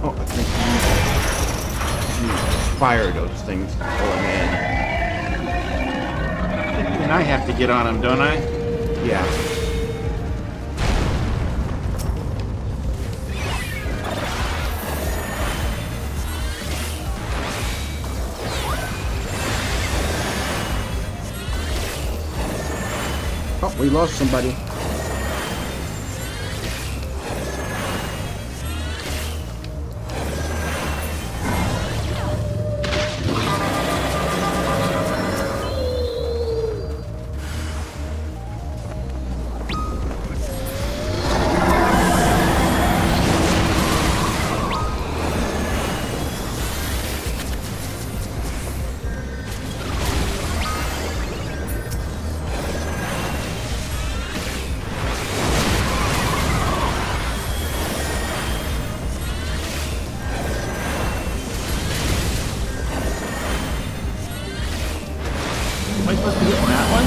S2: Oh, I think you fire those things to pull them in.
S1: And I have to get on him, don't I?
S2: Yeah. Oh, we lost somebody.
S1: Am I supposed to get that one?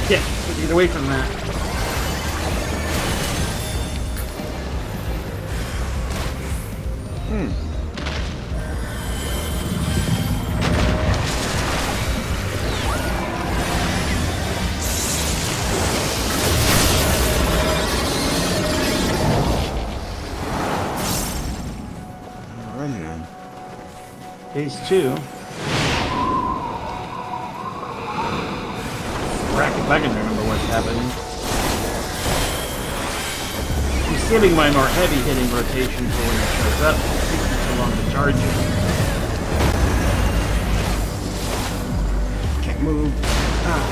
S1: Yeah, get away from that. Phase 2. Frack, if I can remember what's happening. I'm saving my more heavy hitting rotation for when it shows up. It takes me so long to charge it.
S2: Can't move. Ah.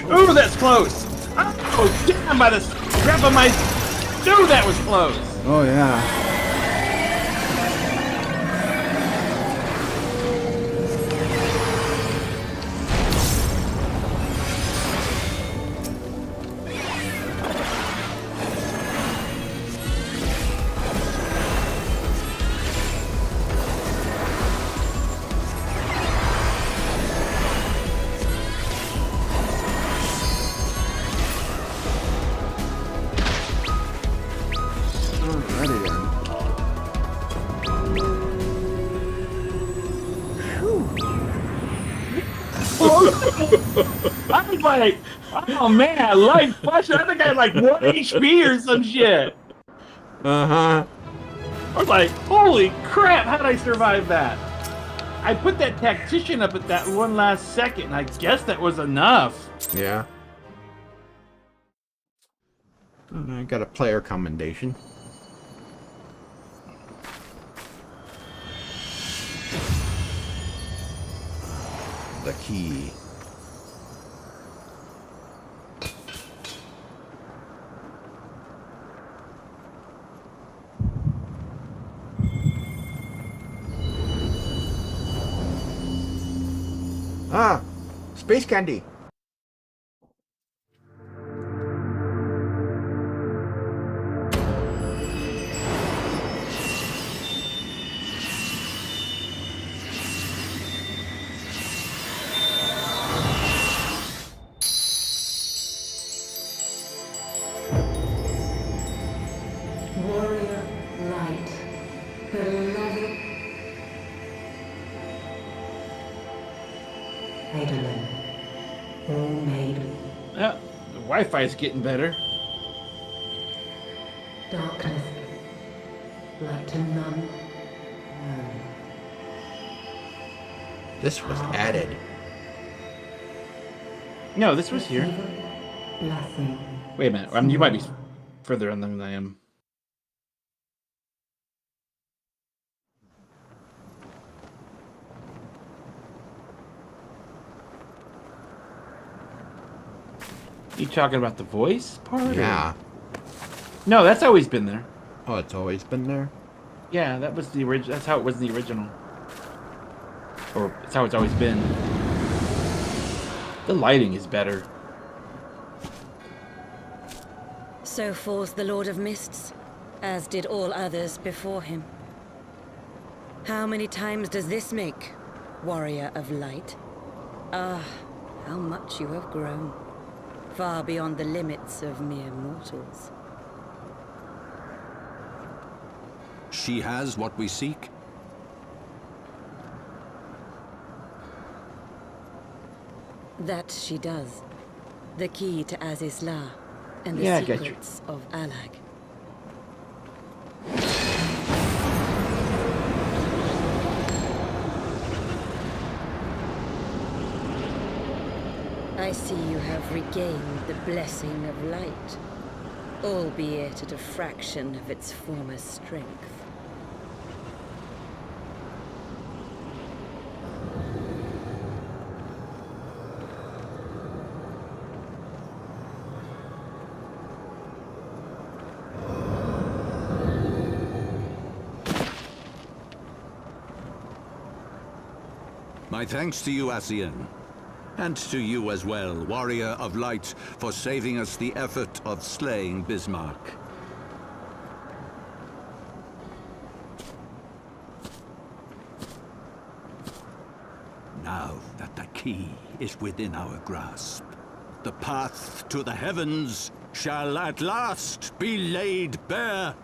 S1: Ooh, that's close! Oh, damn, by the scrap of my... Dude, that was close!
S2: Oh, yeah.
S1: I was like, oh man, light flusher. I think I had like 1 HP or some shit.
S2: Uh-huh.
S1: I was like, holy crap, how did I survive that? I put that tactician up at that one last second, and I guess that was enough.
S2: Yeah. I got a player commendation. The key. Ah, space candy.
S9: Warrior light, beloved Eidolon, all made
S1: Yeah, the Wi-Fi's getting better.
S9: darkness, light to none.
S2: This was added.
S1: No, this was here.
S9: Blessing.
S1: Wait a minute, you might be further on than I am. You talking about the voice part?
S2: Yeah.
S1: Or? No, that's always been there.
S2: Oh, it's always been there?
S1: Yeah, that was the original. That's how it was in the original. Or it's how it's always been. The lighting is better.
S10: So falls the Lord of Mists, as did all others before him. How many times does this make, Warrior of Light? Ah, how much you have grown. Far beyond the limits of mere mortals.
S5: She has what we seek?
S10: That she does. The key to Azizla and the
S1: Yeah, I get you.
S10: secrets of Alag. I see you have regained the blessing of light, albeit at a fraction of its former strength.
S5: My thanks to you, Asian. And to you as well, warrior of light, for saving us the effort of slaying Bismarck. Now that the key is within our grasp, the path to the heavens shall at last be laid bare.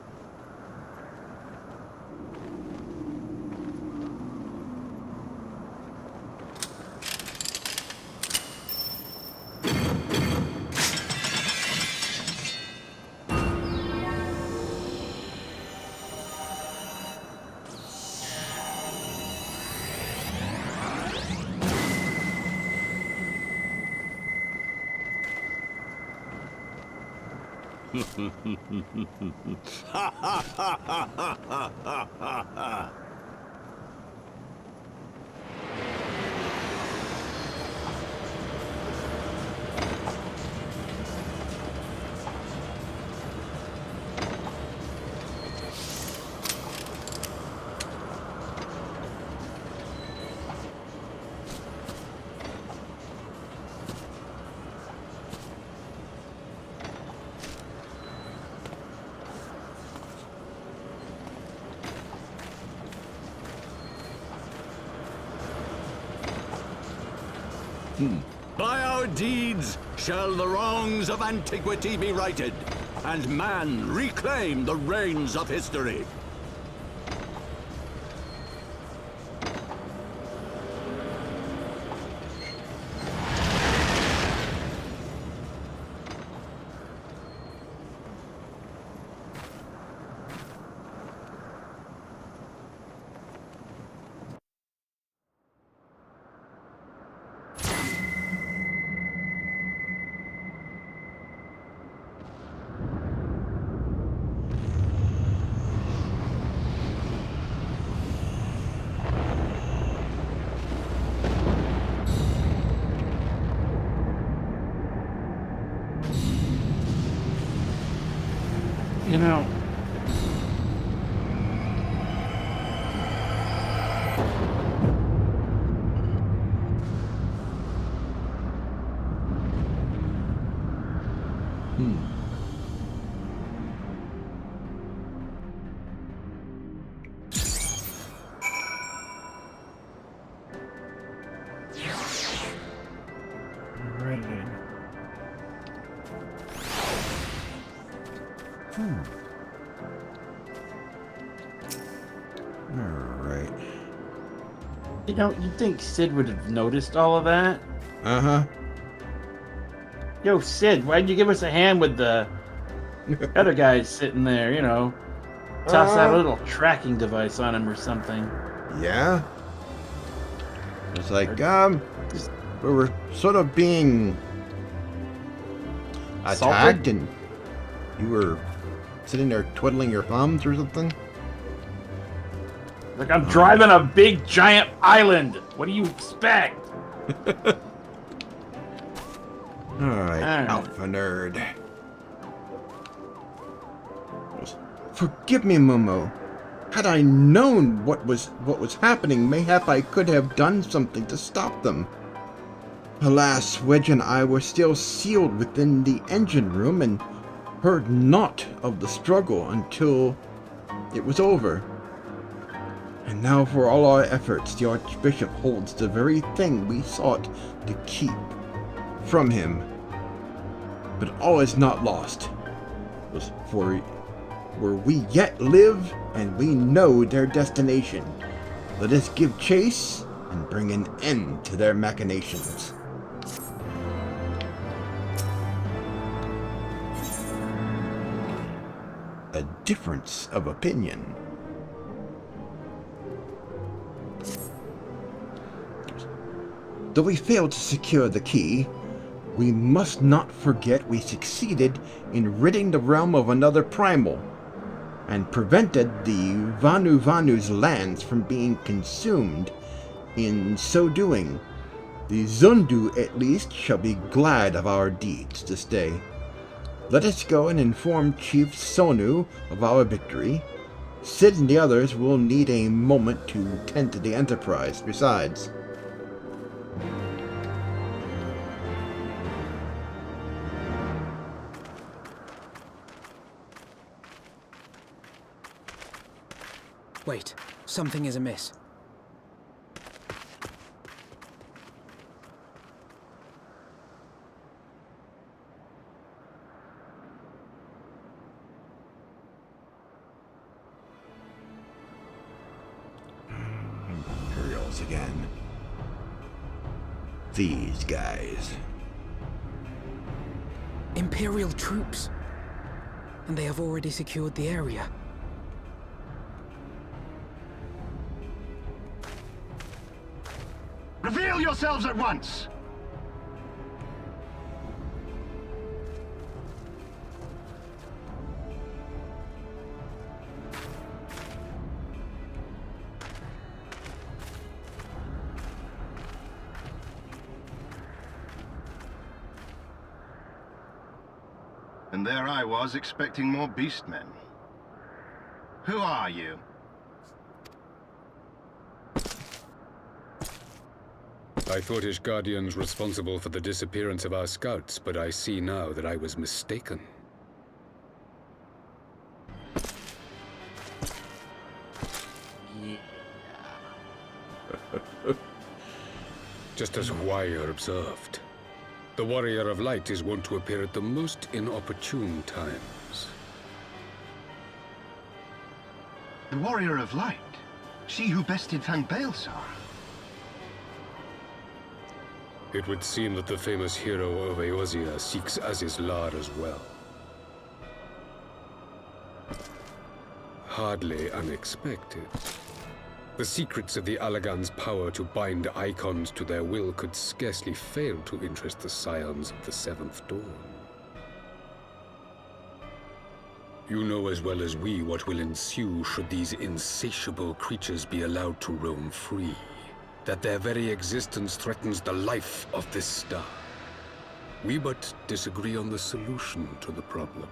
S5: By our deeds shall the wrongs of antiquity be righted, and man reclaim the reins of history.
S1: You know,
S2: Alright.
S1: you know, you'd think Sid would have noticed all of that.
S2: Uh-huh.
S1: Yo, Sid, why'd you give us a hand with the other guys sitting there, you know? Toss out a little tracking device on him or something.
S2: Yeah? It's like, we were sort of being attacked and you were sitting there twiddling your thumbs or something?
S1: Like I'm driving a big giant island. What do you expect?
S2: Alright, Alpha Nerd. Forgive me, Momo. Had I known what was happening, mayhap I could have done something to stop them. Alas, Wedge and I were still sealed within the engine room and heard naught of the struggle until it was over. And now for all our efforts, the Archbishop holds the very thing we sought to keep from him. But all is not lost. For where we yet live, and we know their destination. Let us give chase and bring an end to their machinations. A difference of opinion. Though we failed to secure the key, we must not forget we succeeded in ridding the realm of another primal, and prevented the Vanu's lands from being consumed. In so doing, the Zundu at least shall be glad of our deeds this day. Let us go and inform Chief Sonu of our victory. Sid and the others will need a moment to tend to the Enterprise besides.
S7: Wait, something is amiss.
S2: Imperials again. These guys.
S7: Imperial troops. And they have already secured the area.
S6: Reveal yourselves at once! And there I was, expecting more beastmen. Who are you?
S11: I thought Ishgardians responsible for the disappearance of our scouts, but I see now that I was mistaken. Just as Wire observed, the Warrior of Light is wont to appear at the most inopportune times.
S6: The Warrior of Light? She who bested Van Baelsar?
S11: It would seem that the famous hero of Eorzea seeks Azizlar as well. Hardly unexpected. The secrets of the Allagan's power to bind icons to their will could scarcely fail to interest the scions of the Seventh Dawn. You know as well as we what will ensue should these insatiable creatures be allowed to roam free. That their very existence threatens the life of this star. We but disagree on the solution to the problem.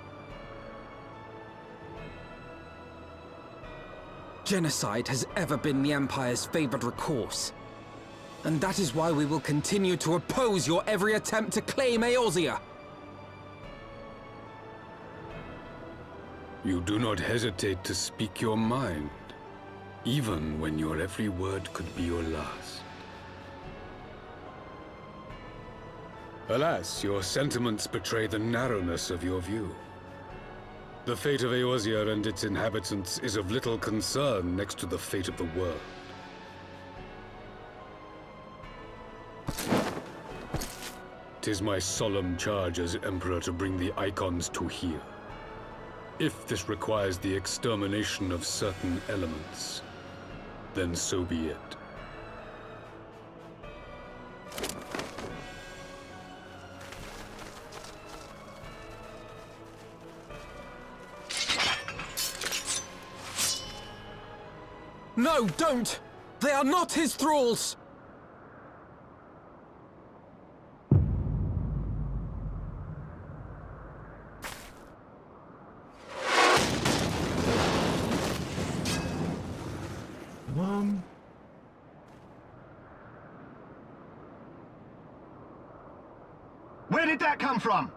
S7: Genocide has ever been the Empire's favored recourse. And that is why we will continue to oppose your every attempt to claim Eorzea.
S11: You do not hesitate to speak your mind, even when your every word could be your last. Alas, your sentiments betray the narrowness of your view. The fate of Eorzea and its inhabitants is of little concern next to the fate of the world. Tis my solemn charge as Emperor to bring the icons to here. If this requires the extermination of certain elements, then so be it.
S7: No, don't! They are not his thralls!
S6: Where did that come from?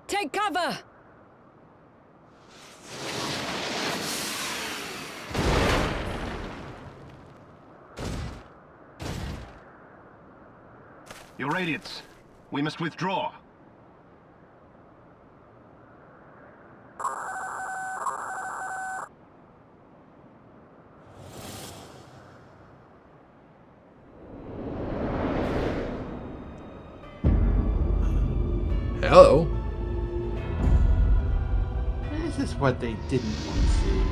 S10: Take cover!
S6: Your Radiance, we must withdraw.
S2: Hello.
S1: This is what they didn't want to see.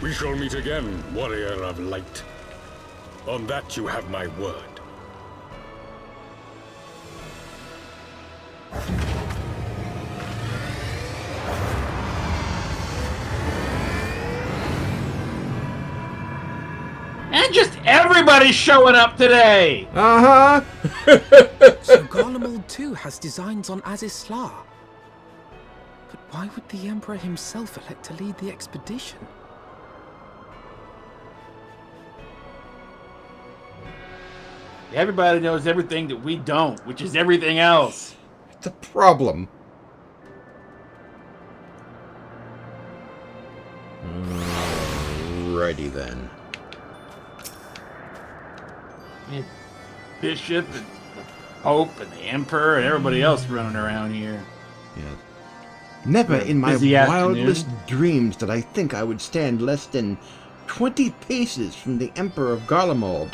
S11: We shall meet again, Warrior of Light. On that you have my word.
S1: And just everybody showing up today!
S2: Uh-huh.
S7: So Garlemald too has designs on Azizlar. But why would the Emperor himself elect to lead the expedition?
S1: Everybody knows everything that we don't, which is everything else.
S2: It's a problem. Alrighty then.
S1: Bishop and the Pope and the Emperor and everybody else running around here.
S2: Yeah. Never in my
S1: Busy
S2: wildest
S1: afternoon.
S2: dreams did I think I would stand less than 20 paces from the Emperor of Garlemald.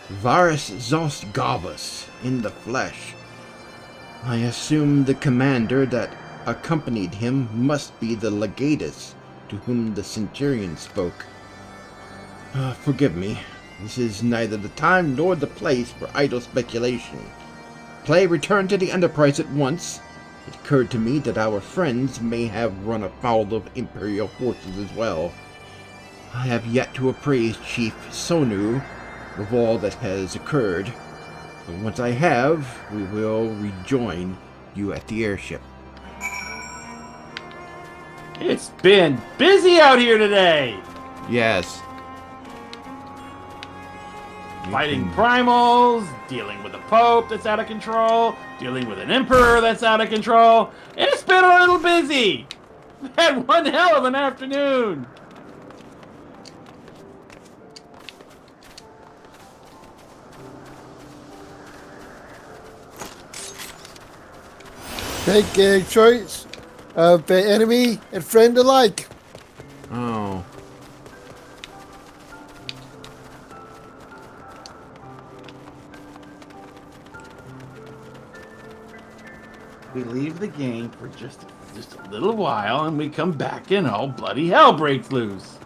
S2: Varus Zosgavus in the flesh. I assume the commander that accompanied him must be the legatus to whom the centurion spoke. Forgive me. This is neither the time nor the place for idle speculation. Play return to the Enterprise at once. It occurred to me that our friends may have run afoul of Imperial forces as well. I have yet to appraise Chief Sonu of all that has occurred. But once I have, we will rejoin you at the airship.
S1: It's been busy out here today.
S2: Yes.
S1: Fighting primals, dealing with a Pope that's out of control, dealing with an Emperor that's out of control. It's been a little busy. We've had one hell of an afternoon.
S3: Take a choice of enemy and friend alike.
S2: Oh.
S1: We leave the game for just a little while, and we come back and all bloody hell breaks loose.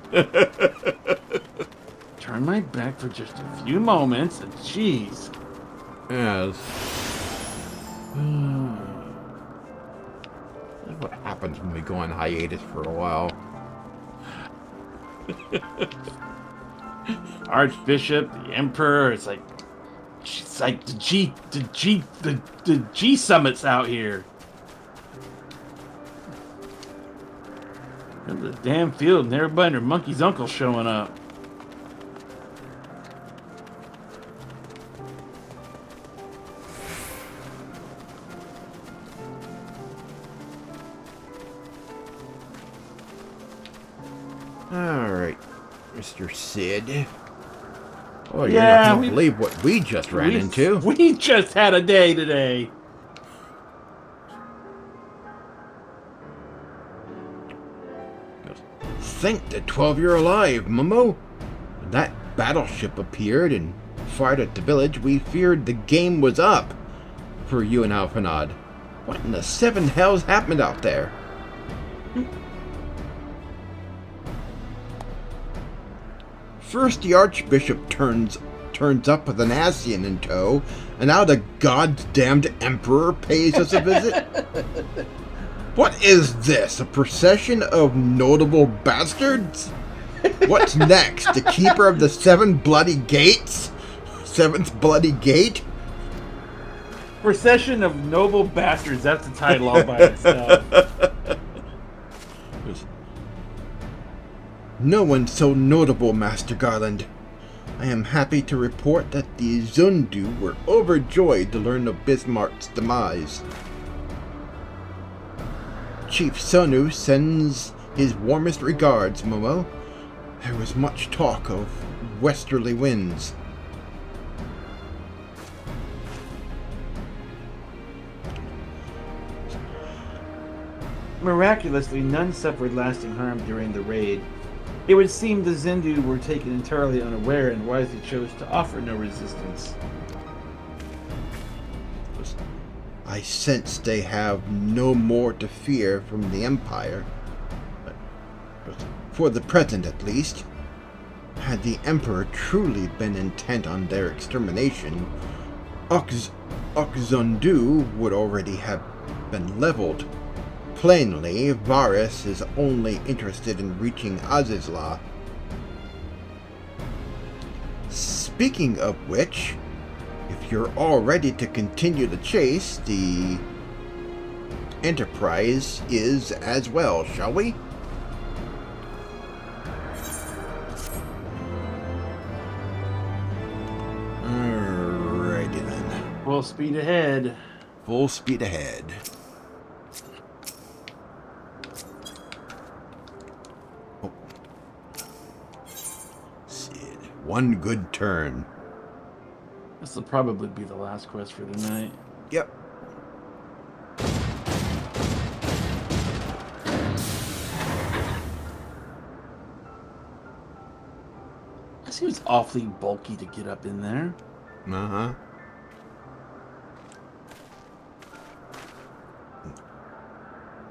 S1: Turn my back for just a few moments, and jeez.
S2: Yes. That's what happens when we go on hiatus for a while.
S1: Archbishop, the Emperor, it's like the G summits out here. And the damn field and everybody and their monkey's uncle showing up.
S2: Alright, Mr. Sid. Oh, you're
S1: Yeah,
S2: not going to believe what we just ran into.
S1: We just had a day today.
S2: Think the 12 you're alive, Momo. When that battleship appeared and fired at the village, we feared the game was up for you and Alphanod. What in the seven hells happened out there? First the Archbishop turns up with an Asian in tow, and now the goddamned Emperor pays us a visit? What is this, a procession of notable bastards? What's next, the Keeper of the Seven Bloody Gates? Seventh Bloody Gate?
S1: Procession of Noble Bastards, that's the title all by itself.
S2: No one so notable, Master Garland. I am happy to report that the Zundu were overjoyed to learn of Bismarck's demise. Chief Sonu sends his warmest regards, Momo. There was much talk of westerly winds.
S1: Miraculously, none suffered lasting harm during the raid. It would seem the Zindu were taken entirely unaware and wisely chose to offer no resistance.
S2: I sense they have no more to fear from the Empire. But for the present, at least. Had the Emperor truly been intent on their extermination, Oxzundu would already have been leveled. Plainly, Varus is only interested in reaching Azizla. Speaking of which, if you're all ready to continue the chase, the Enterprise is as well, shall we?
S1: Full speed ahead.
S2: Full speed ahead. Oh. Sid, one good turn.
S1: This will probably be the last quest for the night.
S2: Yep.
S1: That seems awfully bulky to get up in there.
S2: Uh-huh.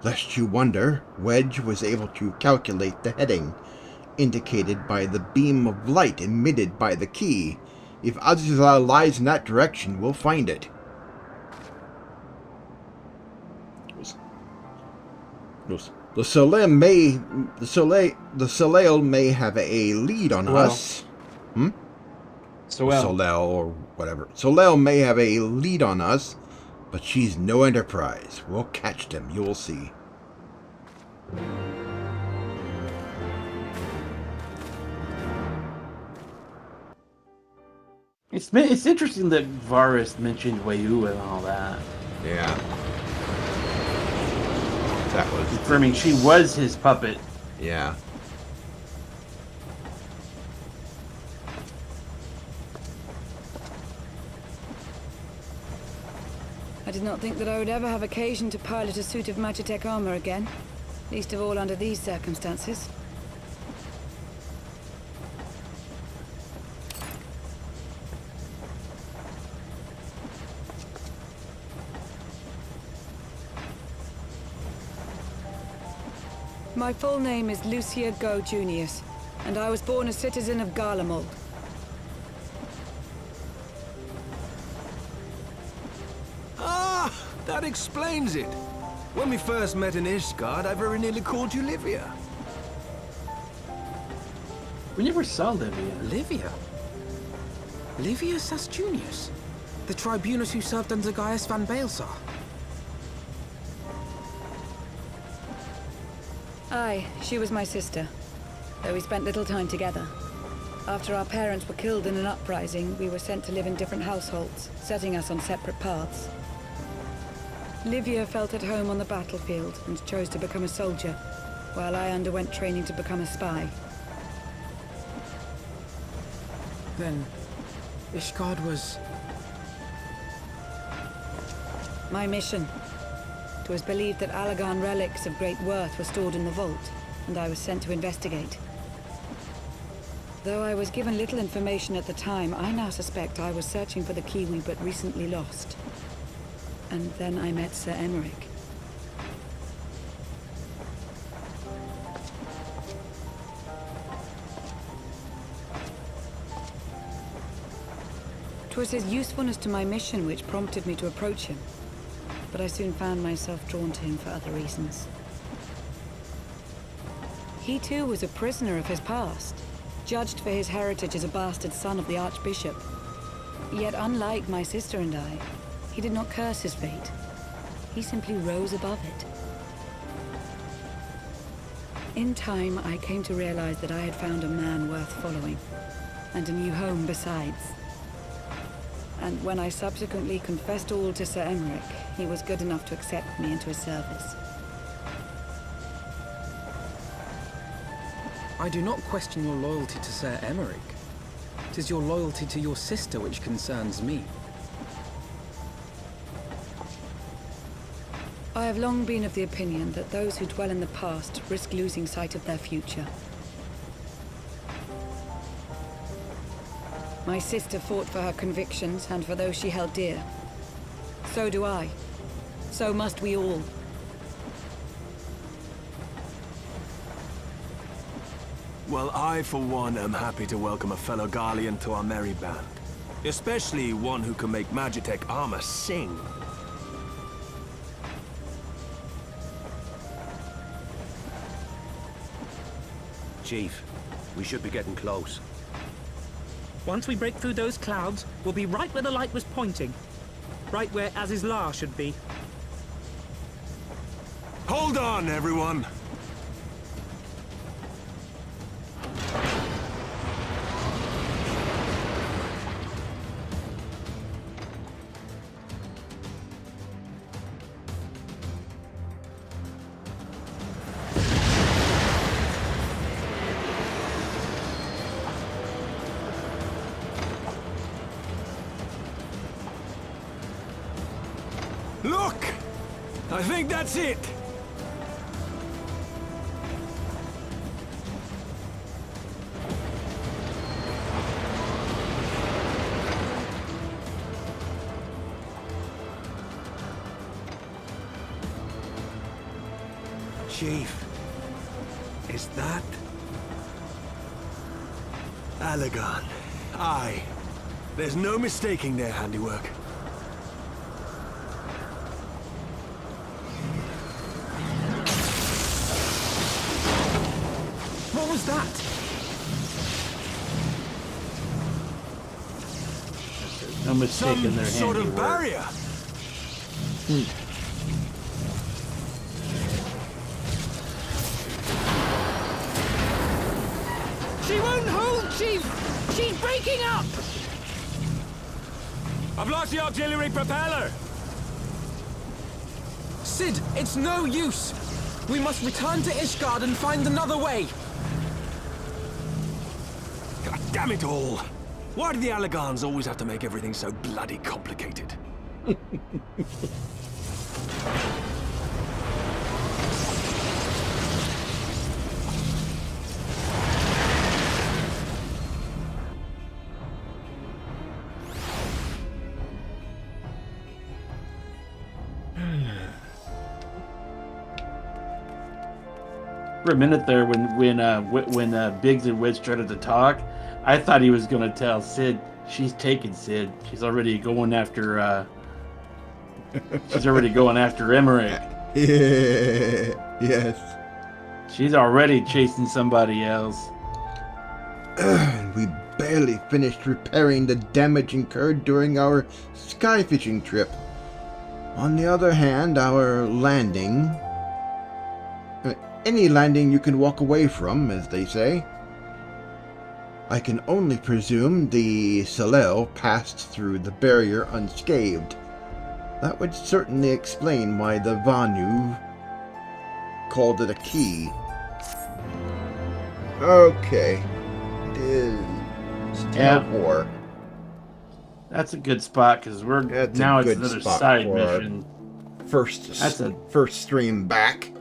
S2: Lest you wonder, Wedge was able to calculate the heading indicated by the beam of light emitted by the key. If Azizah lies in that direction, we'll find it. The Soleil may have a lead on us. Soleil or whatever. Soleil may have a lead on us, but she's no Enterprise. We'll catch them, you'll see.
S1: It's interesting that Varys mentioned Wayu and all that.
S2: Yeah. That was
S1: confirming she was his puppet.
S2: Yeah.
S8: I did not think that I would ever have occasion to pilot a suit of Magitech armor again. Least of all under these circumstances. My full name is Lucia Go Junius, and I was born a citizen of Garlemald.
S12: Ah, that explains it. When we first met in Ishgard, I very nearly called you Livia.
S1: We never saw Livia.
S7: Livia? Livia Sas Junius? The tribunus who served under Gaius van Baelsar?
S8: Aye, she was my sister, though we spent little time together. After our parents were killed in an uprising, we were sent to live in different households, setting us on separate paths. Livia felt at home on the battlefield and chose to become a soldier, while I underwent training to become a spy.
S7: Then, Ishgard was...
S8: my mission. It was believed that Allagan relics of great worth were stored in the vault, and I was sent to investigate. Though I was given little information at the time, I now suspect I was searching for the key we but recently lost. And then I met Sir Emmerich. 'Twas his usefulness to my mission which prompted me to approach him, but I soon found myself drawn to him for other reasons. He too was a prisoner of his past, judged for his heritage as a bastard son of the Archbishop. Yet unlike my sister and I, he did not curse his fate. He simply rose above it. In time, I came to realize that I had found a man worth following, and a new home besides. And when I subsequently confessed all to Sir Emmerich, he was good enough to accept me into his service.
S7: I do not question your loyalty to Sir Emmerich. 'Tis your loyalty to your sister which concerns me.
S8: I have long been of the opinion that those who dwell in the past risk losing sight of their future. My sister fought for her convictions and for those she held dear. So do I. So must we all.
S12: Well, I, for one, am happy to welcome a fellow Garlean to our merry band. Especially one who can make Magitech armor sing.
S13: Chief, we should be getting close.
S14: Once we break through those clouds, we'll be right where the light was pointing. Right where Azizlah should be.
S12: Hold on, everyone! Look! I think that's it! Chief, is that... Allegan? Aye. There's no mistaking their handiwork.
S7: What was that?
S1: No mistake in their
S12: Some sort of
S1: handiwork.
S12: barrier.
S14: She won't hold, Chief! She's breaking up!
S12: I've lost the auxiliary propeller!
S7: Sid, it's no use! We must return to Ishgard and find another way!
S12: God damn it all! Why do the Allegans always have to make everything so bloody complicated?
S1: For a minute there, when Biggs and Witch started to talk, I thought he was going to tell Sid she's taken Sid. She's already going after. She's already going after Emmerich.
S2: Yeah. Yes.
S1: She's already chasing somebody else.
S2: We barely finished repairing the damage incurred during our sky fishing trip. On the other hand, our landing... any landing you can walk away from, as they say. I can only presume the Salel passed through the barrier unscathed. That would certainly explain why the Vanu called it a key. Okay. It is War.
S1: That's a good spot because we're
S2: That's
S1: now
S2: a
S1: it's
S2: good
S1: another
S2: spot
S1: side
S2: for
S1: mission.
S2: First stream back,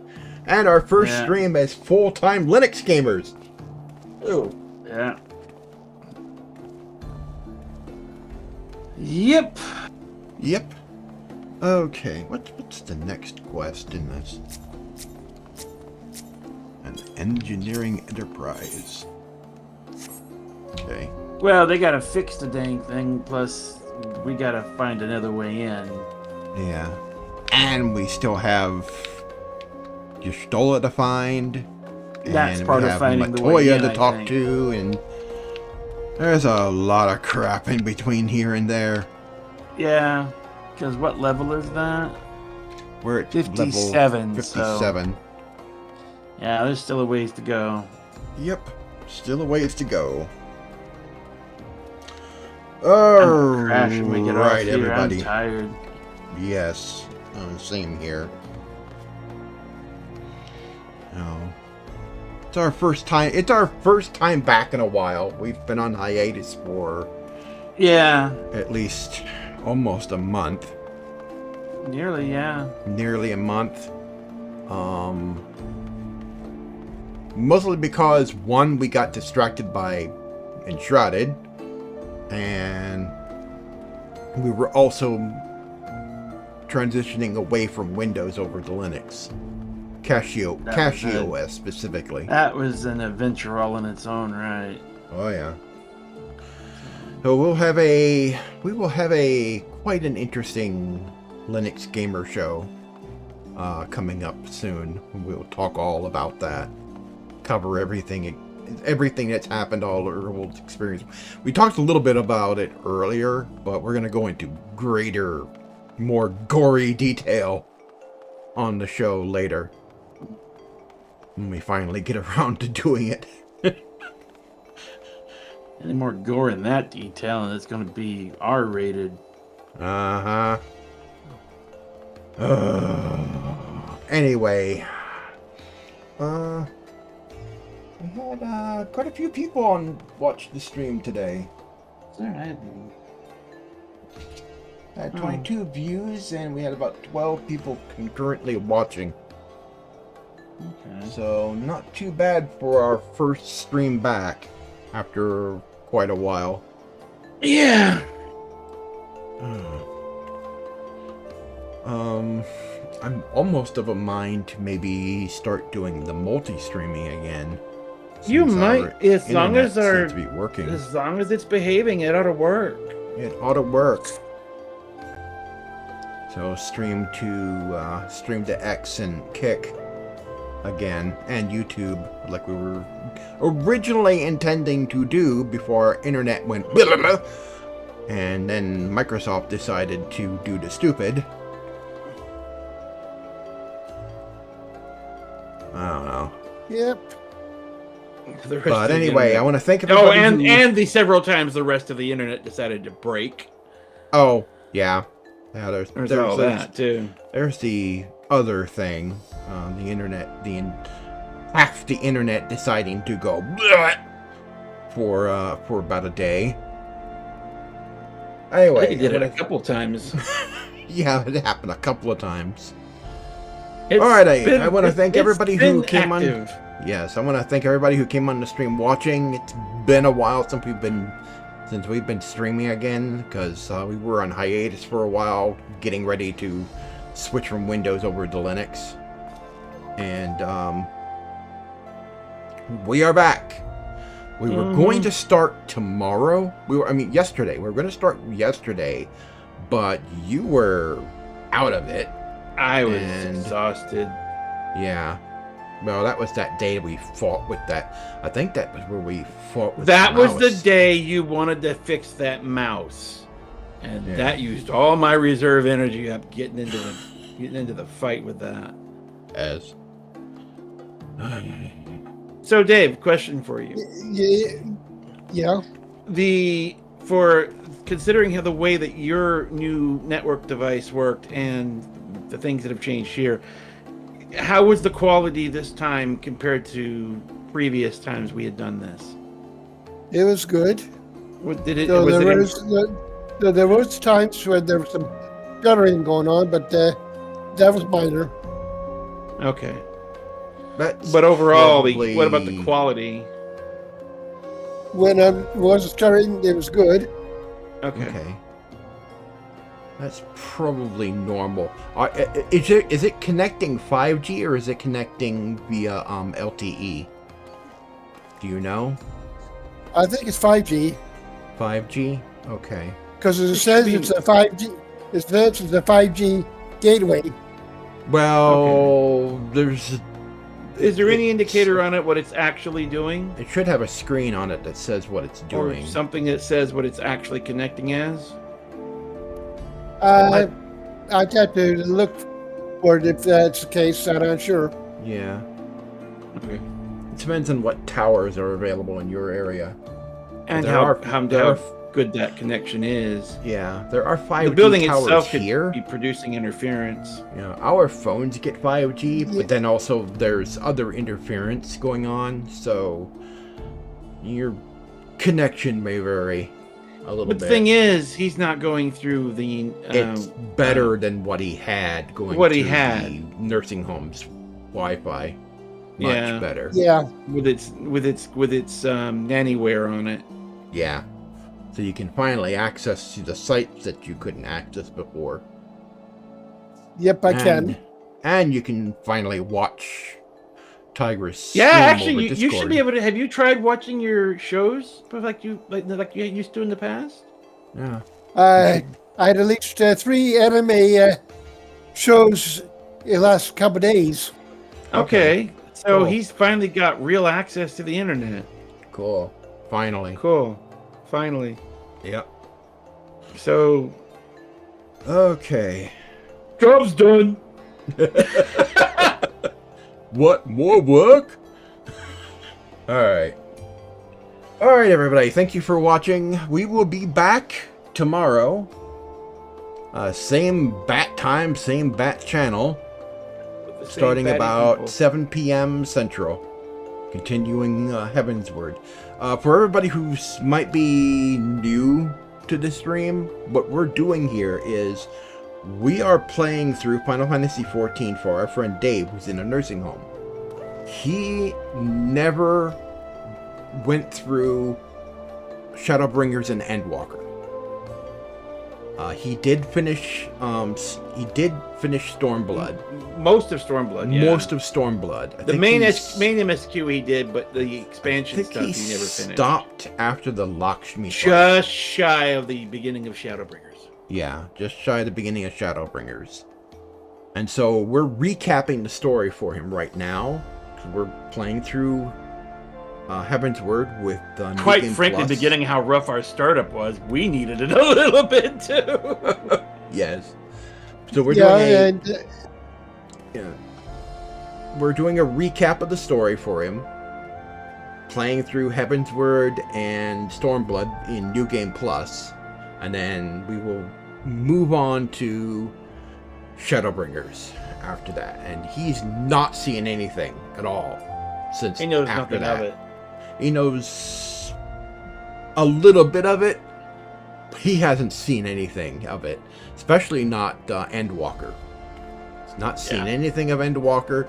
S2: and our first stream as full-time Linux gamers.
S1: Oh, yeah. Yep.
S2: Yep. Okay. What's the next quest in this? An engineering enterprise. Okay.
S1: Well, they gotta fix the dang thing. Plus, we gotta find another way in.
S2: Yeah. And we still have Gestola to find.
S1: That's
S2: and
S1: part
S2: we
S1: of
S2: have
S1: finding the way
S2: Matoya
S1: in,
S2: to
S1: I
S2: talk
S1: think.
S2: to, and there's a lot of crap in between here and there.
S1: Yeah, because what level is that?
S2: We're at
S1: 57.
S2: level 57.
S1: So, yeah, there's still a ways to go.
S2: Yep, still a ways to go.
S1: I'm crashing when we get off
S2: Right,
S1: here.
S2: everybody.
S1: I'm tired.
S2: Yes, same here. No. It's our first time. It's our first time back in a while. We've been on hiatus for at least almost a month.
S1: Nearly, yeah.
S2: Nearly a month. Mostly because one, we got distracted by Enshrouded, and we were also transitioning away from Windows over to Linux. CachyOS specifically.
S1: That was an adventure all in its own right.
S2: Oh yeah. So we will have a quite an interesting Linux gamer show coming up soon. We'll talk all about that. Cover everything that's happened, all our old experience. We talked a little bit about it earlier, but we're going to go into greater, more gory detail on the show later. When we finally get around to doing it.
S1: Any more gore in that detail, and it's going to be R-rated.
S2: Anyway. We had quite a few people watch the stream today.
S1: Alright.
S2: Had 22 views, and we had about 12 people concurrently watching.
S1: Okay.
S2: So, not too bad for our first stream back after quite a while.
S1: Yeah.
S2: I'm almost of a mind to maybe start doing the multi-streaming again.
S1: You
S2: since
S1: might,
S2: our
S1: as long as
S2: internet seems to be working.
S1: as long as it's behaving, it ought to work.
S2: It ought to work. So stream to X and Kick again, and YouTube, like we were originally intending to do before our internet went blah, blah, blah. And then Microsoft decided to do the stupid. I don't know.
S3: Yep.
S2: But anyway, I want to thank everybody.
S1: Oh, and the several times the rest of the internet decided to break.
S2: Oh, yeah. Yeah,
S1: there's all that too.
S2: There's the other thing, the internet, half the internet deciding to go for about a day. Anyway,
S1: I think it did it a couple times.
S2: Yeah, it happened a couple of times. All right, I want to thank everybody who came on. Yes, I want to thank everybody who came on the stream watching. It's been a while since we've been streaming again, because we were on hiatus for a while, getting ready to switch from Windows over to Linux. And we are back. We were going to start tomorrow. Yesterday. We were going to start yesterday, but you were out of it.
S1: I was exhausted.
S2: Yeah. Well, that was that day we fought with that. I think that was where we fought with
S1: that
S2: the
S1: was the
S2: mouse.
S1: day you wanted to fix that mouse. And that used all my reserve energy up getting into the fight with that.
S2: As.
S1: So Dave, question for you.
S3: Yeah.
S1: For considering how the way that your new network device worked and the things that have changed here, how was the quality this time compared to previous times we had done this?
S3: It was good.
S1: There
S3: was times where there was some guttering going on, but that was minor.
S1: Okay.
S2: But
S1: overall, what about the quality?
S3: When I was stuttering, it was good.
S1: Okay.
S2: That's probably normal. Is it connecting 5G or is it connecting via LTE? Do you know?
S3: I think it's 5G.
S2: 5G? Okay.
S3: Because it says it's a 5G. It says it's a 5G gateway.
S2: Well,
S1: Is there any indicator on it what it's actually doing?
S2: It should have a screen on it that says what it's doing.
S1: Or something that says what it's actually connecting as?
S3: I'd have to look for it if that's the case. I'm not sure.
S2: Yeah.
S1: Okay.
S2: It depends on what towers are available in your area.
S1: And how good that connection is.
S2: Yeah, there are 5G
S1: the building
S2: towers
S1: itself
S2: here.
S1: Could be producing interference.
S2: Yeah, our phones get 5G, but then also there's other interference going on, so your connection may vary a little bit.
S1: But the thing is, he's not going through the.
S2: It's better than what he had going. The nursing home's Wi-Fi. Much better.
S3: Yeah.
S1: With its nannyware on it.
S2: Yeah. So you can finally access the sites that you couldn't access before.
S3: Yep, I can.
S2: And you can finally watch Tygra's.
S1: Yeah, actually, you should be able to. Have you tried watching your shows like you used to in the past?
S2: Yeah.
S3: I had at least 3 anime shows in the last couple of days.
S1: Okay. So he's finally got real access to the internet.
S2: Cool. Finally.
S1: Yep. So.
S2: Okay.
S1: Job's done.
S2: What? More work? Alright. Alright, everybody. Thank you for watching. We will be back tomorrow. Same bat time, same bat channel. Starting about 7 p.m. Central. Continuing Heavensward. For everybody who might be new to the stream, what we're doing here is we are playing through Final Fantasy XIV for our friend Dave, who's in a nursing home. He never went through Shadowbringers and Endwalker. He did finish Stormblood.
S1: Most of Stormblood, yeah.
S2: Most of Stormblood.
S1: The main MSQ he did, but the expansion stuff he never finished.
S2: Stopped after the Lakshmi.
S1: Just shy of the beginning of Shadowbringers.
S2: Yeah, just shy of the beginning of Shadowbringers. And so we're recapping the story for him right now. We're playing through Heaven's Word with
S1: quite frankly, beginning how rough our startup was, we needed it a little bit too.
S2: Yes. So we're we're doing a recap of the story for him, playing through Heaven's Word and Stormblood in New Game Plus, and then we will move on to Shadowbringers after that. And he's not seeing anything at all since
S1: he knows
S2: after
S1: nothing
S2: that.
S1: of it.
S2: He knows a little bit of it, but he hasn't seen anything of it, especially not Endwalker. He's not seen anything of Endwalker,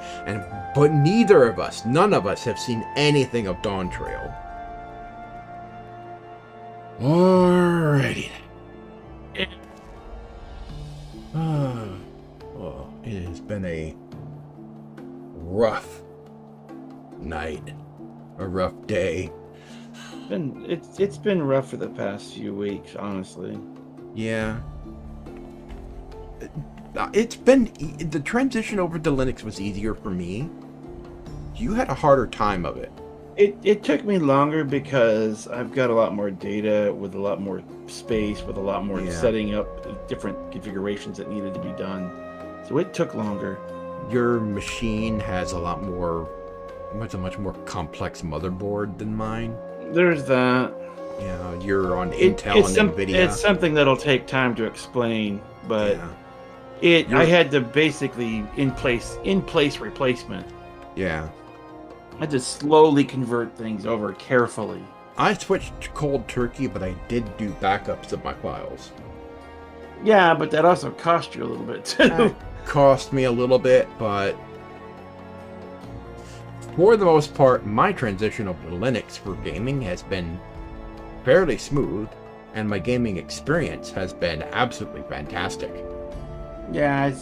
S2: but neither of us, none of us have seen anything of Dawn Trail. Alrighty. Well, it has been a rough night. A rough day.
S1: It's been rough for the past few weeks, honestly.
S2: Yeah. It's been the transition over to Linux was easier for me. You had a harder time of it.
S1: It took me longer because I've got a lot more data with a lot more space, with a lot more setting up different configurations that needed to be done. So it took longer.
S2: Your machine has a much more complex motherboard than mine.
S1: There's that.
S2: Yeah, you're on Intel and NVIDIA.
S1: It's something that'll take time to explain, but I had to basically in place replacement.
S2: Yeah.
S1: I had to slowly convert things over carefully.
S2: I switched to cold turkey, but I did do backups of my files.
S1: Yeah, but that also cost you a little bit too.
S2: Cost me a little bit, but for the most part, my transition over to Linux for gaming has been fairly smooth, and my gaming experience has been absolutely fantastic.
S1: Yeah,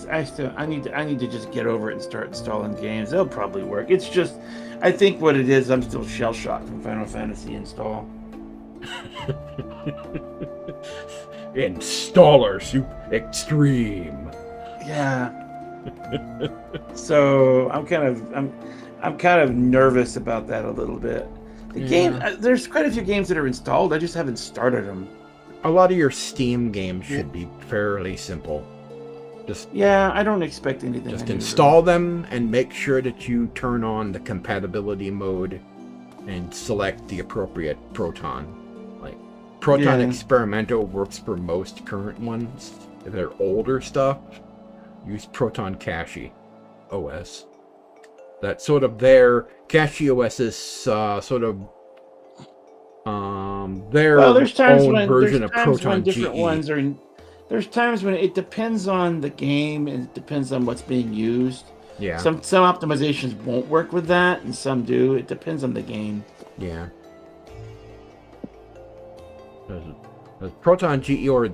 S1: I need to just get over it and start installing games. They'll probably work. It's just, I think what it is, I'm still shell shocked from Final Fantasy install.
S2: Installer extreme.
S1: Yeah. So I'm kind of nervous about that a little bit. The game, there's quite a few games that are installed. I just haven't started them.
S2: A lot of your Steam games should be fairly simple.
S1: I don't expect anything.
S2: Just install them and make sure that you turn on the compatibility mode and select the appropriate Proton. Like Proton Experimental works for most current ones. If they're older stuff, use Proton Cache OS. That's sort of their Cache OS's sort of their own version of Proton GE.
S1: There's times when it depends on the game and it depends on what's being used.
S2: Yeah.
S1: Some optimizations won't work with that, and some do. It depends on the game.
S2: Yeah. The Proton GE or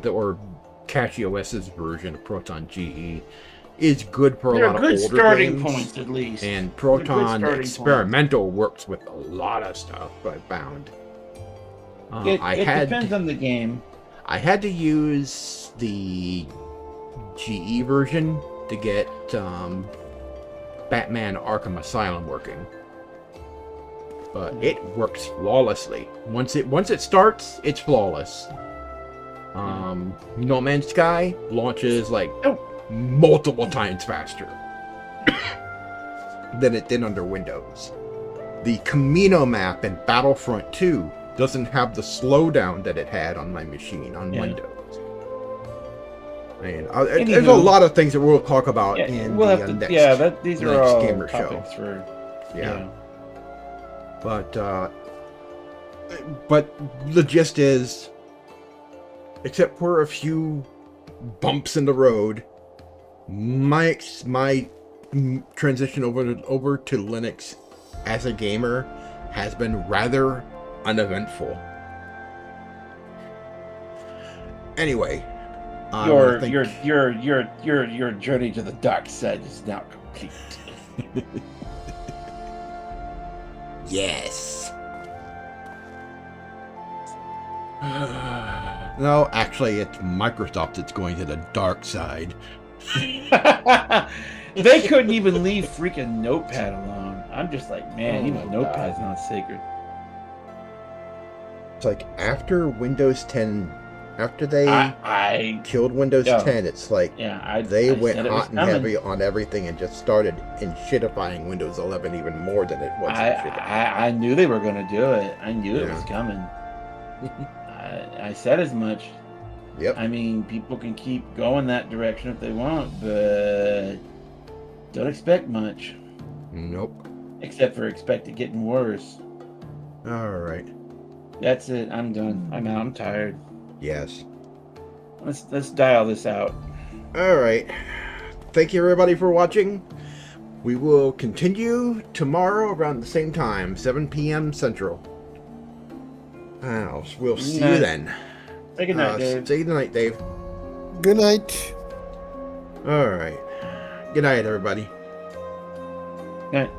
S2: Cache OS's version of Proton GE is good for a lot of older games.
S1: They're good starting points, at least.
S2: And Proton Experimental works with a lot of stuff, I found.
S1: It depends on the game.
S2: I had to use the GE version to get Batman Arkham Asylum working. But it works flawlessly. Once it starts, it's flawless. No Man's Sky launches like multiple times faster than it did under Windows. The Camino map in Battlefront 2 doesn't have the slowdown that it had on my machine on Windows. And there's a lot of things that we'll talk about in the next
S1: these are all
S2: gamer show. But the gist is except for a few bumps in the road, my transition over to Linux as a gamer has been rather uneventful. Anyway,
S1: your journey to the dark side is now complete.
S2: Yes. No, actually, it's Microsoft that's going to the dark side.
S1: They couldn't even leave freaking Notepad alone. I'm just like, man, even Notepad's not sacred.
S2: It's like after Windows 10, after they killed Windows 10, it's like they went hot and heavy on everything and just started shittifying Windows 11 even more than it was.
S1: I knew they were going to do it. I knew it was coming. I said as much.
S2: Yep.
S1: I mean, people can keep going that direction if they want, but don't expect much.
S2: Nope.
S1: Except for expect it getting worse.
S2: All right.
S1: That's it. I'm done. I'm out. I'm tired.
S2: Yes.
S1: Let's dial this out.
S2: All right. Thank you everybody for watching. We will continue tomorrow around the same time, 7 p.m. Central. We'll see you then.
S1: Say good night, Dave.
S2: Say good night, Dave.
S3: Good night.
S2: All right. Good night, everybody.
S1: Good night.